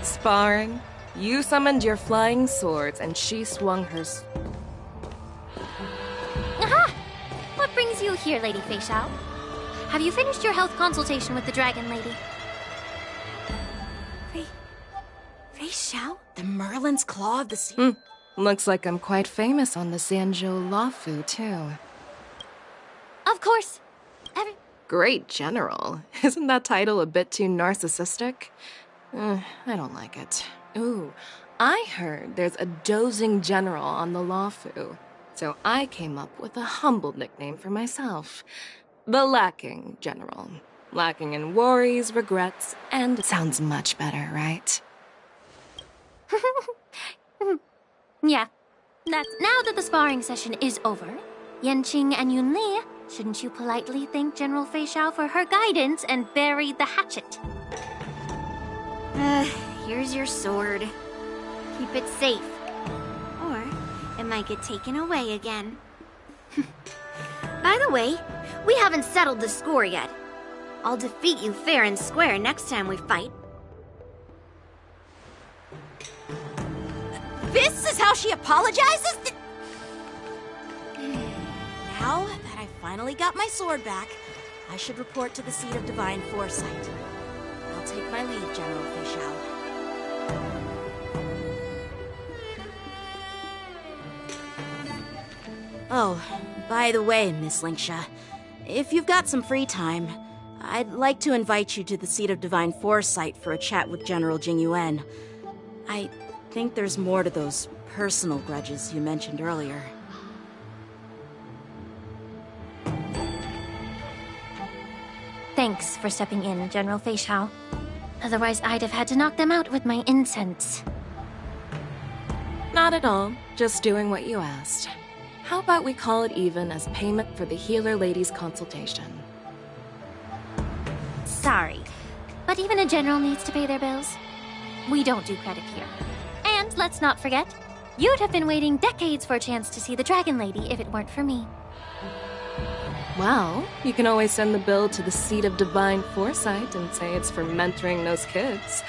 Sparring? You summoned your flying swords and she swung hers. Aha! What brings you here, Lady Fei Xiao? Have you finished your health consultation with the Dragon Lady? Fei Xiao? The Merlin's Claw of the Sea? Looks like I'm quite famous on the Xianzhou Luofu, too. Of course. Great General. Isn't that title a bit too narcissistic? I don't like it. Ooh, I heard there's a dozing general on the Luofu, so I came up with a humble nickname for myself. The Lacking General. Lacking in worries, regrets, and... Sounds much better, right? Yeah. Now that the sparring session is over, Yanqing and Yunli, shouldn't you politely thank General Fei Xiao for her guidance and bury the hatchet? Here's your sword. Keep it safe. Or it might get taken away again. By the way, we haven't settled the score yet. I'll defeat you fair and square next time we fight. This is how she apologizes? Now that I finally got my sword back, I should report to the seat of Divine Foresight. I'll take my leave, General Fei Xiao. Oh, by the way, Miss Linksha, if you've got some free time, I'd like to invite you to the seat of Divine Foresight for a chat with General Jingyuan. I think there's more to those personal grudges you mentioned earlier. Thanks for stepping in, General Fei Xiao. Otherwise, I'd have had to knock them out with my incense. Not at all. Just doing what you asked. How about we call it even as payment for the healer lady's consultation? Sorry, but even a general needs to pay their bills. We don't do credit here. And let's not forget, you'd have been waiting decades for a chance to see the Dragon Lady if it weren't for me. Well, you can always send the bill to the seat of Divine Foresight and say it's for mentoring those kids.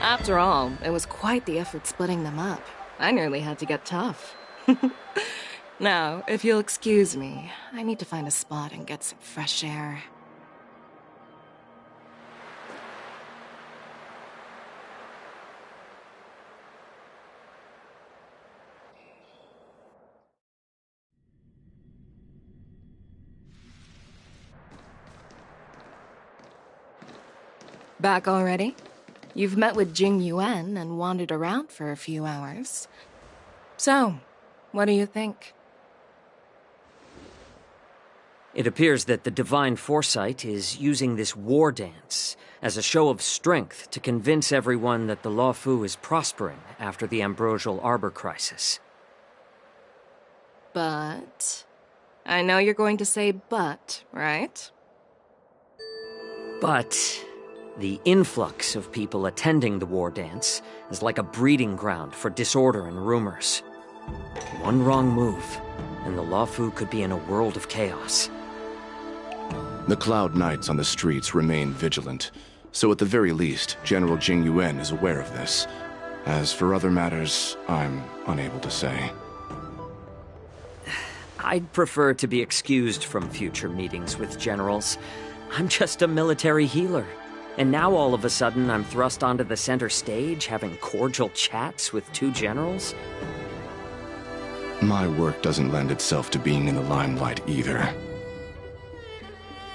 After all, it was quite the effort splitting them up. I nearly had to get tough. Now, if you'll excuse me, I need to find a spot and get some fresh air. Back already? You've met with Jingyuan and wandered around for a few hours. So, what do you think? It appears that the Divine Foresight is using this war dance as a show of strength to convince everyone that the Luofu is prospering after the Ambrosial Arbor crisis. But... I know you're going to say but, right? But the influx of people attending the war dance is like a breeding ground for disorder and rumors. One wrong move, and the Luofu could be in a world of chaos. The Cloud Knights on the streets remain vigilant, so at the very least, General Jingyuan is aware of this. As for other matters, I'm unable to say. I'd prefer to be excused from future meetings with generals. I'm just a military healer. And now all of a sudden I'm thrust onto the center stage having cordial chats with two generals? My work doesn't lend itself to being in the limelight either.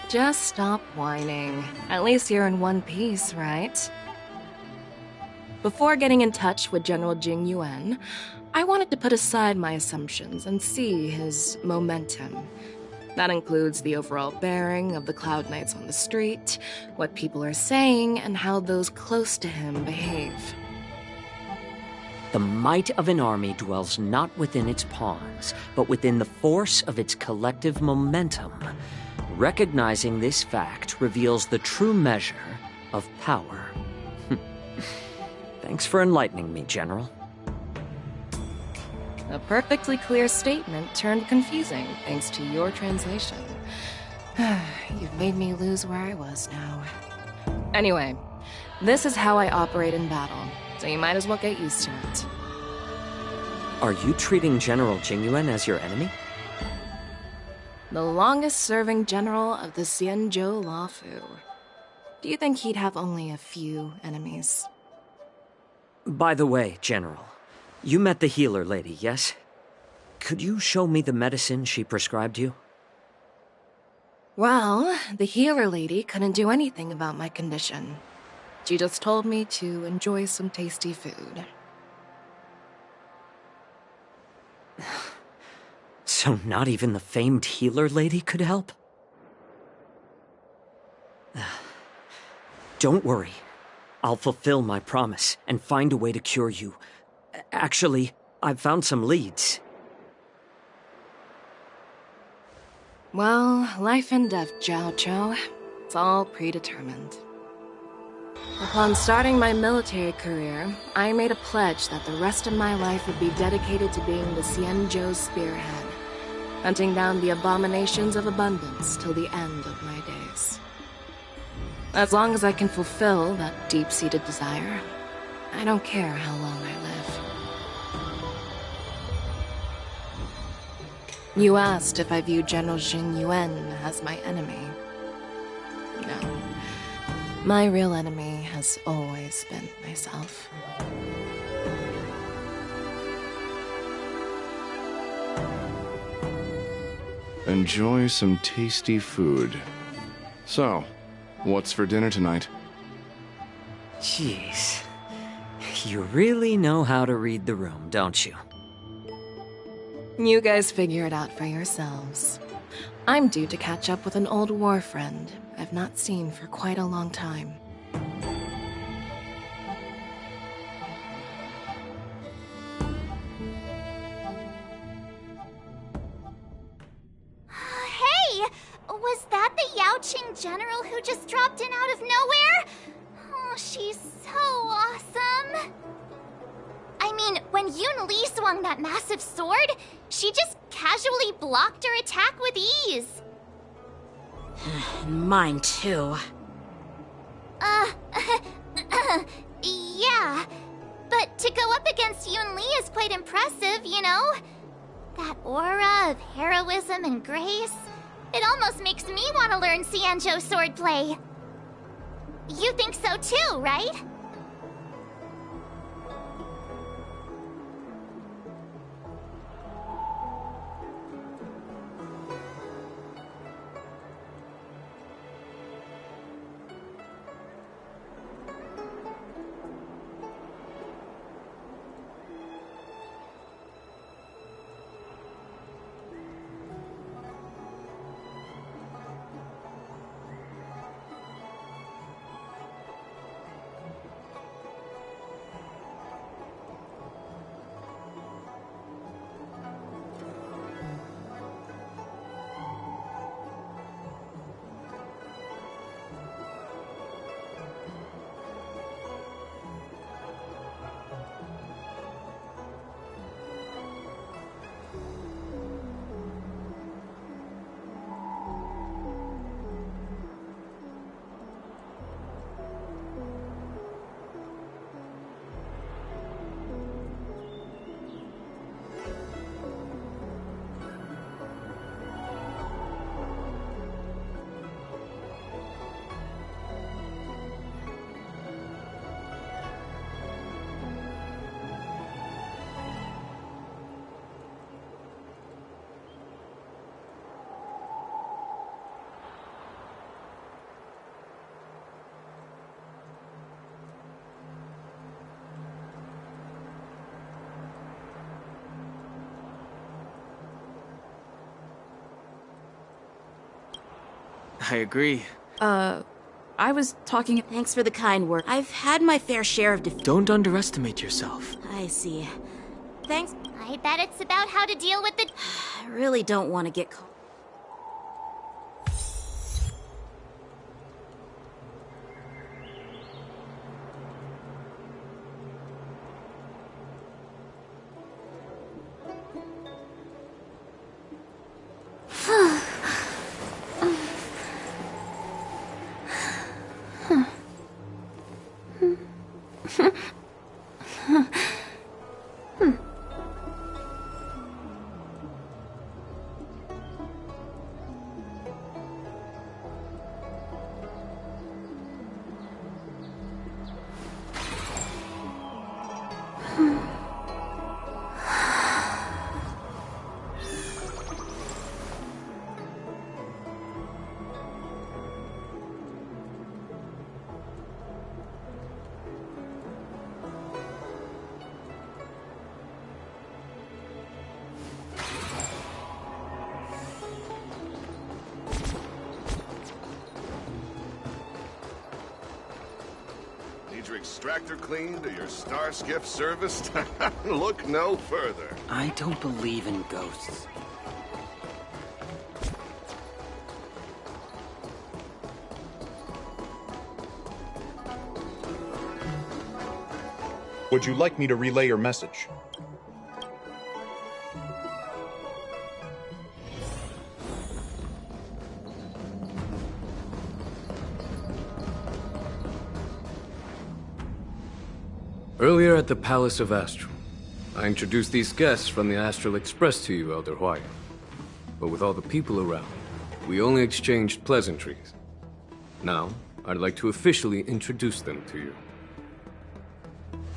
Just stop whining. At least you're in one piece, right? Before getting in touch with General Jingyuan, I wanted to put aside my assumptions and see his momentum. That includes the overall bearing of the Cloud Knights on the street, what people are saying, and how those close to him behave. The might of an army dwells not within its pawns, but within the force of its collective momentum. Recognizing this fact reveals the true measure of power. Thanks for enlightening me, General. A perfectly clear statement turned confusing thanks to your translation. You've made me lose where I was now. Anyway, this is how I operate in battle, so you might as well get used to it. Are you treating General Jingyuan as your enemy? The longest-serving general of the Xianzhou Luofu. Do you think he'd have only a few enemies? By the way, General, you met the healer lady, yes? Could you show me the medicine she prescribed you? Well, the healer lady couldn't do anything about my condition. She just told me to enjoy some tasty food. So not even the famed healer lady could help? Don't worry. I'll fulfill my promise and find a way to cure you. Actually, I've found some leads. Well, life and death, Jiao Chou. It's all predetermined. Upon starting my military career, I made a pledge that the rest of my life would be dedicated to being the Xianzhou spearhead, hunting down the abominations of abundance till the end of my days. As long as I can fulfill that deep-seated desire, I don't care how long I live. You asked if I view General Jing Yuan as my enemy. No. My real enemy has always been myself. Enjoy some tasty food. So, what's for dinner tonight? Jeez. You really know how to read the room, don't you? You guys figure it out for yourselves. I'm due to catch up with an old war friend I've not seen for quite a long time. Hey! Was that the Yaoqing general who just dropped in out of nowhere? Oh, she's so awesome! I mean, when Yun Li swung that massive sword, she just casually blocked her attack with ease. Mine too. Yeah. But to go up against Yun Li is quite impressive, you know? That aura of heroism and grace, it almost makes me want to learn Xianzhou swordplay. You think so too, right? I agree. I was talking... Thanks for the kind word. I've had my fair share of Don't underestimate yourself. I see. Thanks. I bet it's about how to deal with the... I really don't want to get caught. extractor cleaned or your star skiff serviced, look no further. I don't believe in ghosts. Would you like me to relay your message? Earlier at the Palace of Astral, I introduced these guests from the Astral Express to you, Elder Huayan. But with all the people around, we only exchanged pleasantries. Now, I'd like to officially introduce them to you.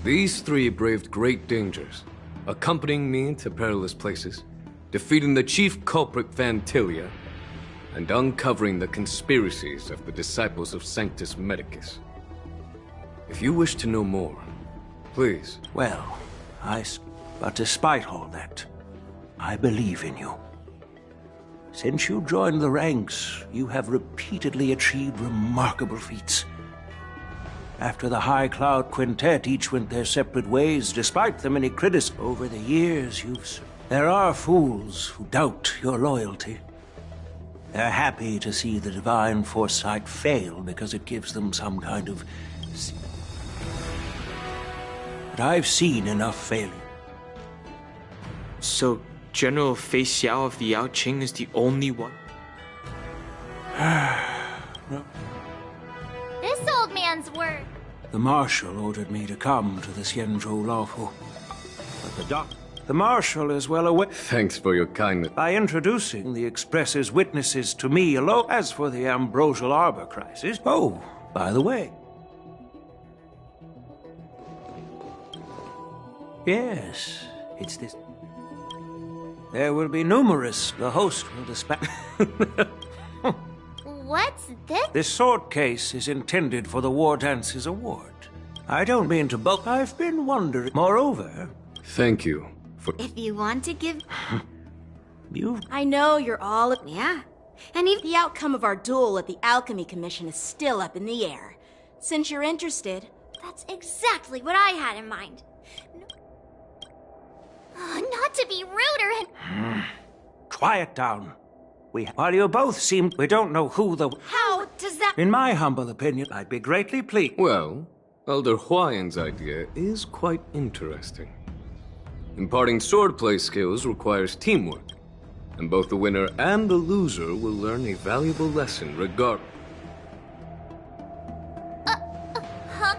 These three braved great dangers, accompanying me to perilous places, defeating the chief culprit Vantilia, and uncovering the conspiracies of the disciples of Sanctus Medicus. If you wish to know more, please. Well, but despite all that, I believe in you. Since you joined the ranks, you have repeatedly achieved remarkable feats. After the High Cloud Quintet each went their separate ways, despite the many criticisms over the years There are fools who doubt your loyalty. They're happy to see the divine foresight fail because it gives them some kind of... But I've seen enough failure. So, General Fei Xiao of the Yao Qing is the only one? This old man's word. The Marshal ordered me to come to the Xianzhou Lawfu. But the Marshal is well aware... Thanks for your kindness. By introducing the Express's witnesses to me alone. As for the Ambrosial Arbor crisis... Oh, by the way... Yes, it's this. There will be numerous. The host will dispatch. What's this? This sword case is intended for the War Dances Award. I don't mean to bulk. I've been wondering. Moreover... Thank you for... If you want to give... You... I know you're all... Yeah. And even the outcome of our duel at the Alchemy Commission is still up in the air. Since you're interested... That's exactly what I had in mind. Not to be rude or... Quiet down. While you both seem... We don't know who the... How does that... In my humble opinion, I'd be greatly pleased. Well, Elder Huayan's idea is quite interesting. Imparting swordplay skills requires teamwork, and both the winner and the loser will learn a valuable lesson regardless.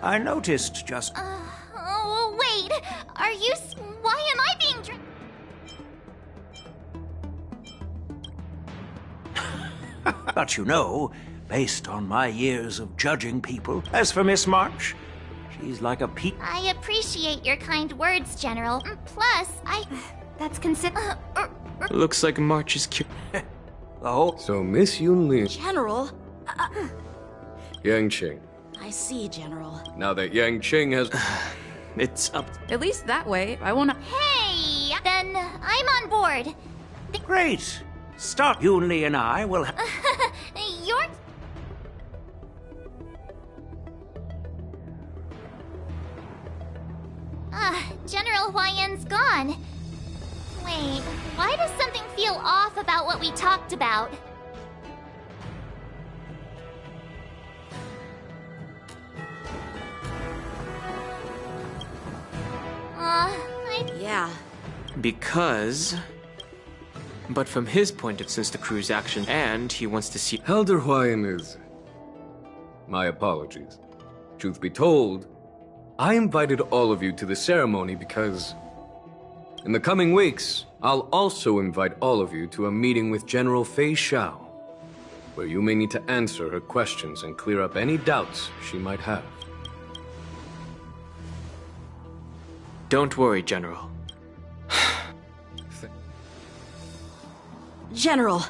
I noticed just... Oh, wait. Are you... Why am I being... But you know, based on my years of judging people, as for Miss March, she's like a peak. I appreciate your kind words, General. Plus, that's consider... Looks like March is cured. Oh. So, Miss Yunlin... General? Yanqing. I see, General. Now that Yanqing has... It's up... At least that way, I won't... Hey! Then I'm on board. Great! Start. Yunli and I will... You're... General Huayan's gone. Wait, why does something feel off about what we talked about? Yeah. Because... But from his point of since the crew's action, and he wants to see... Elder Huayan is... My apologies. Truth be told, I invited all of you to the ceremony because... In the coming weeks, I'll also invite all of you to a meeting with General Fei Xiao, where you may need to answer her questions and clear up any doubts she might have. Don't worry, General. General,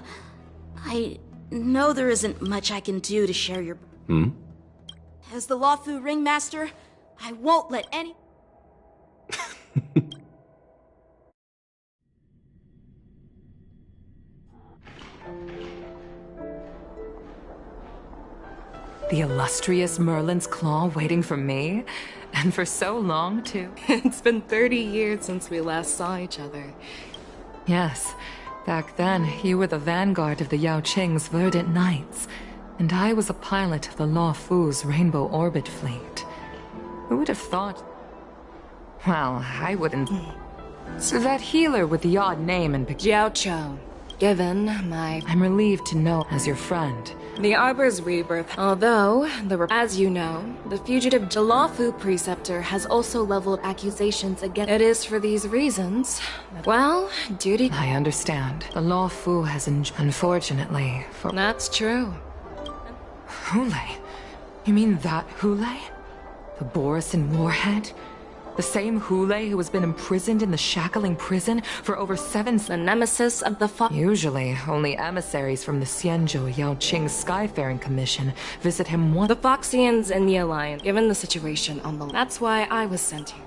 I know there isn't much I can do to share your... As the Luofu Ringmaster, I won't let any... The illustrious Merlin's Claw waiting for me? And for so long, too. It's been 30 years since we last saw each other. Yes, back then you were the vanguard of the Yao Qing's Verdant Knights, and I was a pilot of the Law Fu's Rainbow Orbit fleet. Who would have thought? Well, I wouldn't. So that healer with the odd name and Jiao Cho. Given my... I'm relieved to know as your friend. The Arbor's rebirth. Although, as you know, the fugitive Jalafu preceptor has also leveled accusations against. It is for these reasons. Well, duty. I understand. The Law Fu has unfortunately for. That's true. Hule? You mean that Hule? The Borisin Warhead? The same Hule who has been imprisoned in the Shackling prison for over 7... The nemesis of the Usually, only emissaries from the Xianzhou Yao Qing Skyfaring Commission visit him once. The Foxians and the Alliance, given the situation on the... That's why I was sent here.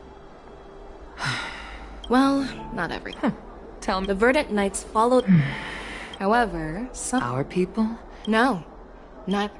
Well, not everything. Tell me. The Verdant Knights followed... However, some... Our people? No, not...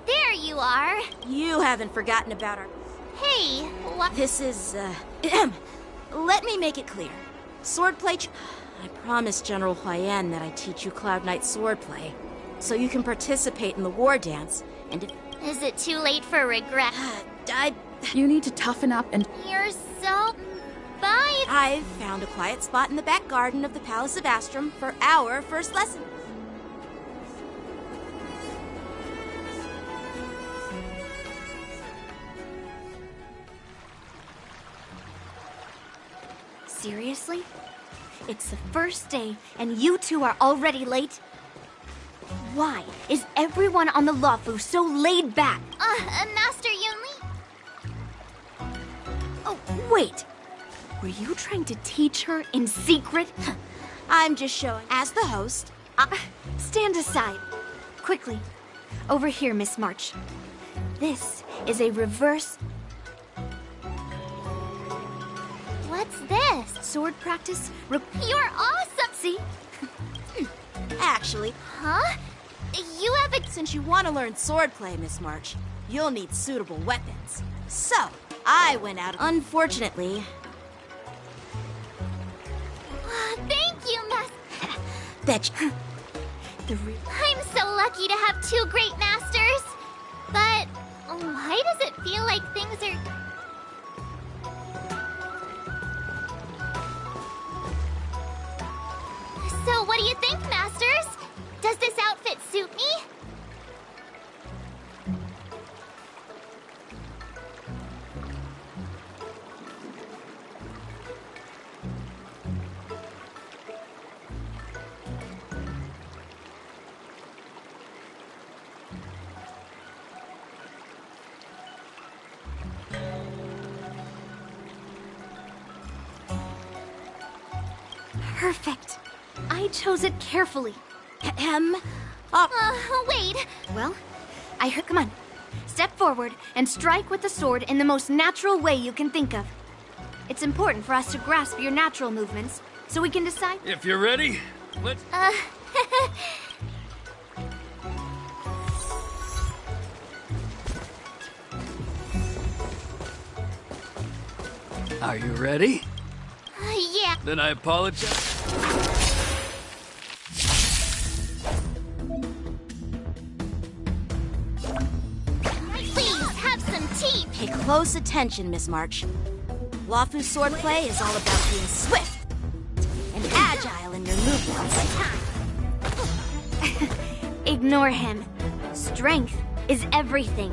There you are. You haven't forgotten about our... Hey, what? This is, let me make it clear. Swordplay... I promised General Huayan that I teach you Cloud Knight swordplay, so you can participate in the war dance, and if... Is it too late for regret? You need to toughen up and... You're so... Bye! I've found a quiet spot in the back garden of the Palace of Astrum for our first lesson. Seriously? It's the first day, and you two are already late? Why is everyone on the Luofu so laid back? Master Yunli? Oh, wait. Were you trying to teach her in secret? I'm just showing. As the host... Stand aside. Quickly. Over here, Miss March. This is a reverse... What's this? Sword practice? You're awesome! See? Actually... Huh? You have a... Since you want to learn swordplay, Miss March, you'll need suitable weapons. So, I went out... Unfortunately... Thank you, That... I'm so lucky to have two great masters. But why does it feel like things are... So what do you think, masters? Does this outfit suit me? Perfect. I chose it carefully. Wait. Well, I heard. Come on. Step forward and strike with the sword in the most natural way you can think of. It's important for us to grasp your natural movements, so we can decide... If you're ready, let's... Are you ready? Yeah. Then I apologize. Please, have some tea. Pay close attention, Miss March. Luofu swordplay is all about being swift and agile in your movements. Ignore him. Strength is everything.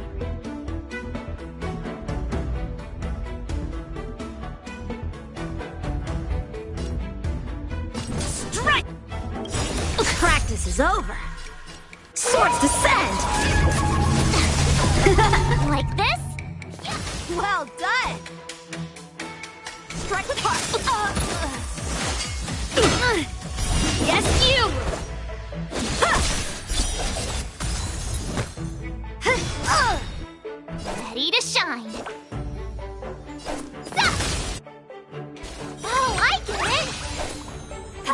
Practice is over. Swords descend! Like this? Well done! Strike with heart! Yes, you! Ready to shine. Oh, I get it!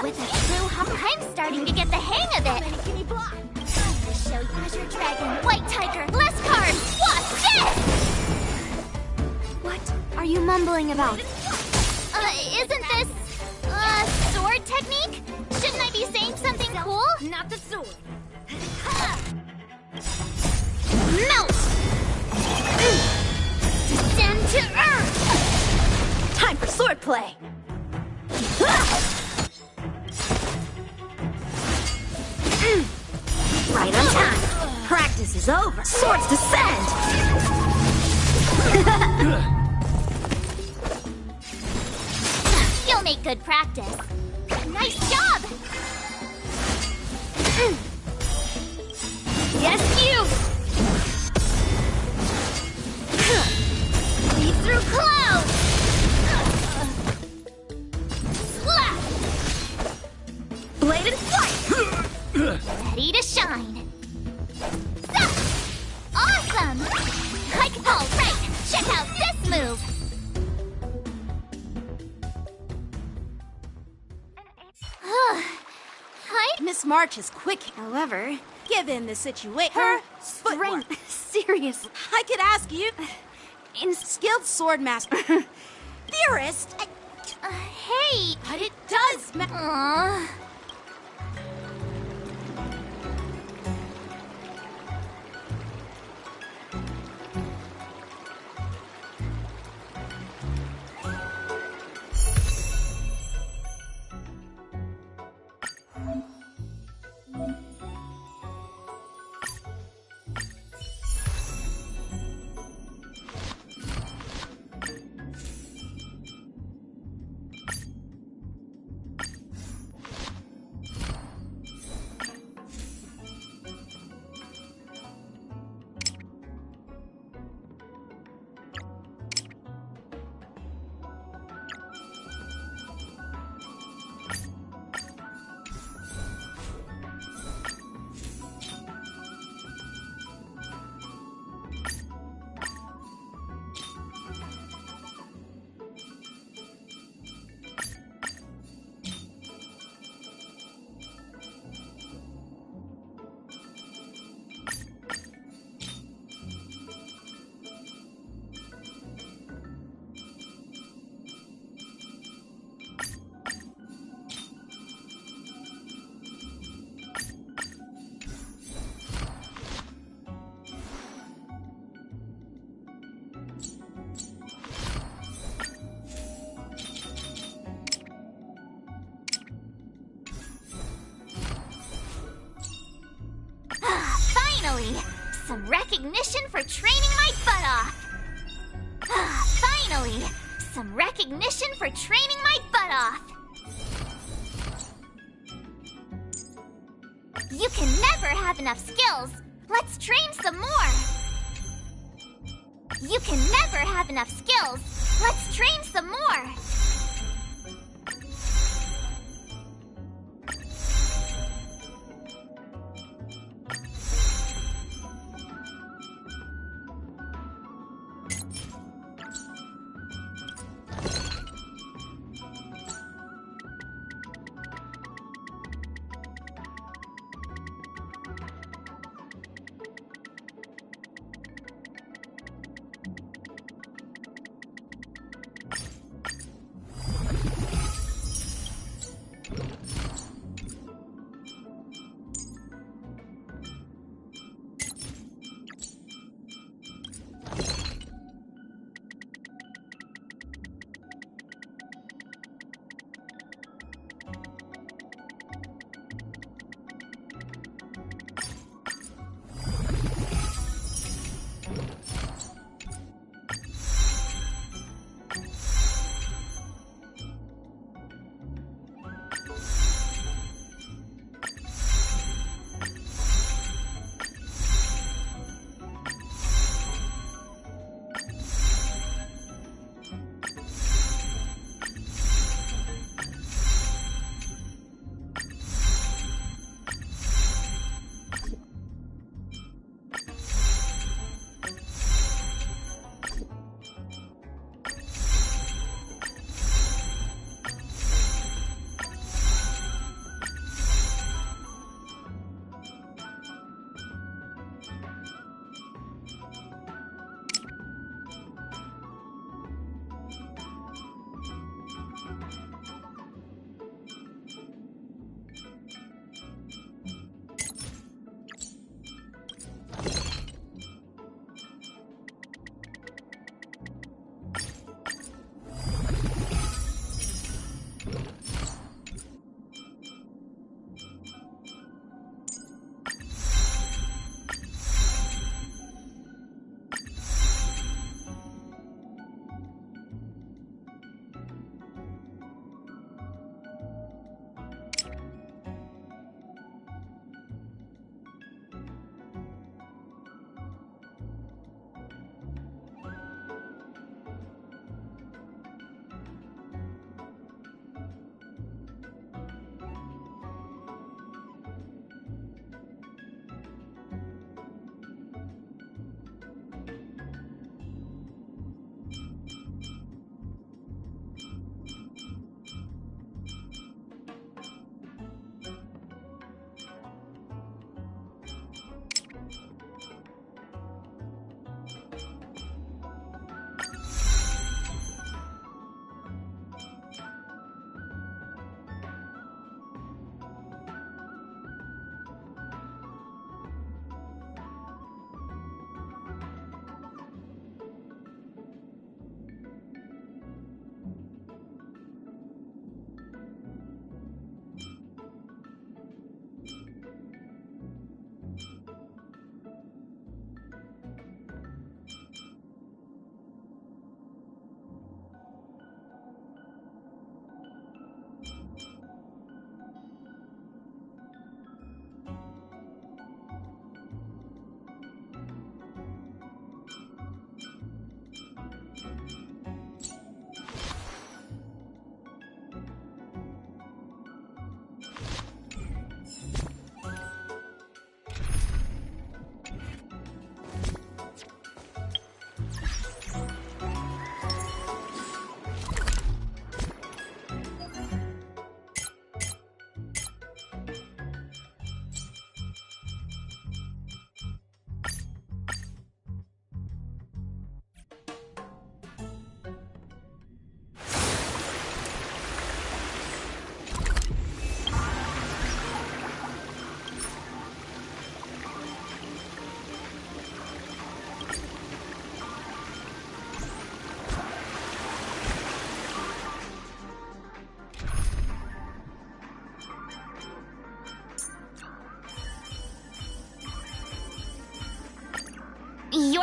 With a true hop, I'm starting to get the hang of it. Give me block! I'm gonna show you Azure Dragon, White Tiger, less cards! Watch this! What are you mumbling about? Isn't this, sword technique? Shouldn't I be saying something cool? Not the sword. Melt! Descend to earth! Time for sword play! Right on time. Practice is over. Swords descend! You'll make good practice. Nice job! Yes, you! Leap through clouds! Slap! Blade and flight! Ready to shine. Stop! Awesome! All right, check out this move! Hi? Miss March is quick, however, given the situation. Her strength, serious. I could ask you, in skilled sword master, theorist. Hey! But it does Aww. Finally! Some recognition for training my butt off! Finally! Some recognition for training my butt off! You can never have enough skills! Let's train some more! You can never have enough skills! Let's train some more!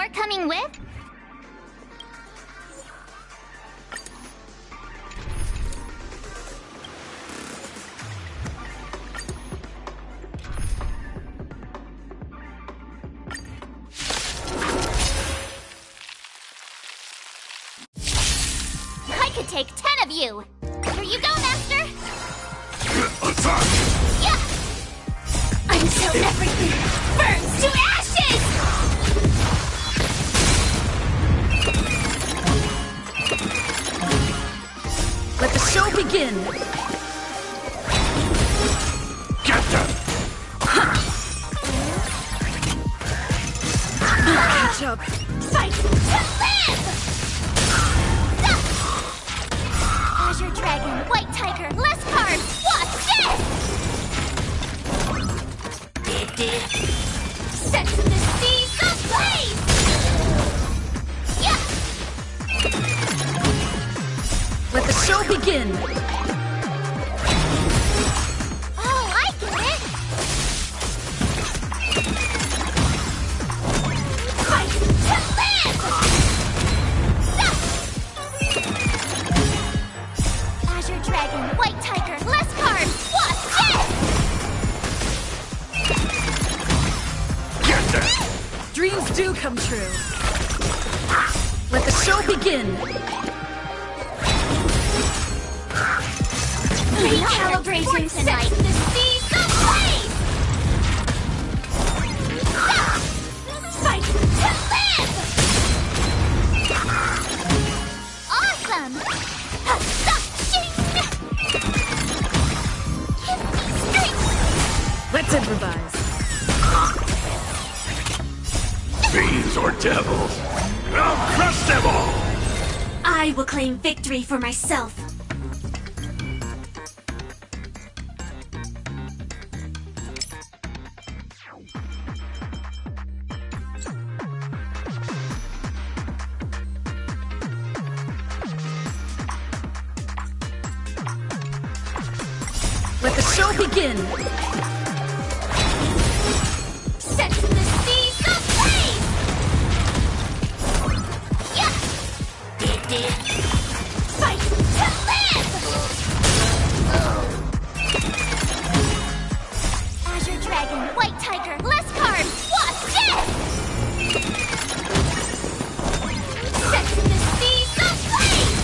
You're coming with? I could take 10 of you! Here you go, Master! Attack! Yeah! Until everything burns to ashes! Let the show begin! Get them! Catch up! Fight to live! Azure Dragon, White Tiger, less cards! Watch this! Set the seas ablaze! Yeah! Let the show begin! Oh, I get it! Fight to live! Azure Dragon, White Tiger, less cards! Watch this! Get them! Dreams do come true! Let the show begin! Recalibrating tonight! The seas ablaze! Fight to live! Awesome! Give me strength! Let's improvise! Fiends or devils, I'll crush them all! I will claim victory for myself. Let the show begin! Set the seas ablaze! Yeah! Fight to live! Azure Dragon, White Tiger, less cards! Watch this! Set the seas ablaze!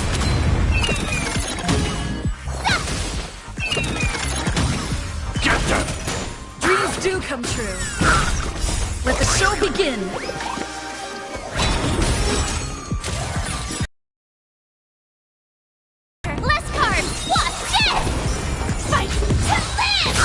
Get them! Dreams do come true! Let the show begin! Less cards! Watch this! Fight to live!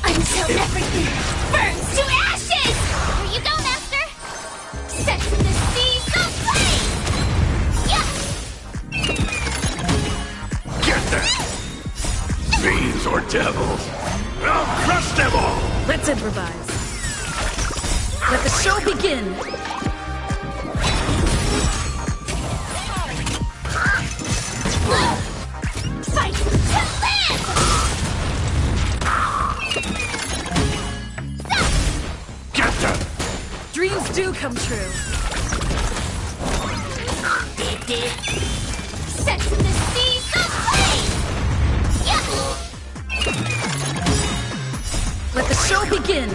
Until everything burns to ashes! Here you go, Master! Set the seas ablaze! Yeah! Get them! Fiends or devils, I'll crush them all! Let's improvise! Let the show begin! Fight to live! Get them! come true. Set the seas aflame! Let the show begin!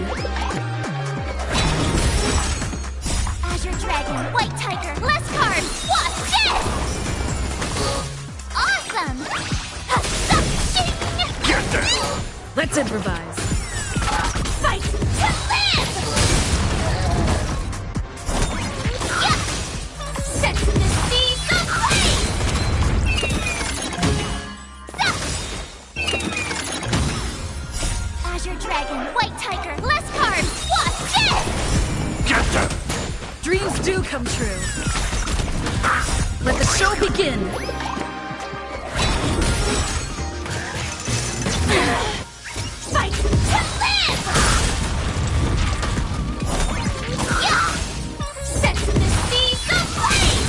Azure Dragon, White Tiger, less card, Wasp, death! Awesome! Get there! Let's improvise. Fight to live! Set the seas aflame! Azure Dragon, White Tiger, less card, Wasp, death! Get there! Dreams do come true. Let the show begin! Fight to live! Set the seas aflame!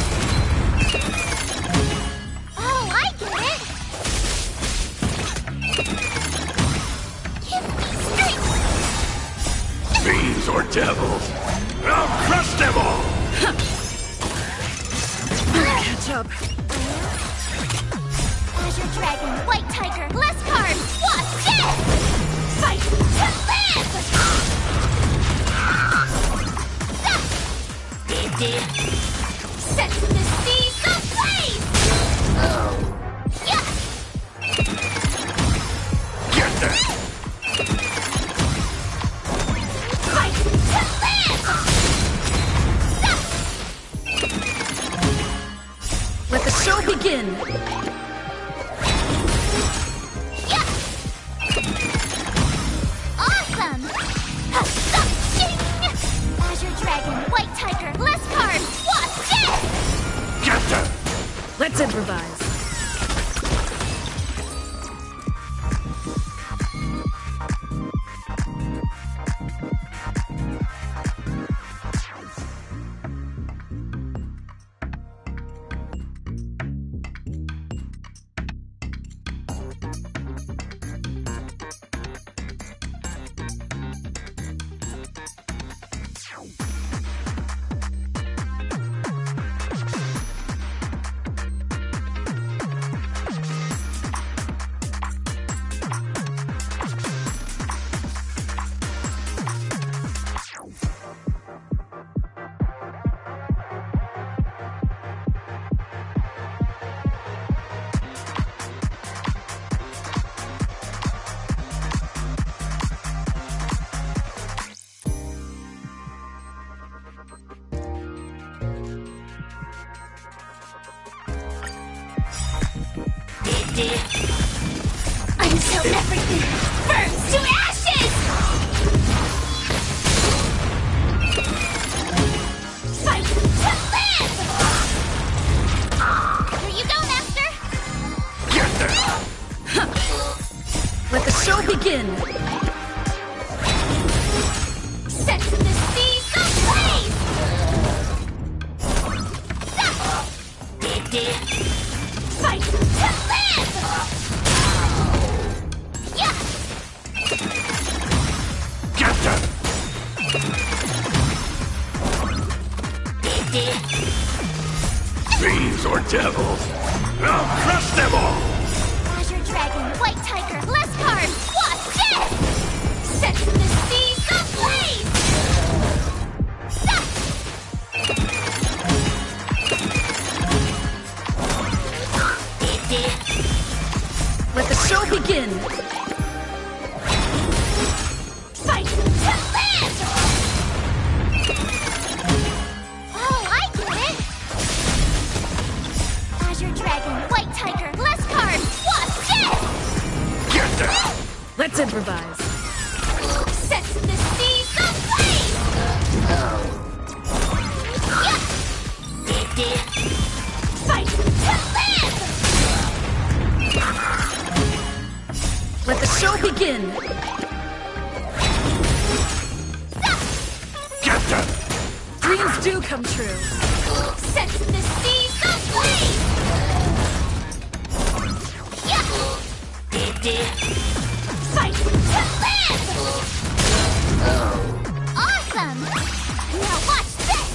Oh, I get it! Give me strength! Fiends or devils, I'll crush them all! Catch up. Azure Dragon, White Tiger, less card, Wasp, death! Fight to live! Set the seas aflame! Get there! Fight to live! Let the show begin! Awesome! Azure Dragon, White Tiger, less card, Wasp, death! Get there! Let's improvise. Until everything burns to ashes! Fight to live! Here you go, Master! Get there! Let the show begin! Set the seas aflame! Fight to live! Get there! Fiends or devils, I'll crush them all! Azure Dragon, White Tiger, less card, Wasp, death! Set the seas aflame! Let the show begin! Fight to live! Oh, I get it! Azure Dragon, White Tiger, less card, Wasp, death! Get there! Let's improvise. Set the seas aflame! Fight to live! Let the show begin! Get there! Dreams do come true. Set the seas aflame! Fight to live! Awesome! Now watch this!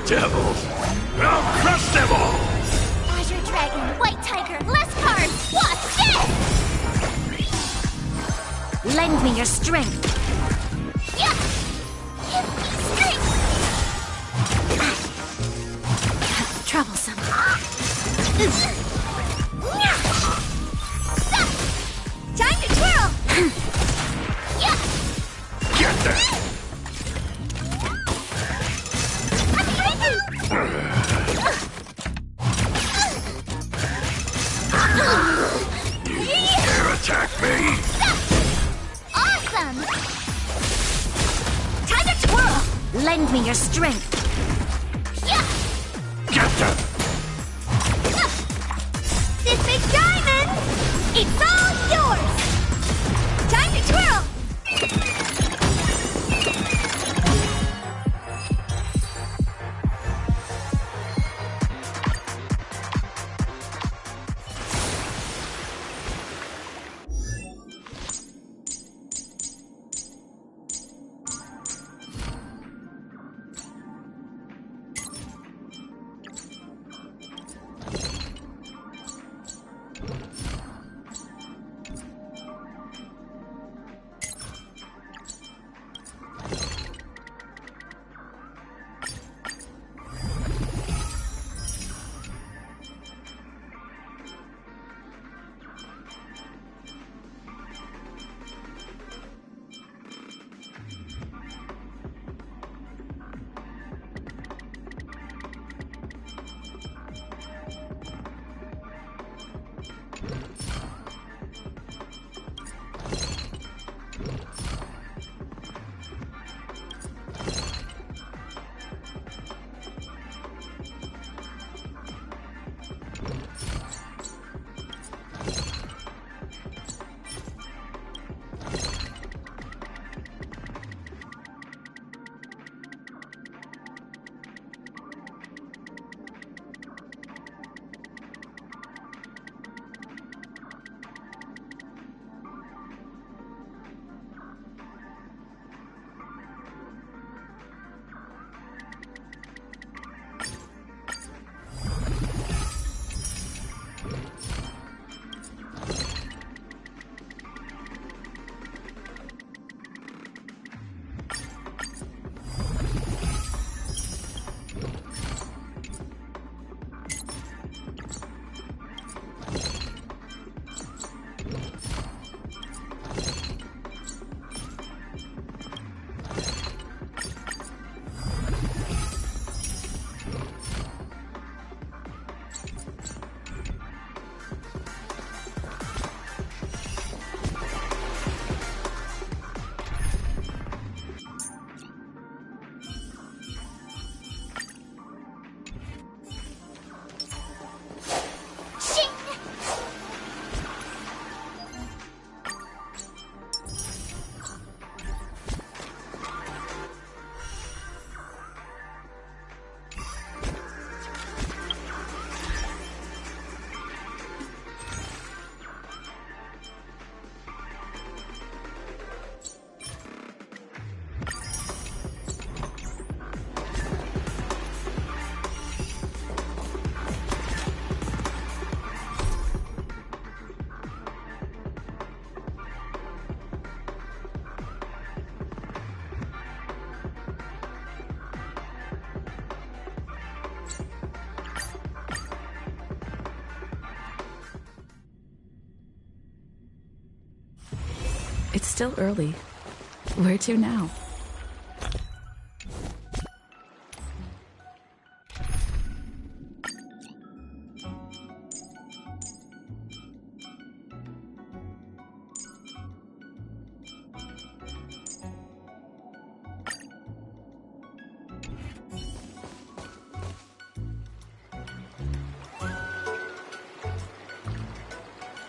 devils! I'll crush them all! Azure Dragon, White Tiger, less cards! Watch this! Lend me your strength. Yeah! Give me strength! Troublesome. Time to twirl! Yeah! Get that! You dare attack me? Awesome! Time to twirl! Lend me your strength. Yeah! Get them! This big diamond! It's all yours! Time to twirl! It's still early. Where to now?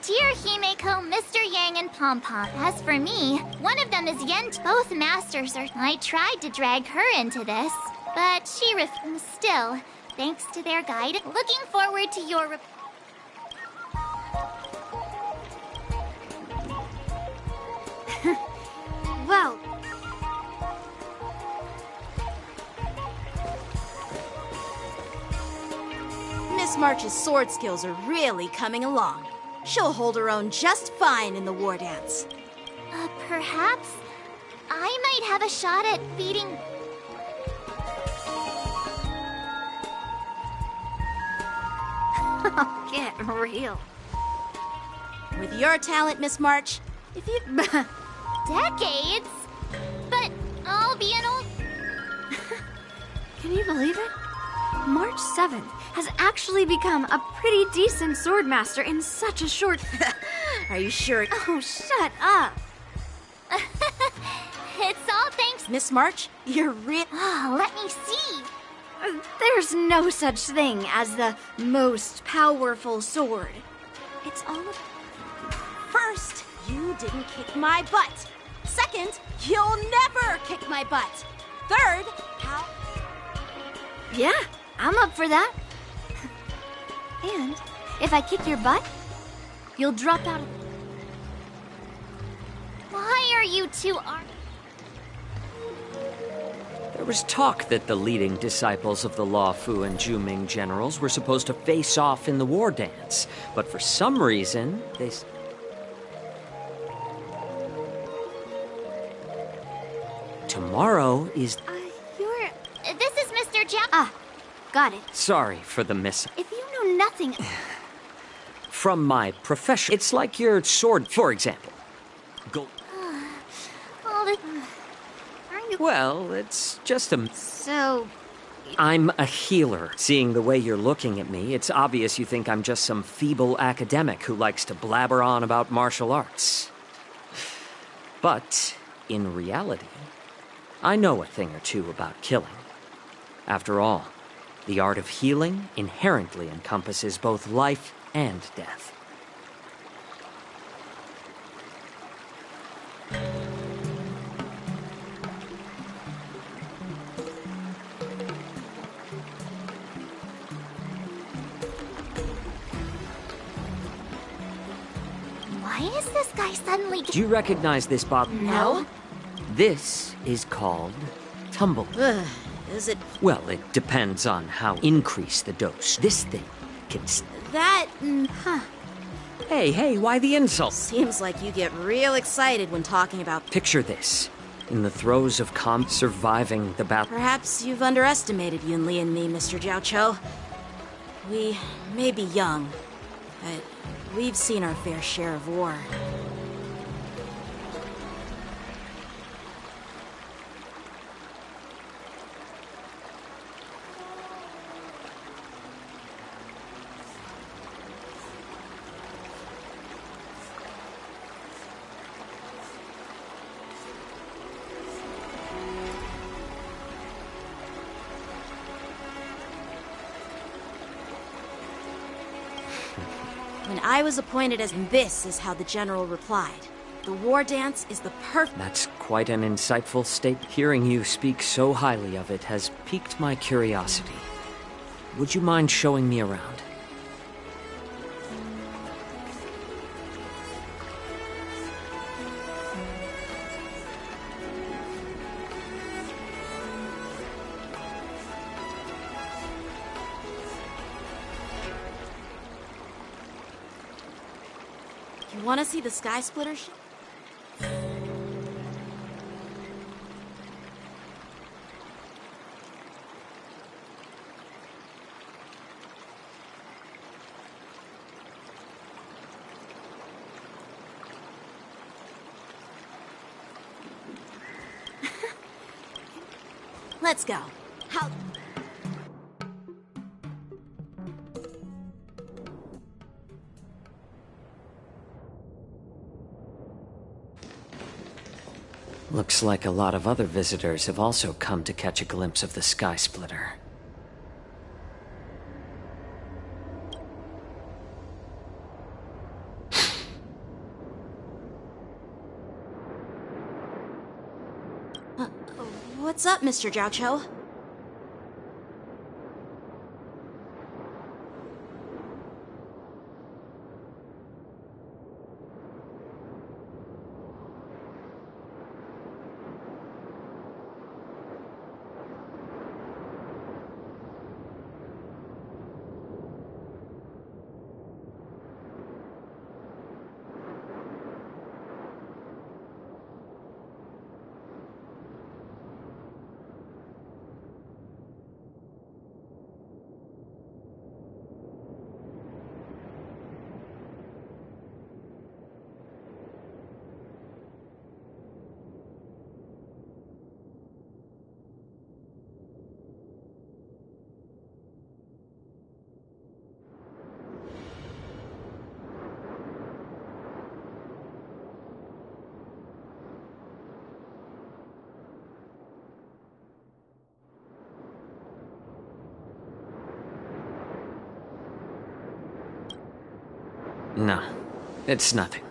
Dear Himeko, Mr. Yang, and Pom Pom. As for me, one of them is Yen. Both masters are. I tried to drag her into this, but she refused. Still, thanks to their guide, looking forward to your. Well, Miss March's sword skills are really coming along. She'll hold her own just fine in the war dance. Perhaps I might have a shot at beating... Get real. With your talent, Miss March, if you... Decades? But I'll be an old... Can you believe it? March 7th has actually become a pretty decent swordmaster in such a short... Are you sure? Oh, shut up. It's all thanks... Miss March, you're let me see. There's no such thing as the most powerful sword. It's all about... First, you didn't kick my butt. Second, you'll never kick my butt. Third, how... Yeah, I'm up for that. And if I kick your butt, you'll drop out of... Why are you two There was talk that the leading disciples of the Luofu and Zhuming generals were supposed to face off in the war dance, but for some reason, they... Tomorrow is... This is Mr. Jiao. Ah, got it. Sorry for the miss... If you know nothing... From my profession, it's like your sword, for example. Go... Well, it's just a... So... I'm a healer. Seeing the way you're looking at me, it's obvious you think I'm just some feeble academic who likes to blabber on about martial arts. But, in reality, I know a thing or two about killing. After all, the art of healing inherently encompasses both life and death. Why is this guy suddenly... Do you recognize this, Bob? No. This is called tumble. Is it... Well, it depends on how increase the dose. This thing can... That... Hey, why the insult? Seems like you get real excited when talking about... Picture this. In the throes of surviving the battle... Perhaps you've underestimated Yunli and me, Mr. Jiaoqiu. We may be young, but we've seen our fair share of war. When I was appointed as... And this is how the general replied. The war dance is the perfect... That's quite an insightful statement. Hearing you speak so highly of it has piqued my curiosity. Would you mind showing me around? You want to see the Sky Splitter ship? Let's go. How... Looks like a lot of other visitors have also come to catch a glimpse of the Sky Splitter. What's up, Mr. Jiaoqiu? No, it's nothing.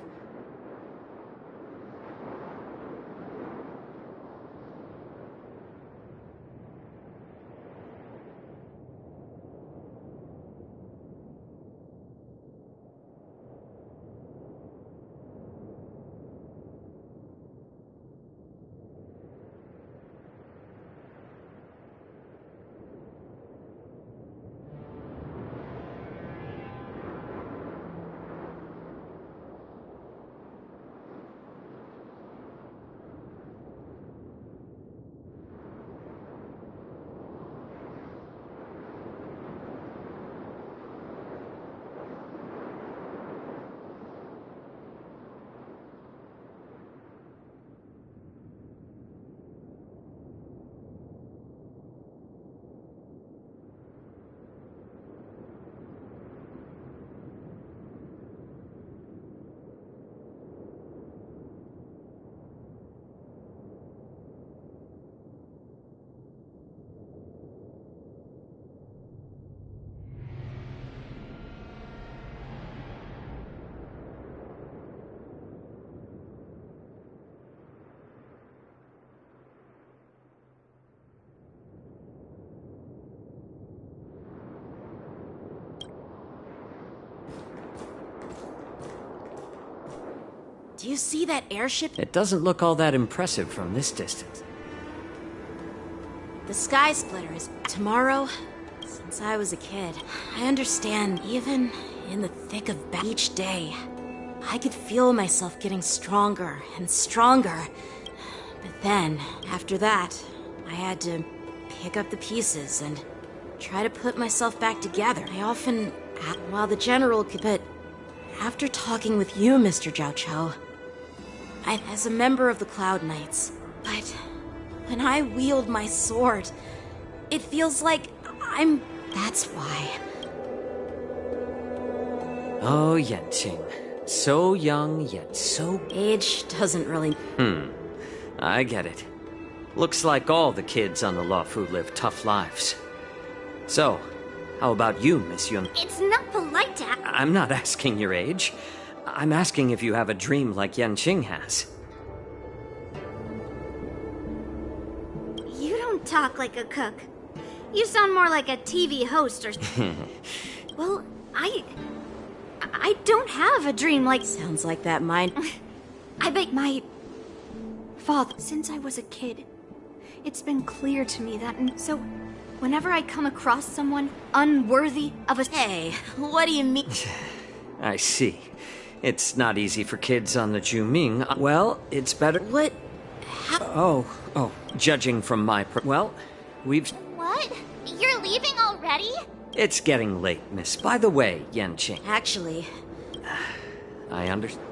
Do you see that airship? It doesn't look all that impressive from this distance. The Sky Splitter is tomorrow. Since I was a kid, I understand even in the thick of each day, I could feel myself getting stronger and stronger. But then, after that, I had to pick up the pieces and try to put myself back together. I often, while the General could, but after talking with you, Mr. Zhao Chou, as a member of the Cloud Knights, but when I wield my sword, it feels like that's why. Oh, Yanqing. So young, yet so... Age doesn't really... I get it. Looks like all the kids on the Luofu live tough lives. So, how about you, Miss Yun? It's not polite to I'm not asking your age. I'm asking if you have a dream like Yanqing has. You don't talk like a cook. You sound more like a TV host or... Well, I don't have a dream like... Sounds like that mine... I bet my... father... Since I was a kid, it's been clear to me that... And so, whenever I come across someone unworthy of a... Hey, what do you mean? I see. It's not easy for kids on the Zhuming. Well, it's better... What? Oh, judging from my... Well, we've... What? You're leaving already? It's getting late, miss. By the way, Yanqing... Actually... I understand.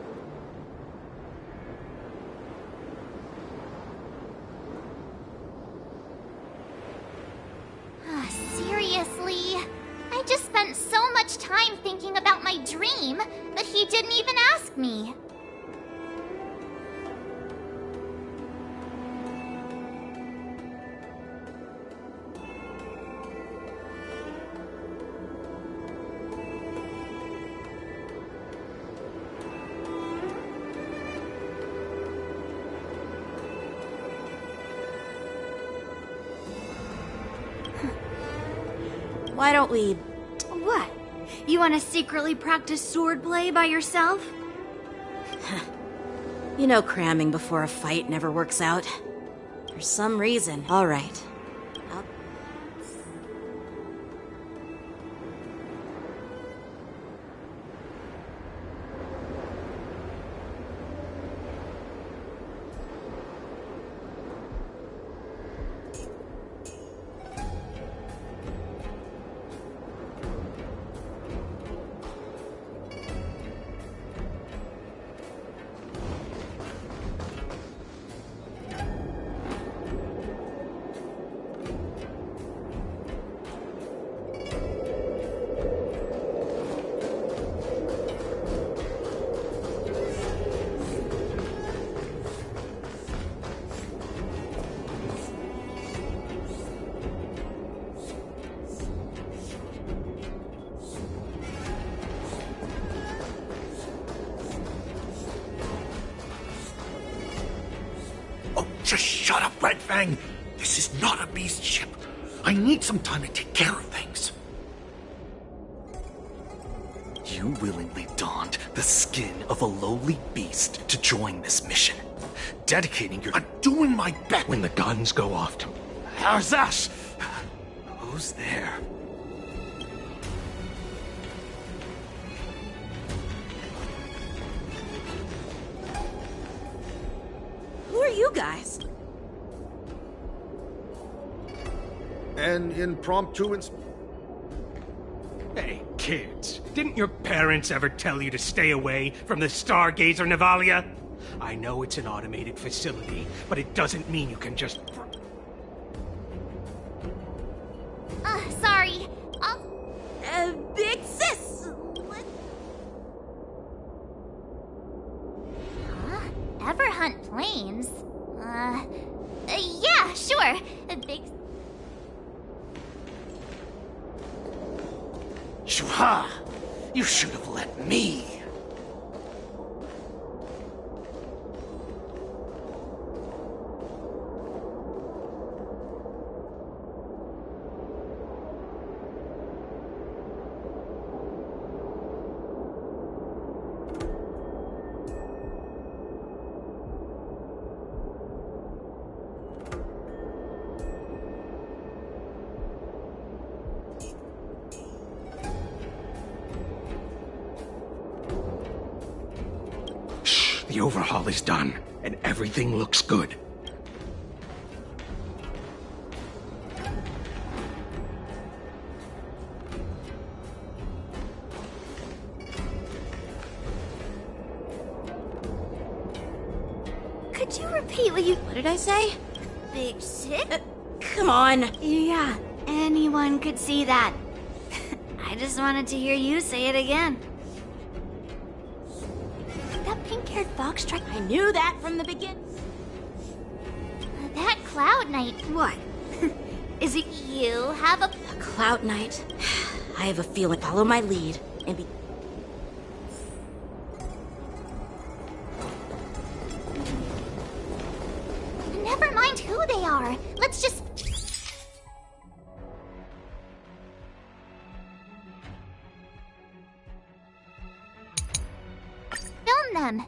Seriously? I just spent so much time thinking about my dream that he didn't even ask me. Why don't we... What? You want to secretly practice swordplay by yourself? You know cramming before a fight never works out. For some reason. All right. Just shut up, Red Fang. This is not a beast ship. I need some time to take care of things. You willingly donned the skin of a lowly beast to join this mission, dedicating your... I'm doing my best. When the guns go off to... Arzash! Who's there? Who are you guys? An impromptu Hey, kids, didn't your parents ever tell you to stay away from the Stargazer Navalia? I know it's an automated facility, but it doesn't mean you can just... Sorry. Big sis! Huh? Ever hunt planes? Yeah, sure. Big... Shuha! You should have let me. The overhaul is done, and everything looks good. Could you repeat what you... What did I say? Big shit? Come on. Yeah, anyone could see that. I just wanted to hear you say it again. That pink-haired foxtrot... I knew that from the beginning. That Cloud Knight. What? Is it you have a... Cloud Knight. I have a feeling. Follow my lead and be... Never mind who they are. Let's just... film them.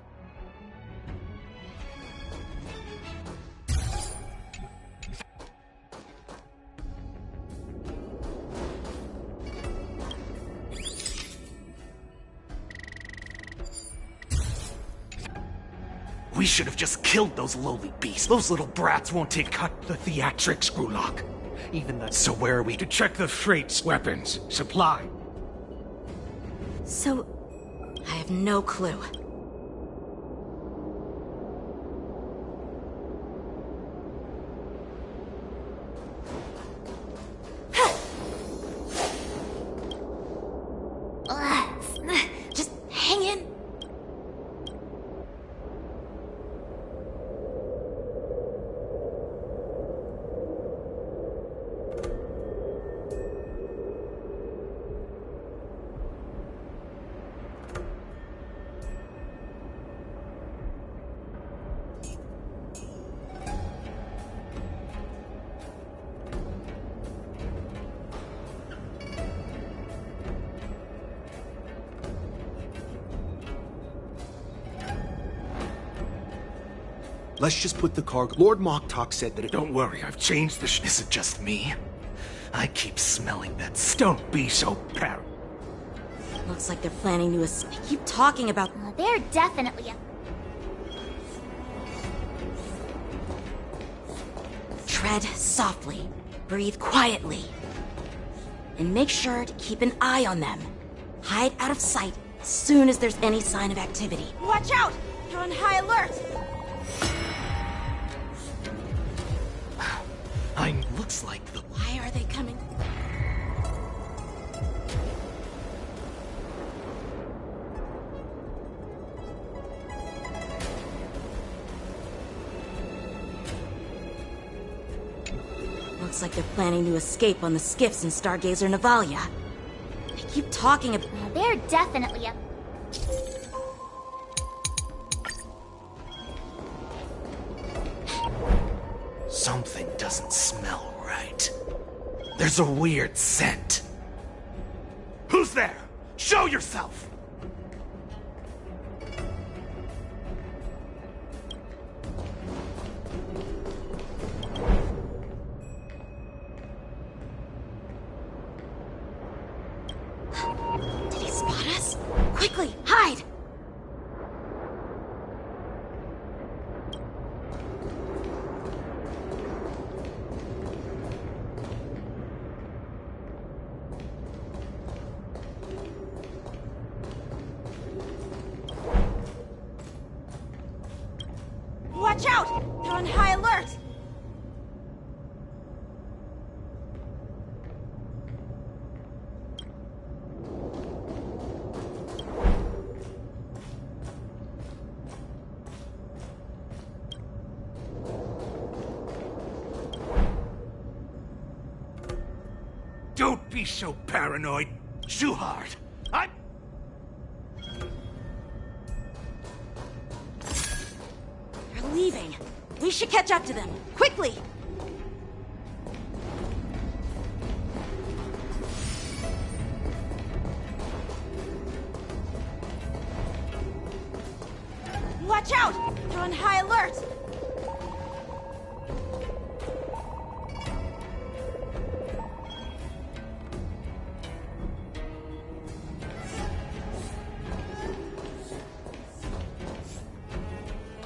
We should have just killed those lowly beasts. Those little brats won't take cut The theatrics, Grulok. Even the... So where are we to check the freights, weapons, supply? So... I have no clue. Just hang in. Let's just put the cargo... Lord Moktok said that it... Don't worry, I've changed the... Is it just me? I keep smelling that... Don't be so paranoid. Looks like they're planning to... They keep talking about... They're definitely a... Tread softly. Breathe quietly. And make sure to keep an eye on them. Hide out of sight as soon as there's any sign of activity. Watch out! You're on high alert! Looks like the... Why are they coming? Looks like they're planning to escape on the skiffs in Stargazer Navalia. They keep talking about... They're definitely a... Something doesn't smell right. There's a weird scent. Who's there? Show yourself! Did he spot us? Quickly, hide! Watch out! They're on high alert! Don't be so paranoid, Shuhart. They're leaving. We should catch up to them. Quickly! Watch out! They're on high alert!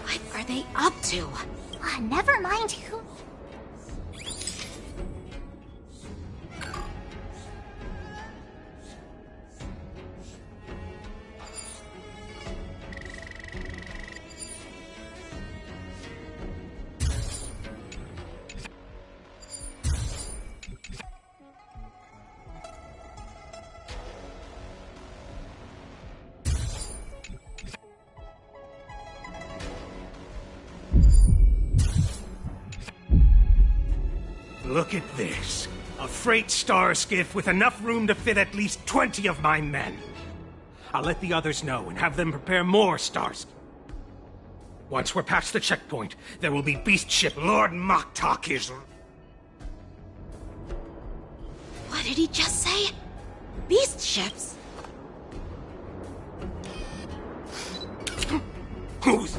What are they up to? Never mind who. Look at this. A freight star skiff with enough room to fit at least 20 of my men. I'll let the others know and have them prepare more stars. Once we're past the checkpoint, there will be beast ship Lord Moktok is... What did he just say? Beast ships? Who's...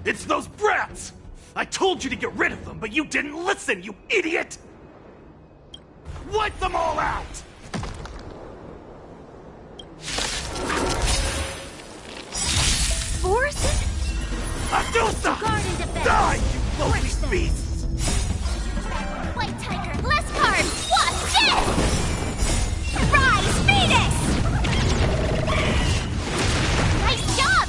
It's those brats! I told you to get rid of them, but you didn't listen, you idiot! Wipe them all out! Force? Adusa! Guard and defense! Die, you lowly beasts! White Tiger, less cards! Watch it! Rise, Phoenix! Nice job!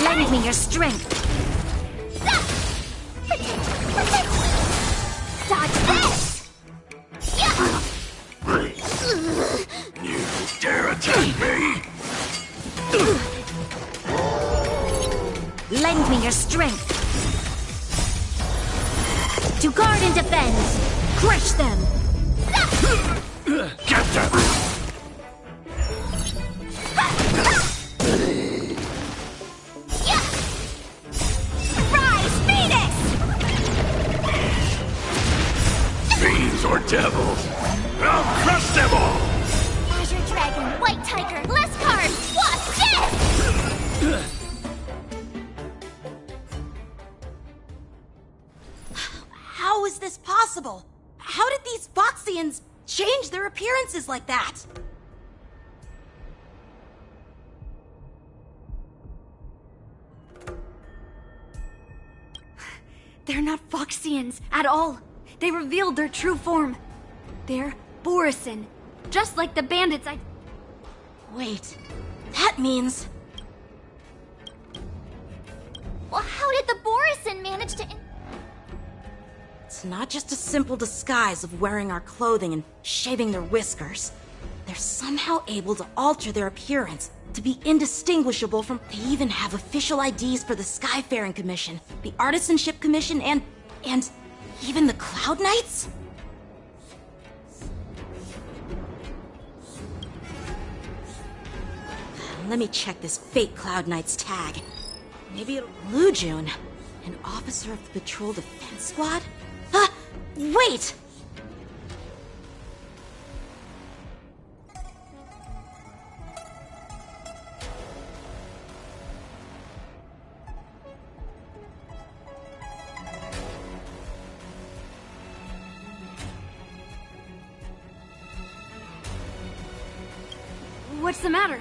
Lend me your strength. Dodge this! You dare attack me? Lend me your strength. To guard and defend. Crush them. Get them! Fiends or devils, I'll crush them all! Azure Dragon, White Tiger, less cards! Watch it! How is this possible? How did these Foxians change their appearances like that? They're not Foxians at all. They revealed their true form. They're Borisin, just like the bandits I... Wait, that means... Well, how did the Borisin manage to... It's not just a simple disguise of wearing our clothing and shaving their whiskers. They're somehow able to alter their appearance to be indistinguishable from... They even have official IDs for the Skyfaring Commission, the Artisanship Commission, and even the Cloud Knights? Let me check this fake Cloud Knight's tag. Maybe it'll... Lu Jun, an officer of the Patrol Defense Squad? Wait! What's the matter?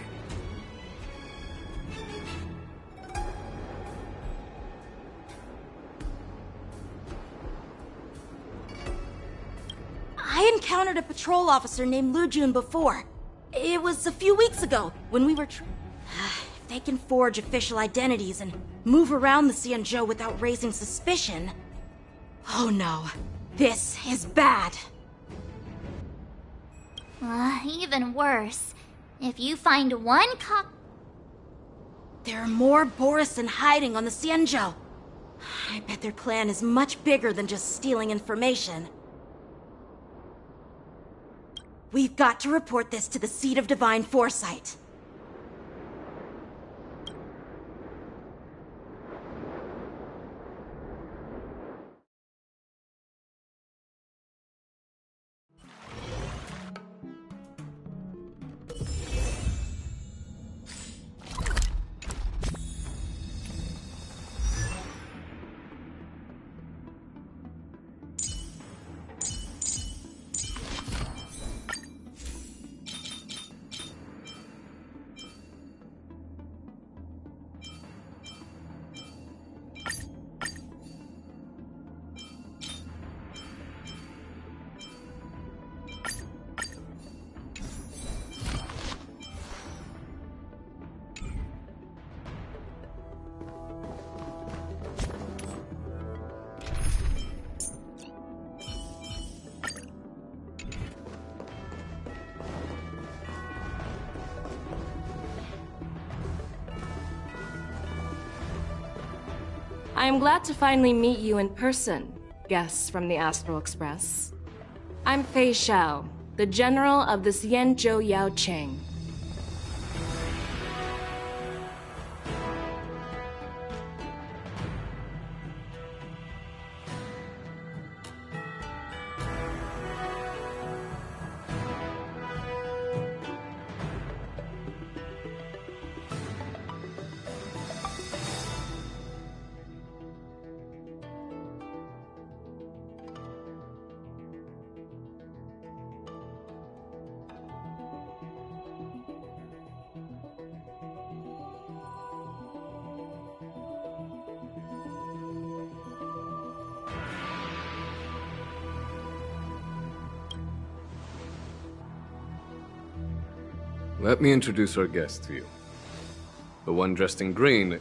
I encountered a patrol officer named Lu Jun before. It was a few weeks ago, when we were if they can forge official identities and move around the Xianzhou without raising suspicion... Oh no. This is bad. Even worse. If you find one There are more Borisin hiding on the Xianzhou. I bet their plan is much bigger than just stealing information. We've got to report this to the Seat of Divine Foresight. I am glad to finally meet you in person, guests from the Astral Express. I'm Fei Xiao, the General of the Xianzhou Yaoqing. Let me introduce our guest to you. The one dressed in green.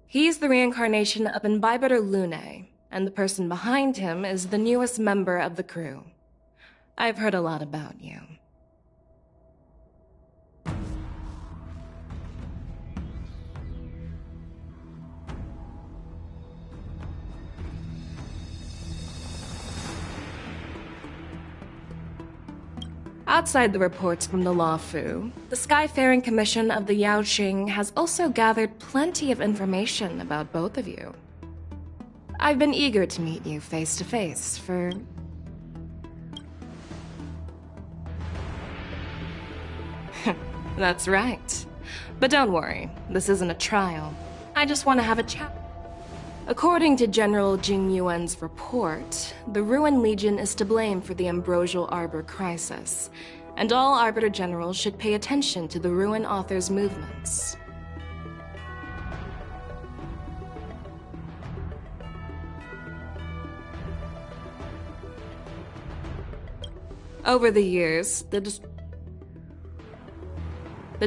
He's the reincarnation of Imbibitor Lune, and the person behind him is the newest member of the crew. I've heard a lot about you. Outside the reports from the Luofu, the Skyfaring Commission of the Yaoqing has also gathered plenty of information about both of you. I've been eager to meet you face to face for... That's right. But don't worry, this isn't a trial. I just want to have a chat. According to General Jing Yuan's report, the Ruin Legion is to blame for the Ambrosial Arbor crisis, and all Arbiter Generals should pay attention to the Ruin Author's movements. Over the years, the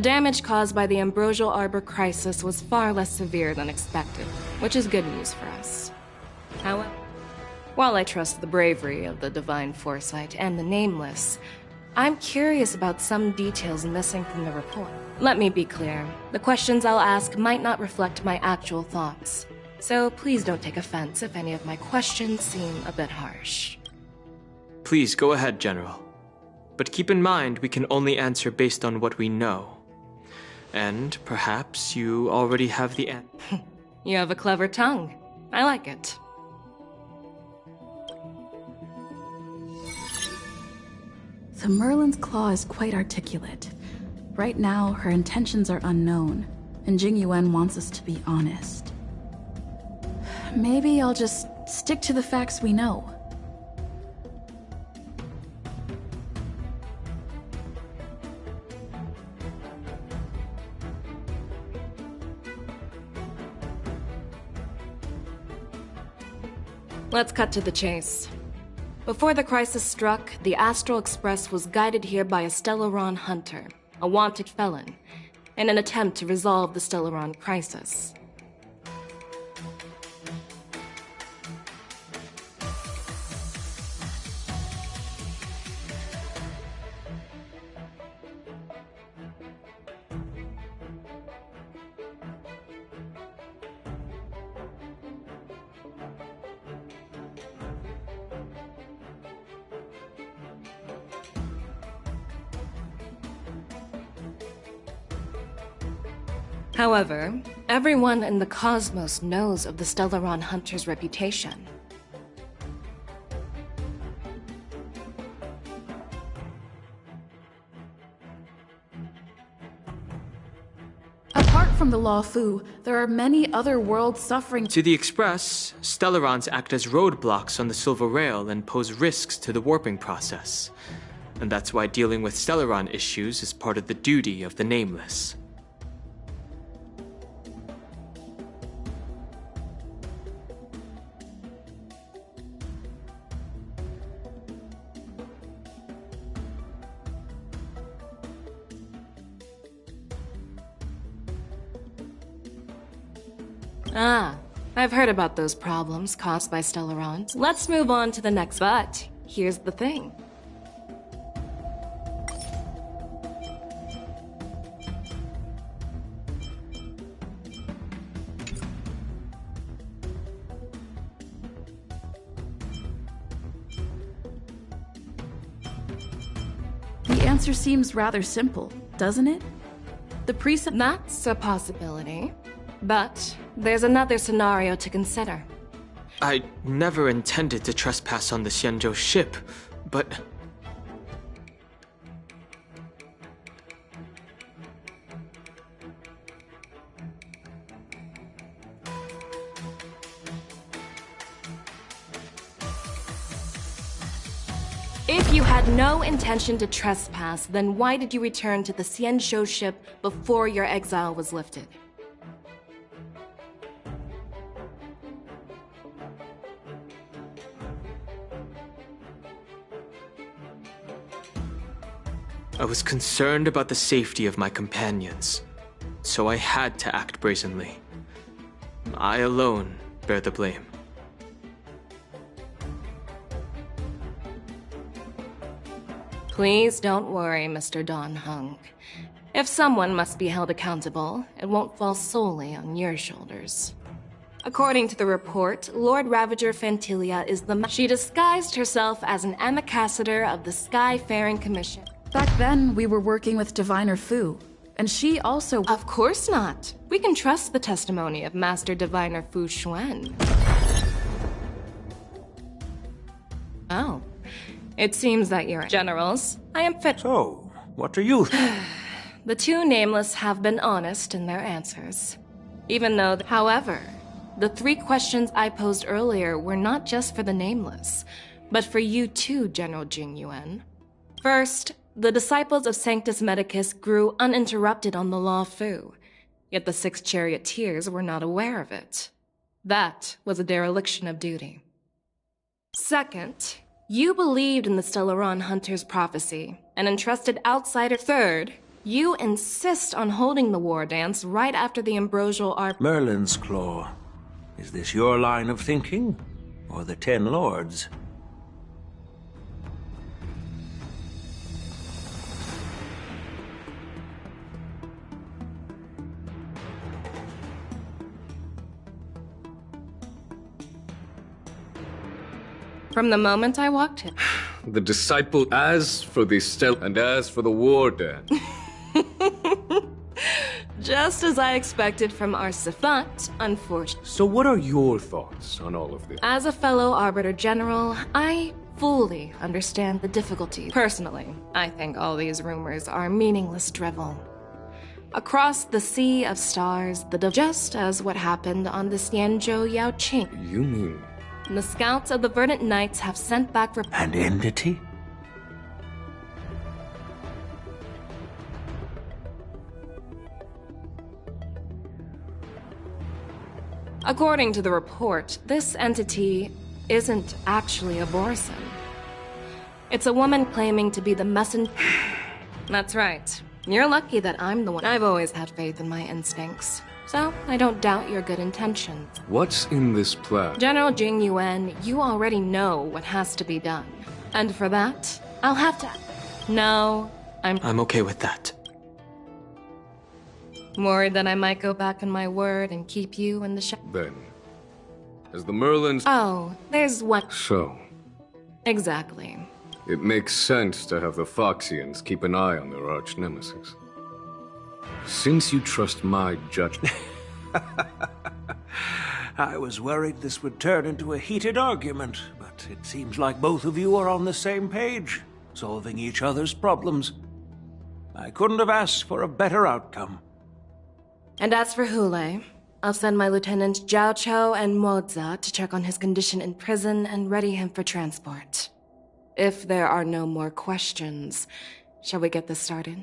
damage caused by the Ambrosial Arbor crisis was far less severe than expected, which is good news for us. However, while I trust the bravery of the Divine Foresight and the Nameless, I'm curious about some details missing from the report. Let me be clear. The questions I'll ask might not reflect my actual thoughts. So please don't take offense if any of my questions seem a bit harsh. Please go ahead, General. But keep in mind we can only answer based on what we know. And perhaps you already have the answer. You have a clever tongue. I like it. So Merlin's claw is quite articulate. Right now, her intentions are unknown, and Jing Yuan wants us to be honest. Maybe I'll just stick to the facts we know. Let's cut to the chase. Before the crisis struck, the Astral Express was guided here by a Stellaron hunter, a wanted felon, in an attempt to resolve the Stellaron crisis. However, everyone in the cosmos knows of the Stellaron hunter's reputation. Apart from the Law Fu, there are many other worlds suffering. To the Express, Stellarons act as roadblocks on the Silver Rail and pose risks to the warping process. And that's why dealing with Stellaron issues is part of the duty of the Nameless. Ah, I've heard about those problems caused by Stellarons. Let's move on to the next, but here's the thing. The answer seems rather simple, doesn't it? The preset— That's a possibility. But there's another scenario to consider. I never intended to trespass on the Xianzhou ship, but... If you had no intention to trespass, then why did you return to the Xianzhou ship before your exile was lifted? I was concerned about the safety of my companions, so I had to act brazenly. I alone bear the blame. Please don't worry, Mr. Dan Heng. If someone must be held accountable, it won't fall solely on your shoulders. According to the report, Lord Ravager Fantilia is the She disguised herself as an ambassador of the Skyfaring Commission. Back then, we were working with Diviner Fu, and she also— Of course not. We can trust the testimony of Master Diviner Fu Xuan. Oh. It seems that you're generals. I am fit. So, what are you? The two Nameless have been honest in their answers. Even though— However, the 3 questions I posed earlier were not just for the Nameless, but for you too, General Jing Yuan. First, the disciples of Sanctus Medicus grew uninterrupted on the Law Fu, yet the 6 charioteers were not aware of it. That was a dereliction of duty. Second, you believed in the Stellaron Hunter's prophecy and entrusted outsider. Third, you insist on holding the war dance right after the ambrosial art. Merlin's Claw. Is this your line of thinking? Or the Ten Lords? From the moment I walked in. The disciple, as for the Stella and as for the war dance. Just as I expected from our but unfortunately. So what are your thoughts on all of this? As a fellow Arbiter General, I fully understand the difficulty. Personally, I think all these rumors are meaningless drivel. Across the sea of stars, just as what happened on the Xianzhou Yaoqing. You mean? The scouts of the Verdant Knights have sent back for— An entity? According to the report, this entity isn't actually a Borson. It's a woman claiming to be the messenger. That's right. You're lucky that I'm the one. I've always had faith in my instincts, so I don't doubt your good intentions. What's in this plan? General Jing Yuan, you already know what has to be done. And for that, I'll have to— No, I'm okay with that. Worried that I might go back on my word and keep you in the Then, as the Merlins— Oh, there's one— So, Exactly. it makes sense to have the Foxians keep an eye on their arch-nemesis. Since you trust my judgment— I was worried this would turn into a heated argument, but it seems like both of you are on the same page, solving each other's problems. I couldn't have asked for a better outcome. And as for Hule, I'll send my lieutenants Zhao Chou and Moza to check on his condition in prison and ready him for transport. If there are no more questions, shall we get this started?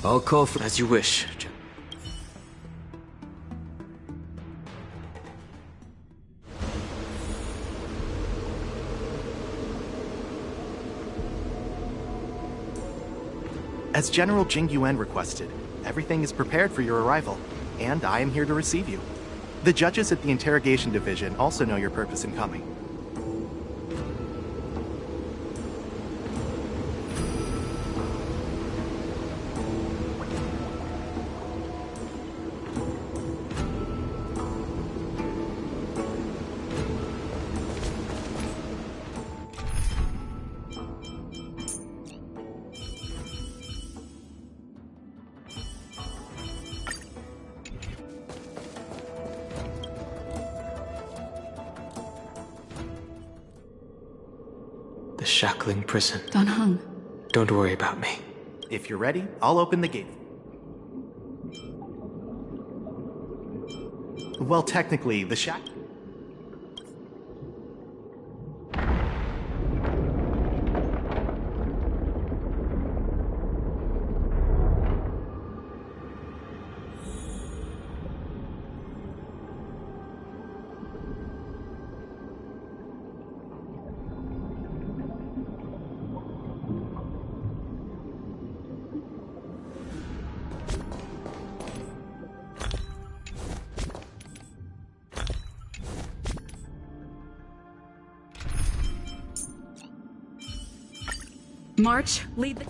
I'll call for— As you wish. As General Jing Yuan requested, everything is prepared for your arrival, and I am here to receive you. The judges at the Interrogation Division also know your purpose in coming. The shackling prison. Dan Heng. Don't worry about me. If you're ready, I'll open the gate. Well, technically, the shack... March, lead the...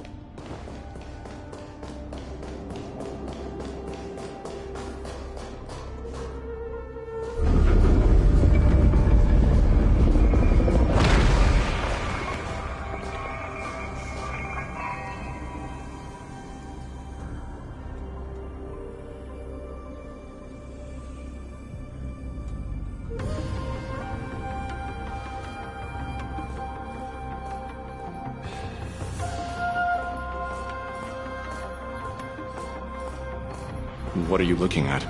What are you looking at?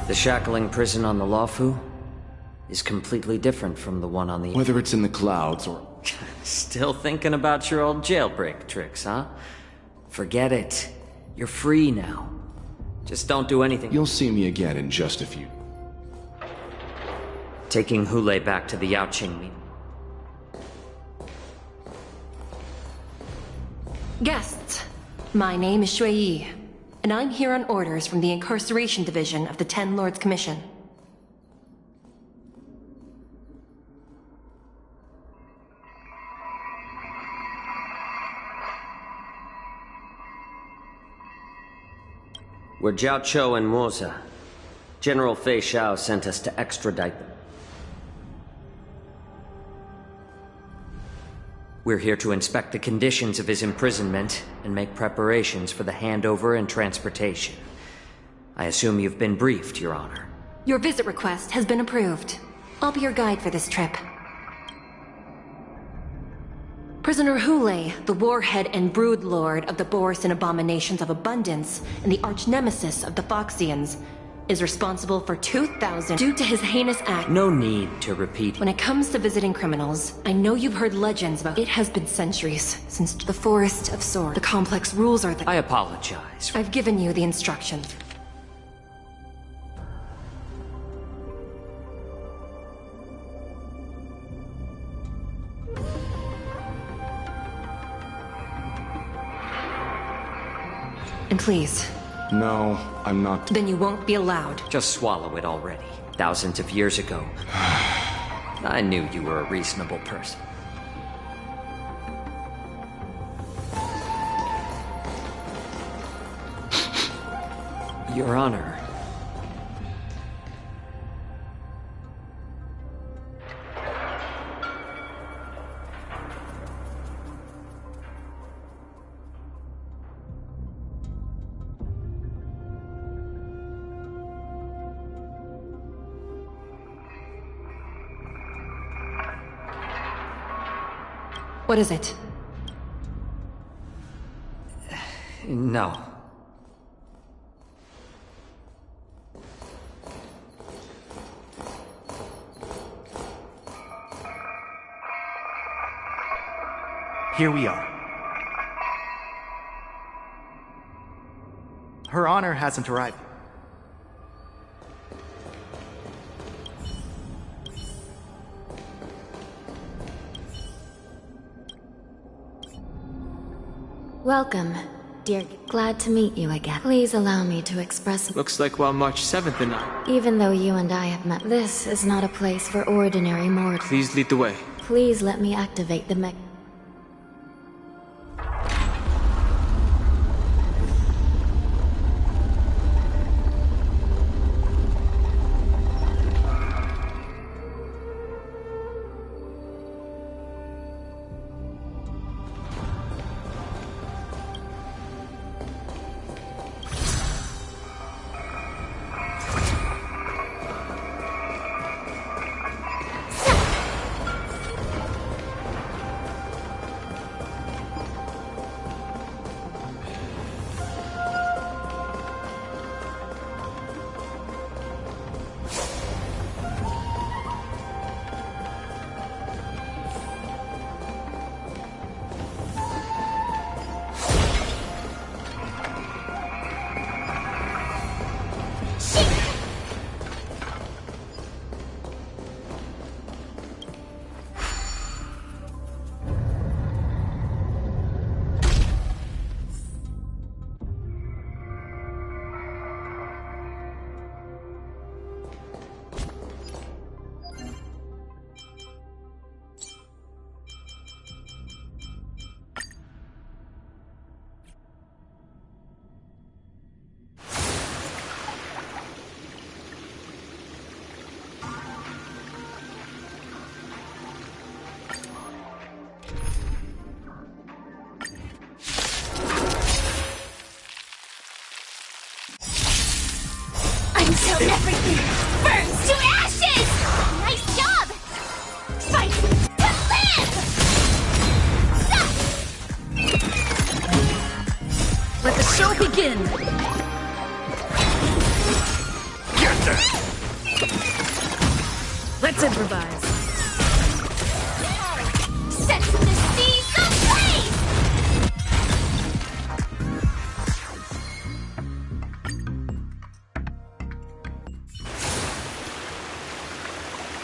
The shackling prison on the Luofu is completely different from the one on the... Whether it's in the clouds or... Still thinking about your old jailbreak tricks, huh? Forget it. You're free now. Just don't do anything. You'll see me again in just a few. Taking Hule back to the Yaoqing meeting. Guests, my name is Shui Yi, and I'm here on orders from the Incarceration Division of the Ten Lords Commission. We're Jiao Cho and Moza. General Fei Xiao sent us to extradite them. We're here to inspect the conditions of his imprisonment and make preparations for the handover and transportation. I assume you've been briefed, Your Honor. Your visit request has been approved. I'll be your guide for this trip. Prisoner Hule, the warhead and brood lord of the Borisin Abominations of Abundance and the arch-nemesis of the Foxians, is responsible for 2,000 due to his heinous act. No need to repeat. When it comes to visiting criminals, I know you've heard legends about it has been centuries since the Forest of Sword. The complex rules are I apologize. I've given you the instructions. And please. No, I'm not. Then you won't be allowed. Just swallow it already. Thousands of years ago, I knew you were a reasonable person. Your Honor. What is it? No. Here we are. Her Honor hasn't arrived. Welcome, dear. Glad to meet you again. Please allow me to express... Looks like while March 7th and I... Even though you and I have met, this is not a place for ordinary mortals. Please lead the way. Please let me activate the mech... Until everything burns to ashes! Nice job! Fight to live! Let the show begin! Get there! Let's improvise.